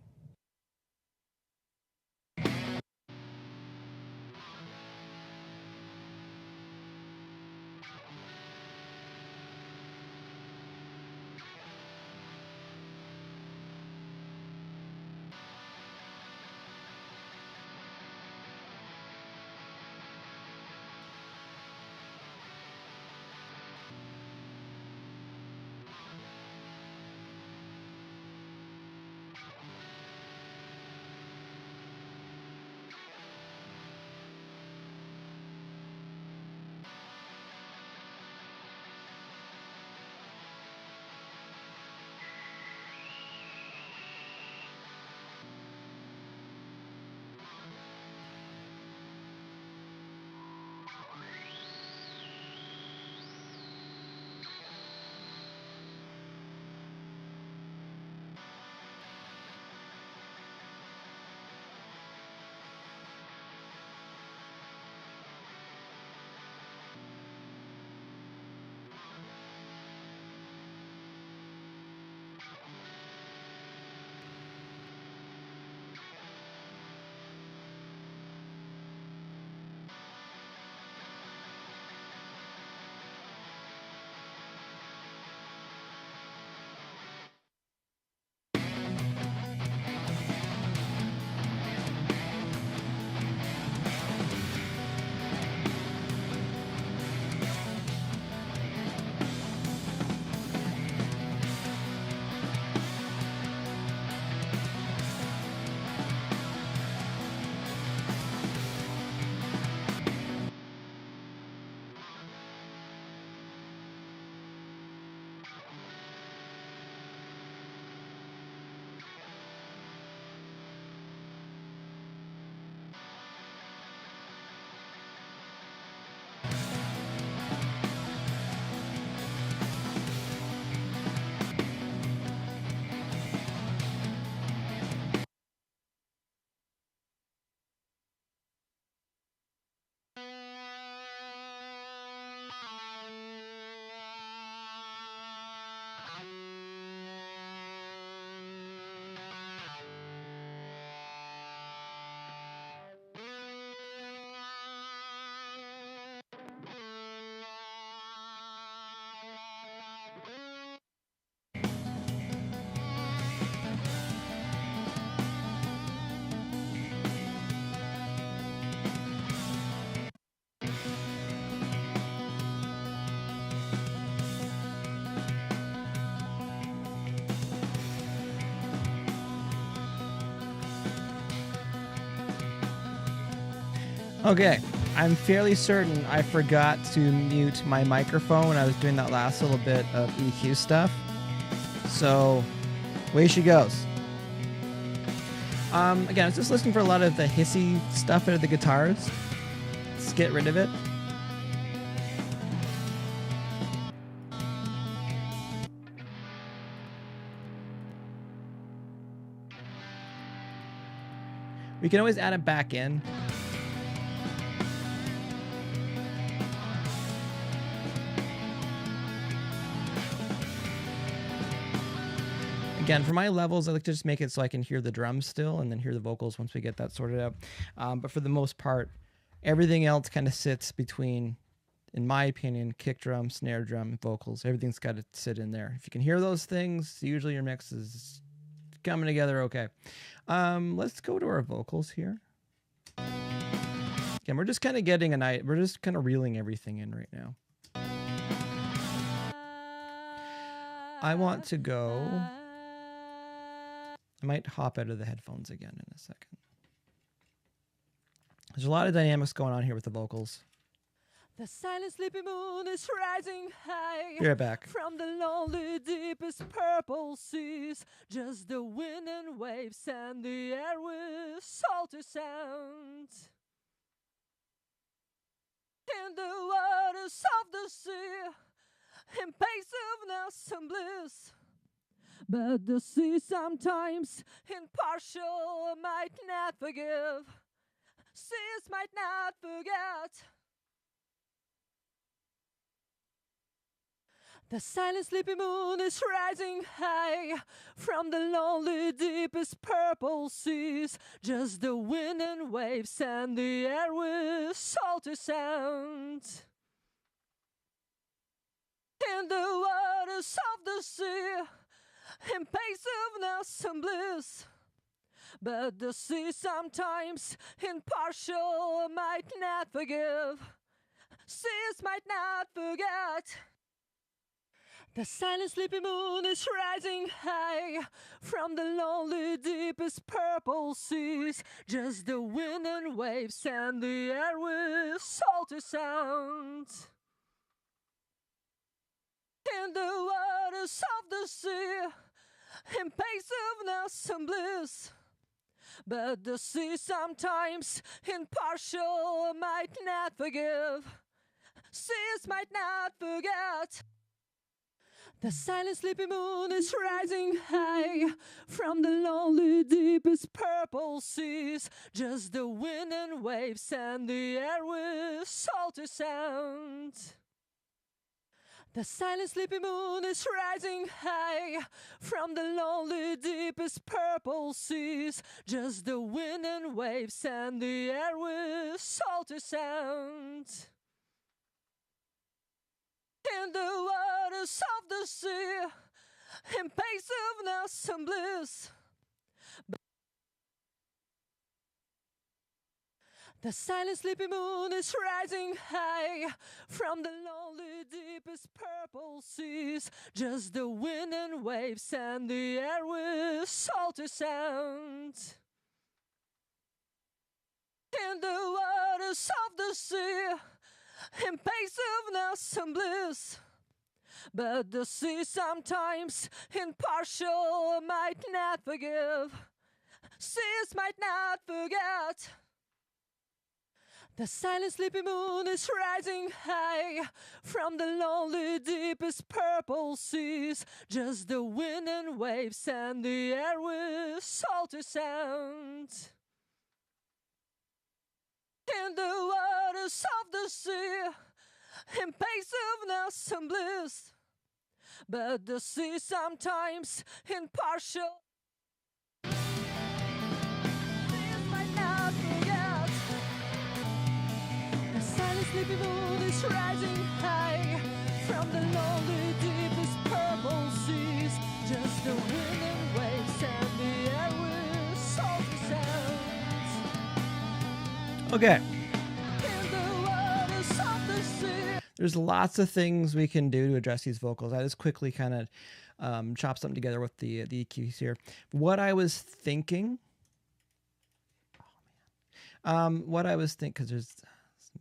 Okay, I'm fairly certain I forgot to mute my microphone when I was doing that last little bit of EQ stuff. So, away she goes. Again, I was just listening for a lot of the hissy stuff out of the guitars. Let's get rid of it. We can always add it back in. Again, for my levels, I like to just make it so I can hear the drums still and then hear the vocals once we get that sorted out. But for the most part, everything else kind of sits between, in my opinion, kick drum, snare drum, vocals. Everything's got to sit in there. If you can hear those things, usually your mix is coming together okay. Let's go to our vocals here. Again, we're just kind of getting we're just kind of reeling everything in right now. I want to go. I might hop out of the headphones again in a second. There's a lot of dynamics going on here with the vocals. The silent sleepy moon is rising high. Be right back. From the lonely deepest purple seas, just the wind and waves and the air with salty sound. In the waters of the sea, in passiveness and bliss. But the sea sometimes impartial might not forgive. Seas might not forget. The silent sleepy moon is rising high from the lonely deepest purple seas. Just the wind and waves and the air with salty sound. In the waters of the sea, in passiveness and bliss. But the sea sometimes impartial might not forgive. Seas might not forget. The silent sleepy moon is rising high from the lonely deepest purple seas. Just the wind and waves and the air with salty sound. In the waters of the sea, in passiveness and bliss. But the sea sometimes impartial might not forgive. Seas might not forget. The silent sleepy moon is rising high from the lonely deepest purple seas. Just the wind and waves and the air with salty sound. The silent sleepy moon is rising high from the lonely deepest purple seas. Just the wind and waves and the air with salty sound. In the waters of the sea, in passiveness and bliss. The silent sleepy moon is rising high from the lonely deepest purple seas. Just the wind and waves and the air with salty sound. In the waters of the sea, in passiveness and bliss. But the sea sometimes impartial might not forgive. Seas might not forget. The silent sleepy moon is rising high from the lonely deepest purple seas. Just the wind and waves and the air with salty sound. In the waters of the sea, in passiveness and bliss. But the sea sometimes impartial. Seas might not forget. The silent sleepy moon is rising high from the lonely deepest purple seas. Just the wind and waves and the air with salty sounds. Okay. In the waters of the sea. There's lots of things we can do to address these vocals. I just quickly kind of chop something together with the EQs here. What I was thinking, what I was thinking, because there's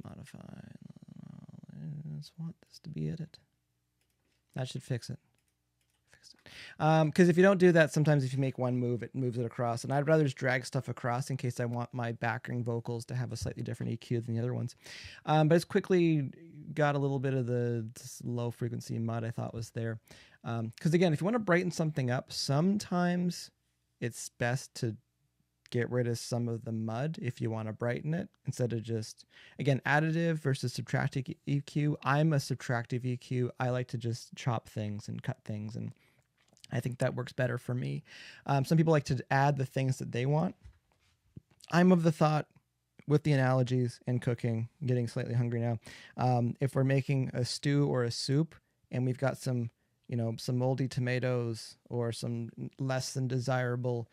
modify. I just want this to be edit. That should fix it. Because if you don't do that, sometimes if you make one move, it moves it across. And I'd rather just drag stuff across in case I want my background vocals to have a slightly different EQ than the other ones. But it's quickly got a little bit of the low frequency mud I thought was there. Because again, if you want to brighten something up, sometimes it's best to get rid of some of the mud if you want to brighten it instead of just, again, additive versus subtractive EQ. I'm a subtractive EQ. I like to just chop things and cut things, and I think that works better for me. Some people like to add the things that they want. I'm of the thought, with the analogies and cooking, getting slightly hungry now, if we're making a stew or a soup and we've got some moldy tomatoes or some less than desirable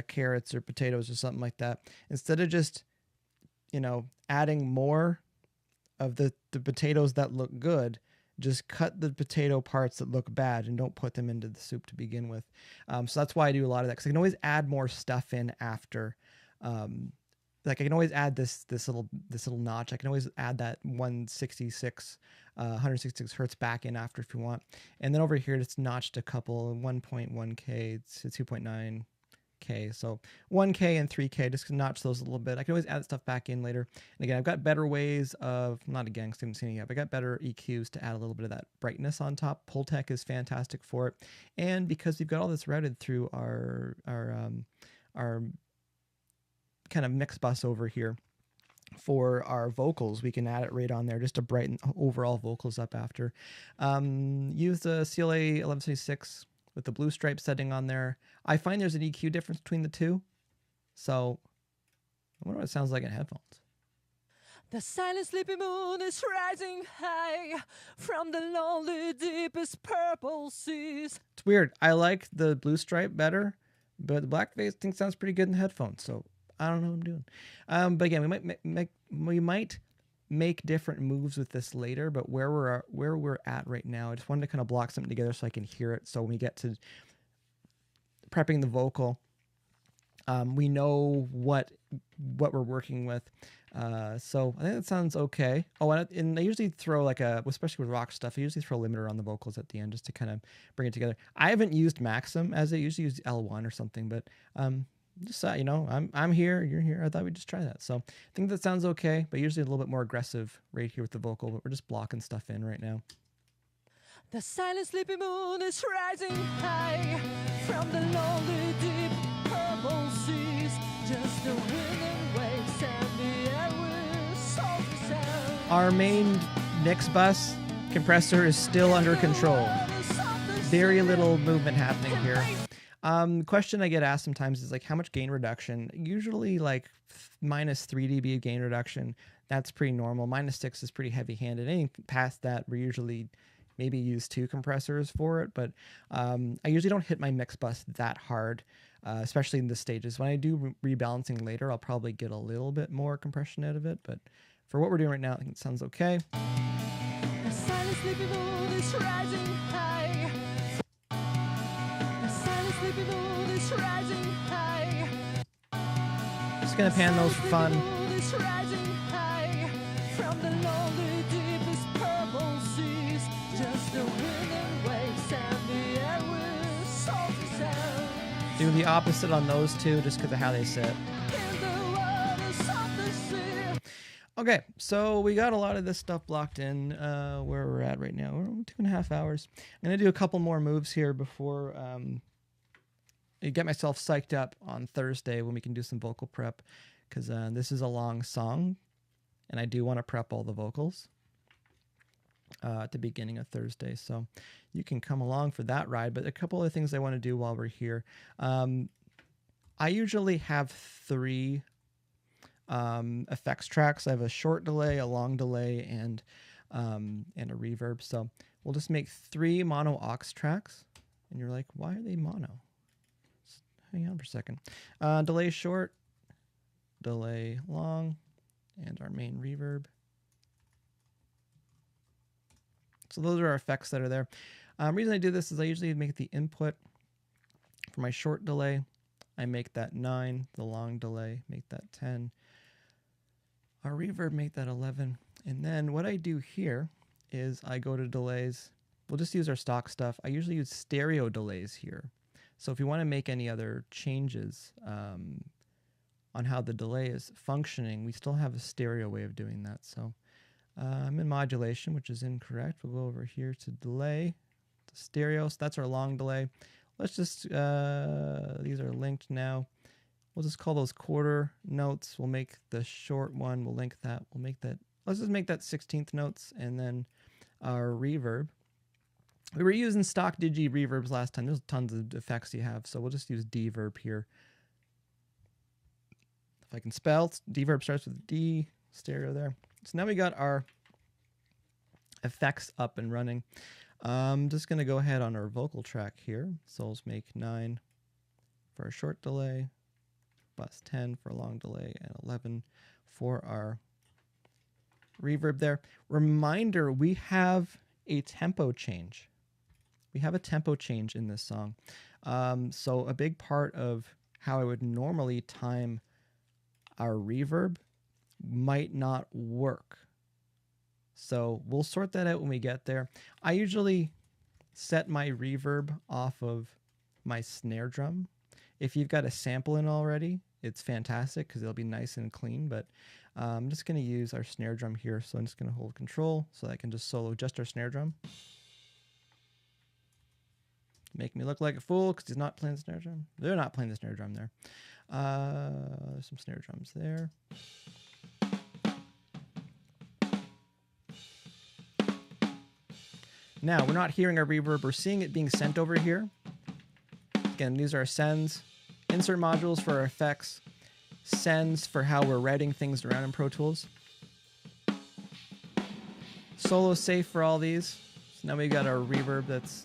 carrots or potatoes or something like that, instead of just, adding more of the potatoes that look good, just cut the potato parts that look bad and don't put them into the soup to begin with. So that's why I do a lot of that, because I can always add more stuff in after like I can always add this little notch. I can always add that 166 hertz back in after if you want. And then over here it's notched a couple 1.1K to 2.9K. So 1K and 3K, just notch those a little bit. I can always add stuff back in later. And again, I've got better ways of, not again, because I haven't seen it yet, but I got better EQs to add a little bit of that brightness on top. Pultec is fantastic for it. And because we've got all this routed through our kind of mix bus over here for our vocals, we can add it right on there just to brighten overall vocals up after. Use the CLA 1176 with the blue stripe setting on there. I find there's an EQ difference between the two. So I wonder what it sounds like in headphones. The silent sleepy moon is rising high from the lonely deepest purple seas. It's weird. I like the blue stripe better, but the blackface thing sounds pretty good in headphones. So I don't know what I'm doing. But again, we might make different moves with this later, but where we're at right now, I just wanted to kind of block something together so I can hear it. So when we get to prepping the vocal, we know what we're working with. So I think that sounds okay. Oh, and I usually throw especially with rock stuff, I usually throw a limiter on the vocals at the end just to kind of bring it together. I haven't used Maxim as I usually use L1 or something, but just I'm here, you're here. I thought we'd just try that. So I think that sounds okay, but usually a little bit more aggressive right here with the vocal, but we're just blocking stuff in right now. The silent sleepy moon is rising high from the lonely deep purple seas. Just the wind and waves and the air with salty sound. Our main mix bus compressor is still under control. Very little movement happening here. Question I get asked sometimes is like, how much gain reduction? Usually like minus 3 dB gain reduction. That's pretty normal. -6 is pretty heavy handed. Anything past that, we usually maybe use 2 compressors for it. But I usually don't hit my mix bus that hard, especially in the stages. When I do rebalancing later, I'll probably get a little bit more compression out of it. But for what we're doing right now, I think it sounds okay. The silent sleepy moon is rising high. Sleepy moon is rising high. Just gonna pan those for fun. Is rising high from the lonely deepest purple seas. Just the wind and waves and the air with salty sound. Do the opposite on those two just because of how they sit. In the waters of the sea. Okay, so we got a lot of this stuff blocked in where we're at right now. We're 2.5 hours. I'm gonna do a couple more moves here before I get myself psyched up on Thursday when we can do some vocal prep, because this is a long song and I do want to prep all the vocals at the beginning of Thursday. So you can come along for that ride. But a couple of things I want to do while we're here. I usually have 3 effects tracks. I have a short delay, a long delay, and a reverb. So we'll just make 3 mono aux tracks. And you're like, why are they mono? Hang on for a second. Delay short, delay long, and our main reverb. So those are our effects that are there. Reason I do this is I usually make the input for my short delay. I make that 9, the long delay, make that 10. Our reverb, make that 11. And then what I do here is I go to delays. We'll just use our stock stuff. I usually use stereo delays here. So if you want to make any other changes on how the delay is functioning, we still have a stereo way of doing that. So I'm in modulation, which is incorrect. We'll go over here to delay, to stereo. So that's our long delay. Let's just, these are linked now. We'll just call those quarter notes. We'll make the short one. We'll link that. We'll make that, let's just make that 16th notes, and then our reverb. We were using stock digi reverbs last time. There's tons of effects you have, so we'll just use deverb here. If I can spell, deverb starts with D, stereo there. So now we got our effects up and running. I'm just going to go ahead on our vocal track here. So let's make 9 for a short delay, bus 10 for a long delay, and 11 for our reverb there. Reminder, we have a tempo change. We have a tempo change in this song. So a big part of how I would normally time our reverb might not work. So we'll sort that out when we get there. I usually set my reverb off of my snare drum. If you've got a sample in already, it's fantastic because it'll be nice and clean, but I'm just going to use our snare drum here. So I'm just going to hold control so that I can just solo just our snare drum. Make me look like a fool because he's not playing the snare drum. They're not playing the snare drum there. There's some snare drums there. Now, we're not hearing our reverb. We're seeing it being sent over here. Again, these are our sends. Insert modules for our effects. Sends for how we're routing things around in Pro Tools. Solo safe for all these. So now we've got our reverb that's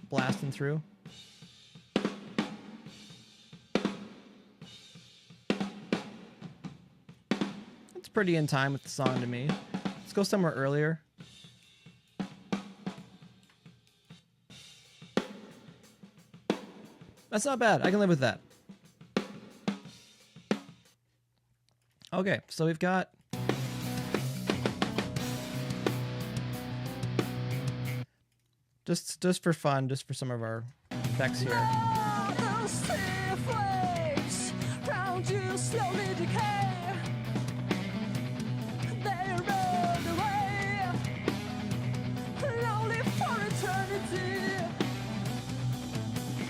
blasting through. It's pretty in time with the song to me. Let's go somewhere earlier. That's not bad. I can live with that. Okay, so we've got just for fun, just for some of our effects here.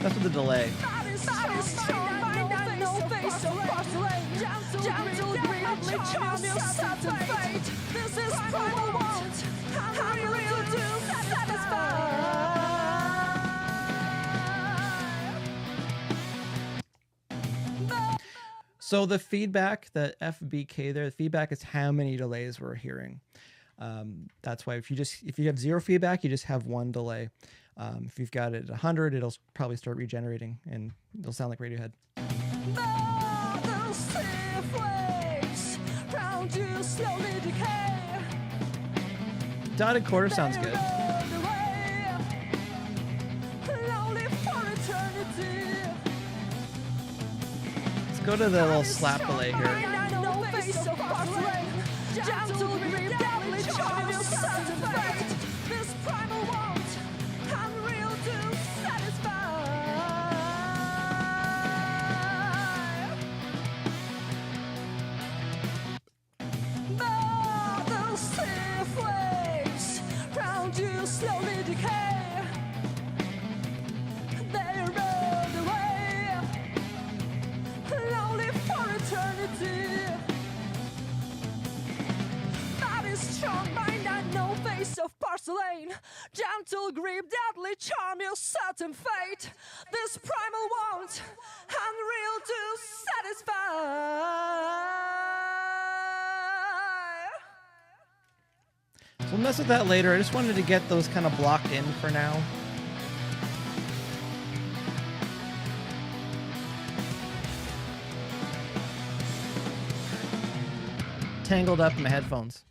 That's with the delay. So the feedback, the FBK there, the feedback is how many delays we're hearing. That's why if you have zero feedback, you just have one delay. If you've got it at 100, it'll probably start regenerating and it'll sound like Radiohead. Dotted quarter sounds good. Let's go to the little slap delay here. Of porcelain, gentle grip, deadly charm, your certain fate. This primal want, unreal to satisfy. So we'll mess with that later. I just wanted to get those kind of blocked in for now. Tangled up in my headphones.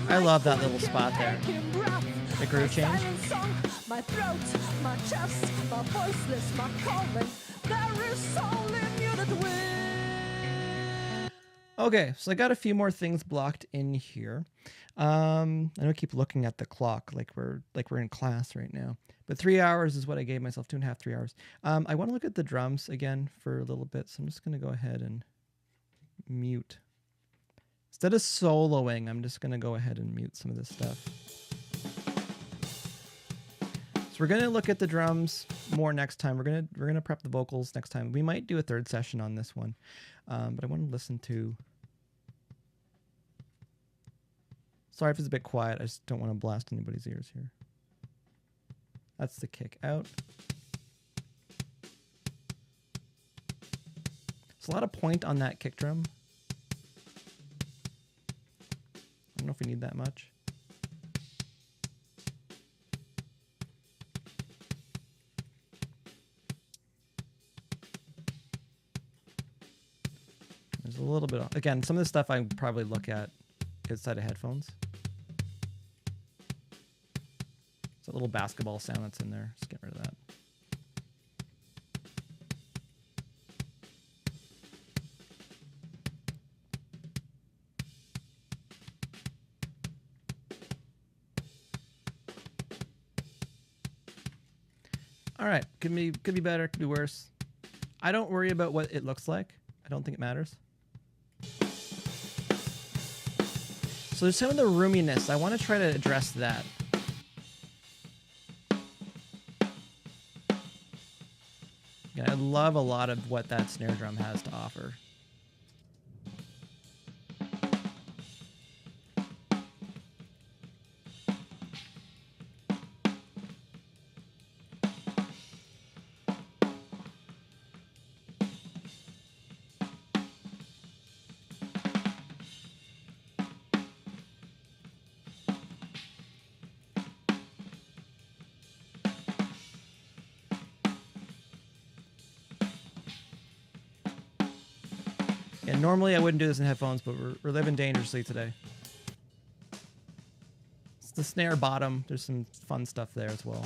I love that little spot there. The groove change. My throat, my chest, my voiceless, my calling. There is soul in you that will. Okay, so I got a few more things blocked in here. I know I keep looking at the clock like we're in class right now. But 3 hours is what I gave myself, 2.5, 3 hours. I want to look at the drums again for a little bit, so I'm just gonna go ahead and mute. Instead of soloing, I'm just going to go ahead and mute some of this stuff. So we're going to look at the drums more next time. We're going to prep the vocals next time. We might do a third session on this one. But I want to listen to... Sorry if it's a bit quiet. I just don't want to blast anybody's ears here. That's the kick out. There's a lot of point on that kick drum. I don't know if we need that much. There's a little bit of, again, some of the stuff I probably look at outside of headphones. It's a little basketball sound that's in there. Just get rid of that. All right, could be better, could be worse. I don't worry about what it looks like. I don't think it matters. So there's some of the roominess. I want to try to address that. Yeah, I love a lot of what that snare drum has to offer. And normally I wouldn't do this in headphones, but we're living dangerously today. It's the snare bottom. There's some fun stuff there as well.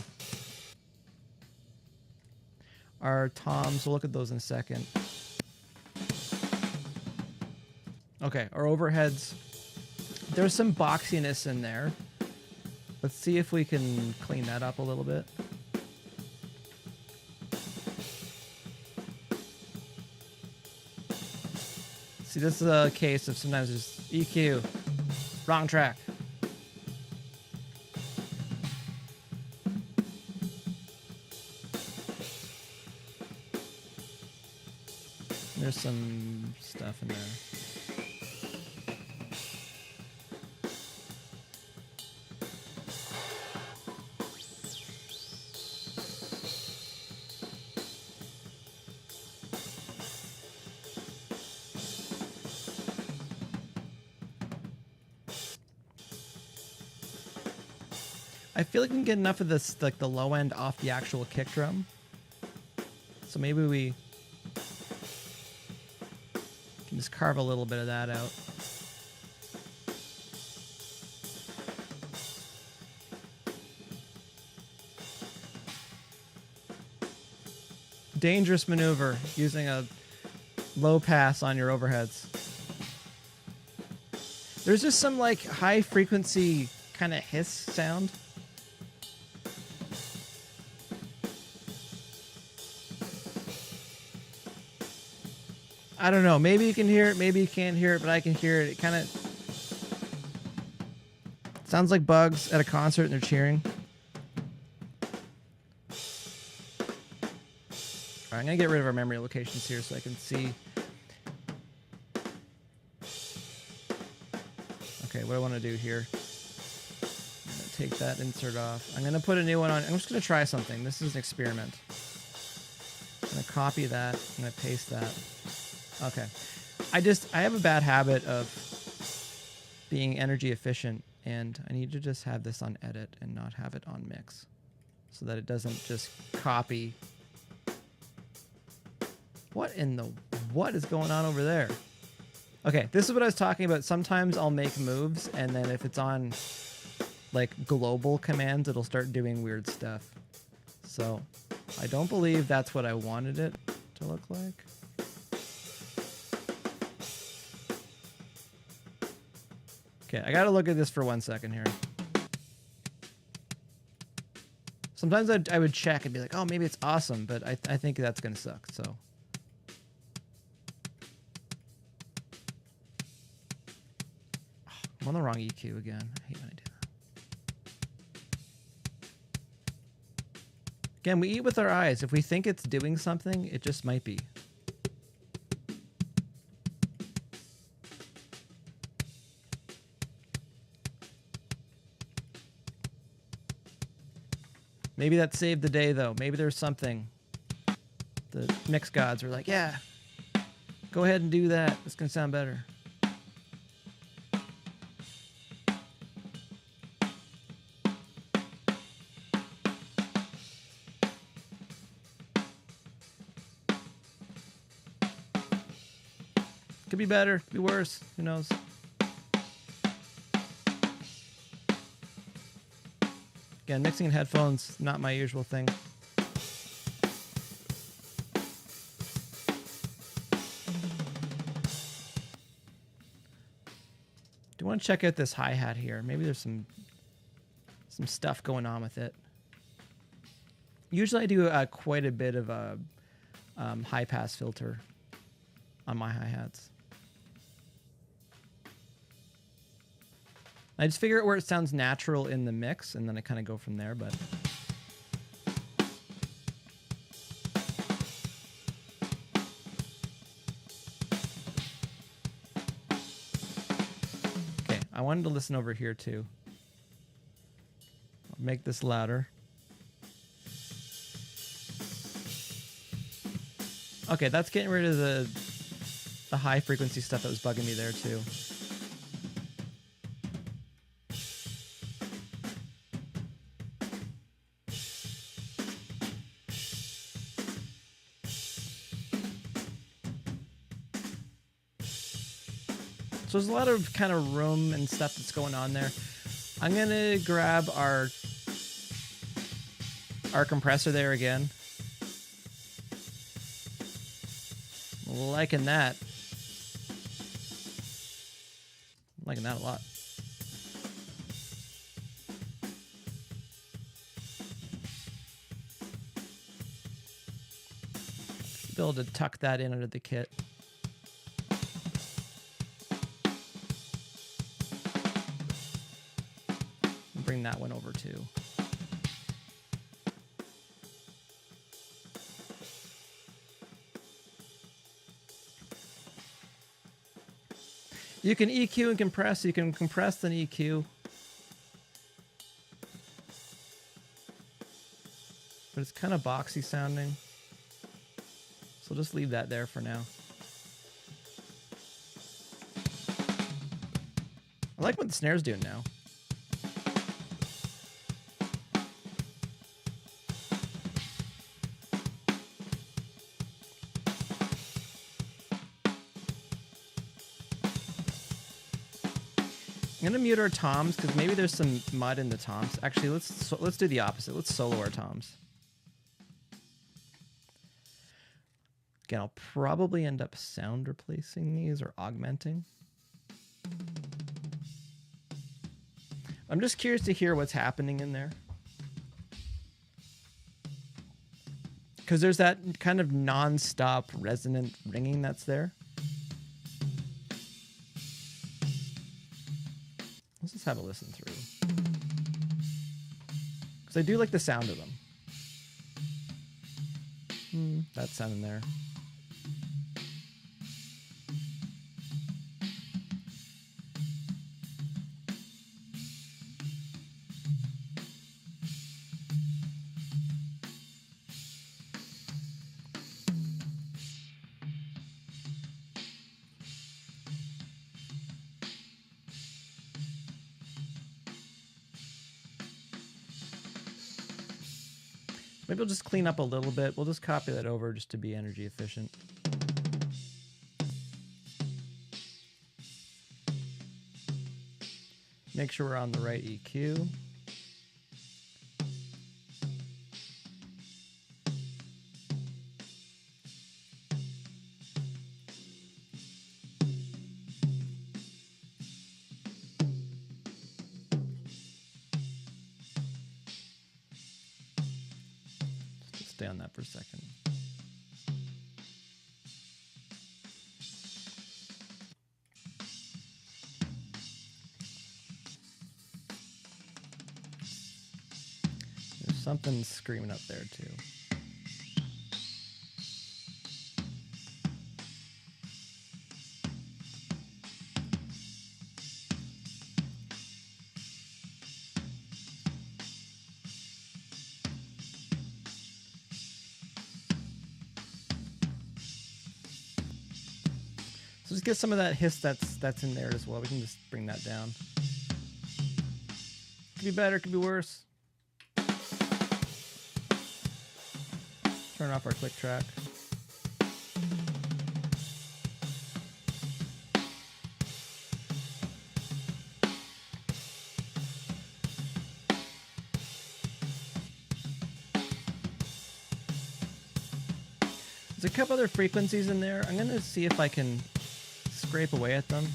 Our toms, we'll look at those in a second. Okay, our overheads. There's some boxiness in there. Let's see if we can clean that up a little bit. See, this is a case of sometimes just EQ, wrong track. There's some stuff in there. I feel like we can get enough of this, like the low end off the actual kick drum. So maybe we can just carve a little bit of that out. Dangerous maneuver, using a low pass on your overheads. There's just some like high frequency kind of hiss sound. I don't know. Maybe you can hear it. Maybe you can't hear it, but I can hear it. It kind of sounds like bugs at a concert and they're cheering. All right, I'm going to get rid of our memory locations here so I can see. Okay, what do I want to do here? I'm going to take that insert off. I'm going to put a new one on. I'm just going to try something. This is an experiment. I'm going to copy that. I'm going to paste that. Okay. I have a bad habit of being energy efficient, and I need to just have this on edit and not have it on mix so that it doesn't just copy. What is going on over there? Okay, this is what I was talking about. Sometimes I'll make moves, and then if it's on like global commands, it'll start doing weird stuff. So I don't believe that's what I wanted it to look like. Okay, I gotta look at this for 1 second here. Sometimes I would check and be like, oh, maybe it's awesome, but I think that's gonna suck, so. Oh, I'm on the wrong EQ again. I hate when I do that. Again, we eat with our eyes. If we think it's doing something, it just might be. Maybe that saved the day, though. Maybe there's something. The mix gods were like, yeah, go ahead and do that. It's going to sound better. Could be better, could be worse. Who knows? Again, mixing in headphones, not my usual thing. Do want to check out this hi-hat here? Maybe there's some stuff going on with it. Usually I do quite a bit of a high-pass filter on my hi-hats. I just figure out where it sounds natural in the mix, and then I kind of go from there, but... Okay, I wanted to listen over here, too. I'll make this louder. Okay, that's getting rid of the high-frequency stuff that was bugging me there, too. So there's a lot of kind of room and stuff that's going on there. I'm going to grab our compressor there again. Liking that. Liking that a lot. Be able to tuck that in under the kit. Bring that one over too. You can EQ and compress. You can compress and EQ. But it's kind of boxy sounding. So just leave that there for now. I like what the snare's doing now. I'm gonna mute our toms because maybe there's some mud in the toms. Actually, let's do the opposite. Let's solo our toms. Again, I'll probably end up sound replacing these or augmenting. I'm just curious to hear what's happening in there. Because there's that kind of non-stop resonant ringing that's there. Let's just have a listen through. Because I do like the sound of them. That sound in there. Maybe we'll just clean up a little bit. We'll just copy that over just to be energy efficient. Make sure we're on the right EQ. Stay on that for a second. There's something screaming up there too. So just get some of that hiss that's in there as well. We can just bring that down. Could be better, could be worse. Turn off our click track. There's a couple other frequencies in there. I'm going to see if I can scrape away at them.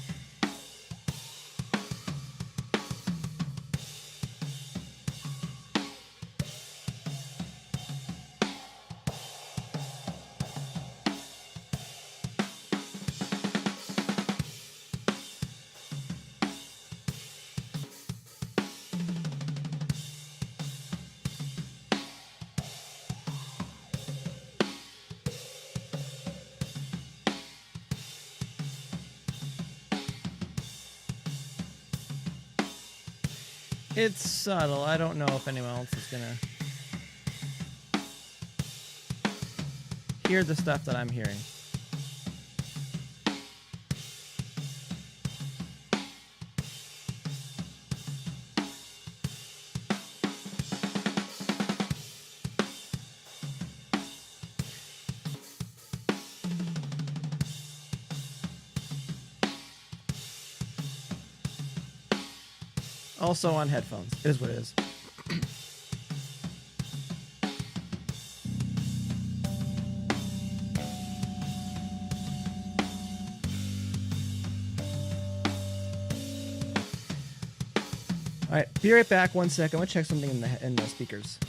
It's subtle. I don't know if anyone else is gonna hear the stuff that I'm hearing. Also on headphones. It is what it is. All right, be right back. 1 second. I want to check something in the speakers.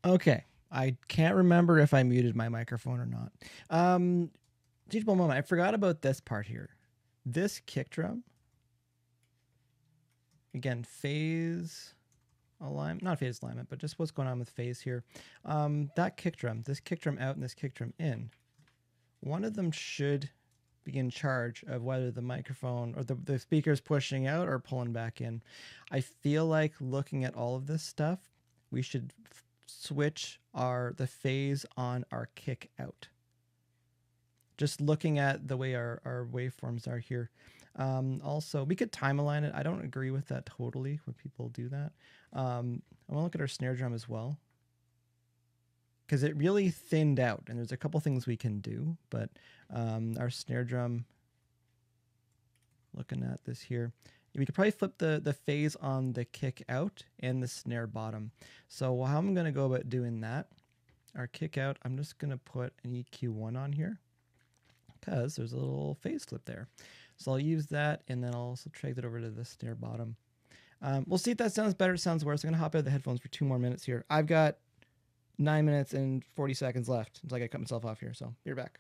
Okay. I can't remember if I muted my microphone or not. Teachable moment. I forgot about this part here. This kick drum. Again, phase alignment, not phase alignment, but just what's going on with phase here. That kick drum, this kick drum out and this kick drum in, one of them should be in charge of whether the microphone or the speaker is pushing out or pulling back in. I feel like looking at all of this stuff, we should switch the phase on our kick out. Just looking at the way our waveforms are here. Also, we could time align it. I don't agree with that totally when people do that. I want to look at our snare drum as well, because it really thinned out, and there's a couple things we can do, but our snare drum, looking at this here, we could probably flip the phase on the kick out and the snare bottom. So how I'm going to go about doing that, our kick out, I'm just going to put an EQ1 on here because there's a little phase flip there. So I'll use that, and then I'll also drag that over to the snare bottom. We'll see if that sounds better, sounds worse. I'm going to hop out of the headphones for 2 more minutes here. I've got 9 minutes and 40 seconds left until I got to cut myself off here, so be right back.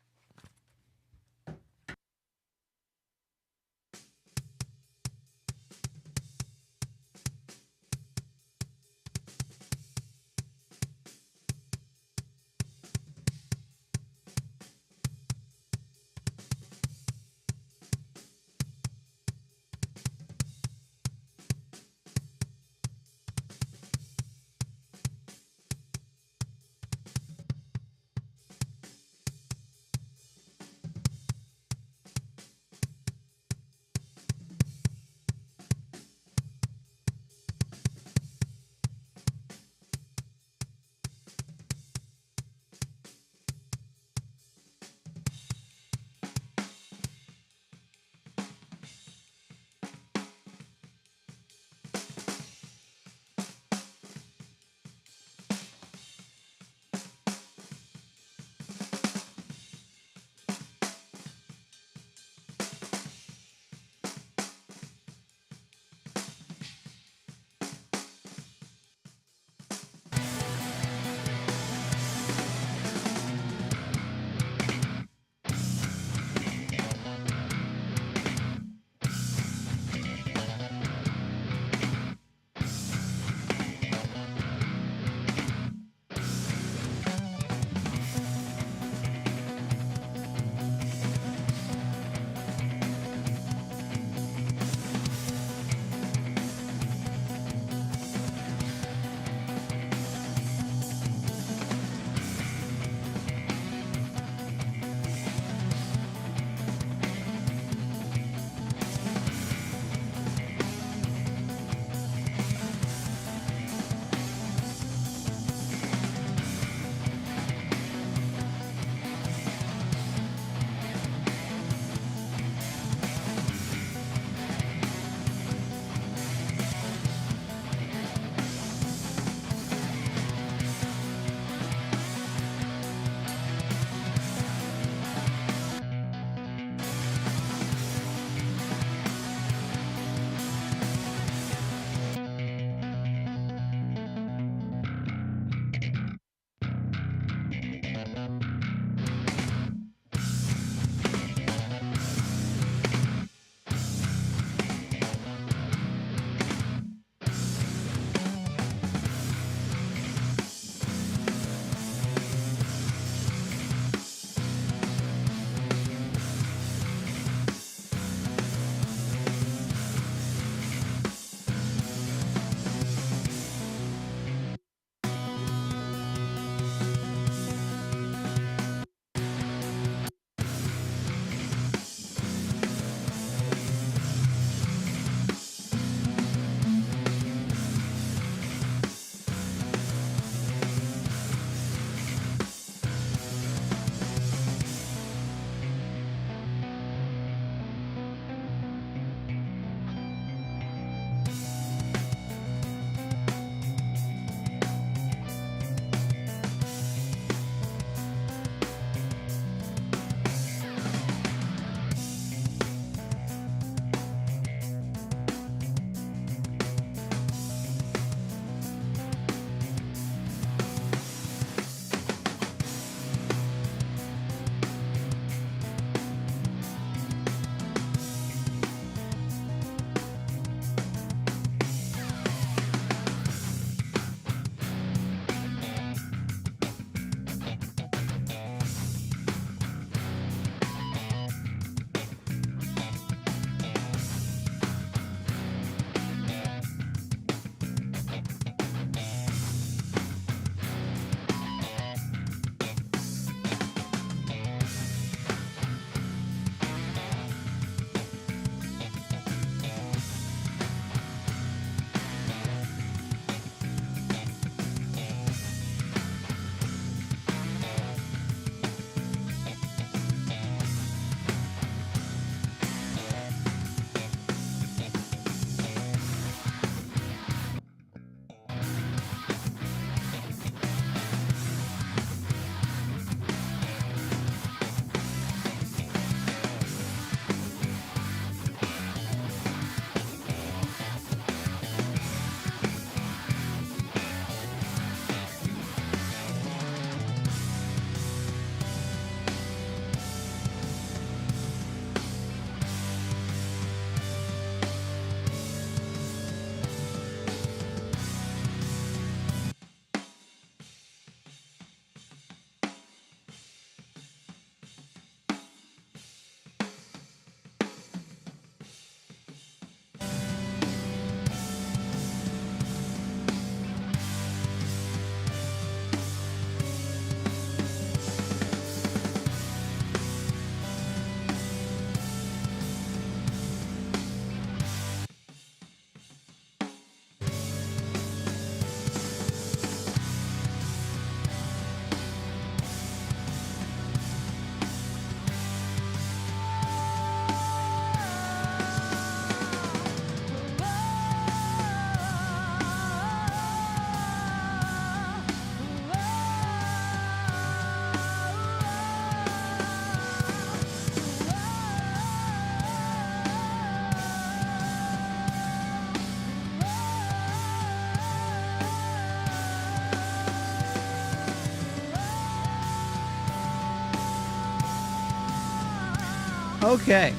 Okay.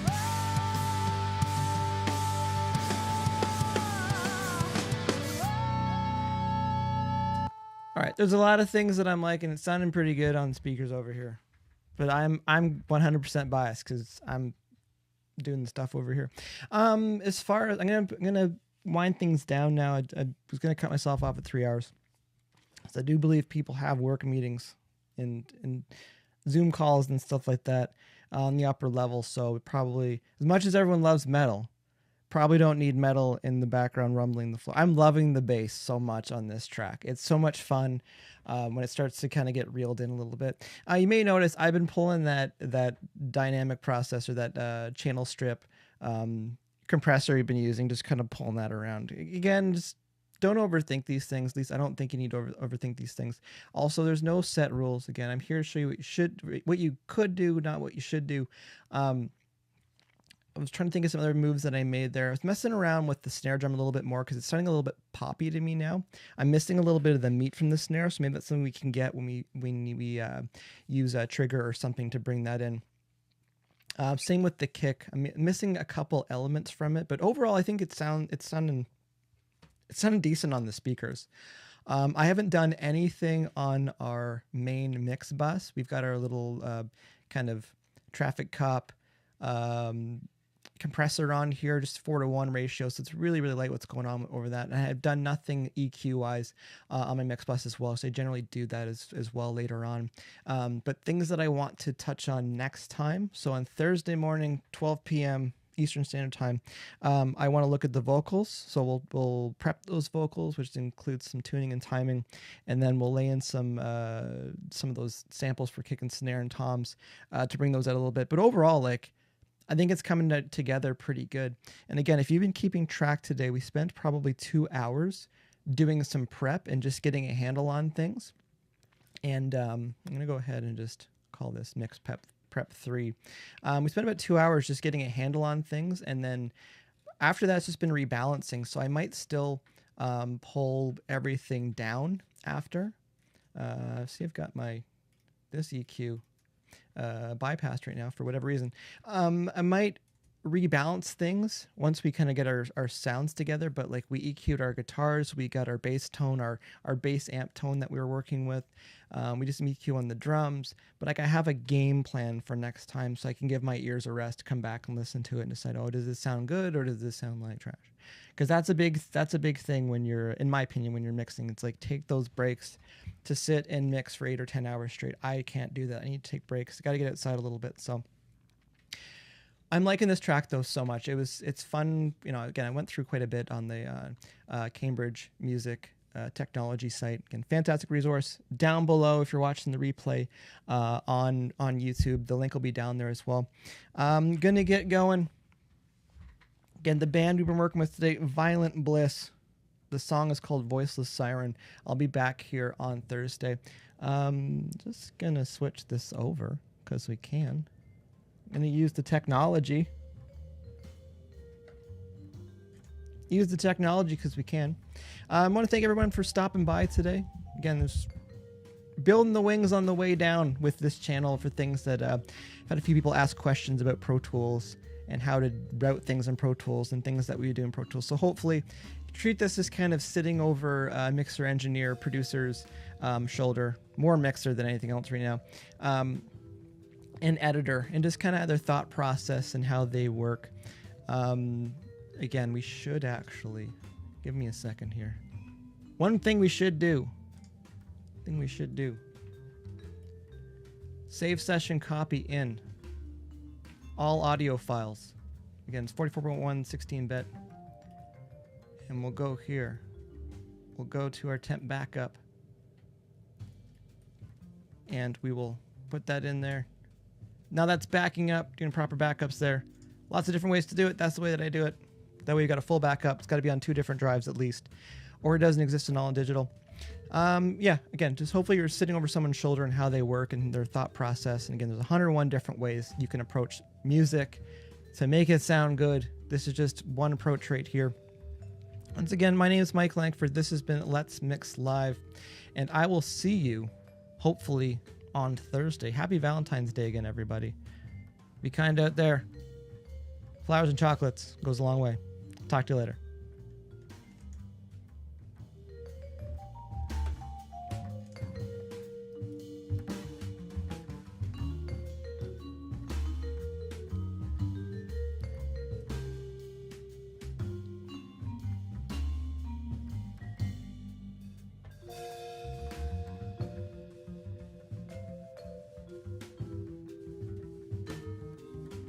All right, there's a lot of things that I'm liking. It's sounding pretty good on speakers over here, but I'm 100% biased because I'm doing the stuff over here. As far as I'm gonna wind things down now. I was gonna cut myself off at 3 hours. So I do believe people have work meetings and Zoom calls and stuff like that on the upper level. So probably, as much as everyone loves metal, probably don't need metal in the background rumbling the floor. I'm loving the bass so much on this track. It's so much fun when it starts to kind of get reeled in a little bit. You may notice I've been pulling that dynamic processor, that channel strip compressor you've been using, just kind of pulling that around. Again, just don't overthink these things. At least I don't think you need to overthink these things. Also, there's no set rules. Again, I'm here to show you what you could do, not what you should do. I was trying to think of some other moves that I made there. I was messing around with the snare drum a little bit more because it's sounding a little bit poppy to me now. I'm missing a little bit of the meat from the snare, so maybe that's something we can get when we use a trigger or something to bring that in. Same with the kick. I'm missing a couple elements from it, but overall, I think it's sounding decent on the speakers. I haven't done anything on our main mix bus. We've got our little kind of traffic cop compressor on here, just 4:1 ratio, so it's really light what's going on over that. And I have done nothing EQ wise on my mix bus as well, so I generally do that as well later on. But things that I want to touch on next time, so on Thursday morning 12 p.m. Eastern Standard Time, I want to look at the vocals, so we'll prep those vocals, which includes some tuning and timing, and then we'll lay in some of those samples for kick and snare and toms to bring those out a little bit. But overall, I think it's coming together pretty good. And again, if you've been keeping track today, we spent probably 2 hours doing some prep and just getting a handle on things. And I'm going to go ahead and just call this mix prep 3. We spent about 2 hours just getting a handle on things. And then after that, it's just been rebalancing. So I might still pull everything down after. See, I've got this EQ bypassed right now for whatever reason. I might rebalance things once we kind of get our sounds together, but we EQ'd our guitars, we got our bass tone, our bass amp tone that we were working with. We did some EQ on the drums, but I have a game plan for next time so I can give my ears a rest, come back and listen to it and decide, oh, does this sound good or does this sound like trash? Because that's a big thing when you're, in my opinion, when you're mixing. It's take those breaks to sit and mix for 8 or 10 hours straight. I can't do that. I need to take breaks. I got to get outside a little bit. So I'm liking this track though so much. It's fun. Again, I went through quite a bit on the Cambridge Music technology site. Again, fantastic resource down below if you're watching the replay on YouTube. The link will be down there as well. I'm gonna get going. Again, the band we've been working with today, Violent Bliss. The song is called Voiceless Siren. I'll be back here on Thursday. Just gonna switch this over because we can. I'm gonna use the technology. Use the technology because we can. I want to thank everyone for stopping by today. Again, there's building the wings on the way down with this channel for things that I've had a few people ask questions about Pro Tools and how to route things in Pro Tools and things that we do in Pro Tools. So hopefully treat this as kind of sitting over mixer, engineer, producer's shoulder, more mixer than anything else right now, and editor, and just kind of their thought process and how they work. Again, we should actually, give me a second here. One thing we should do, save session copy in all audio files. Again, it's 44.1 16-bit. And we'll go here. We'll go to our temp backup. And we will put that in there. Now that's backing up, doing proper backups there. Lots of different ways to do it. That's the way that I do it. That way you got a full backup. It's got to be on 2 different drives at least. Or it doesn't exist in all in digital. Yeah, again, just hopefully you're sitting over someone's shoulder and how they work and their thought process. And again, there's 101 different ways you can approach music to make it sound good. This is just one approach right here. Once again, my name is Mike Langford. This has been Let's Mix Live. And I will see you, hopefully, on Thursday. Happy Valentine's Day again, everybody. Be kind out there. Flowers and chocolates goes a long way. Talk to you later.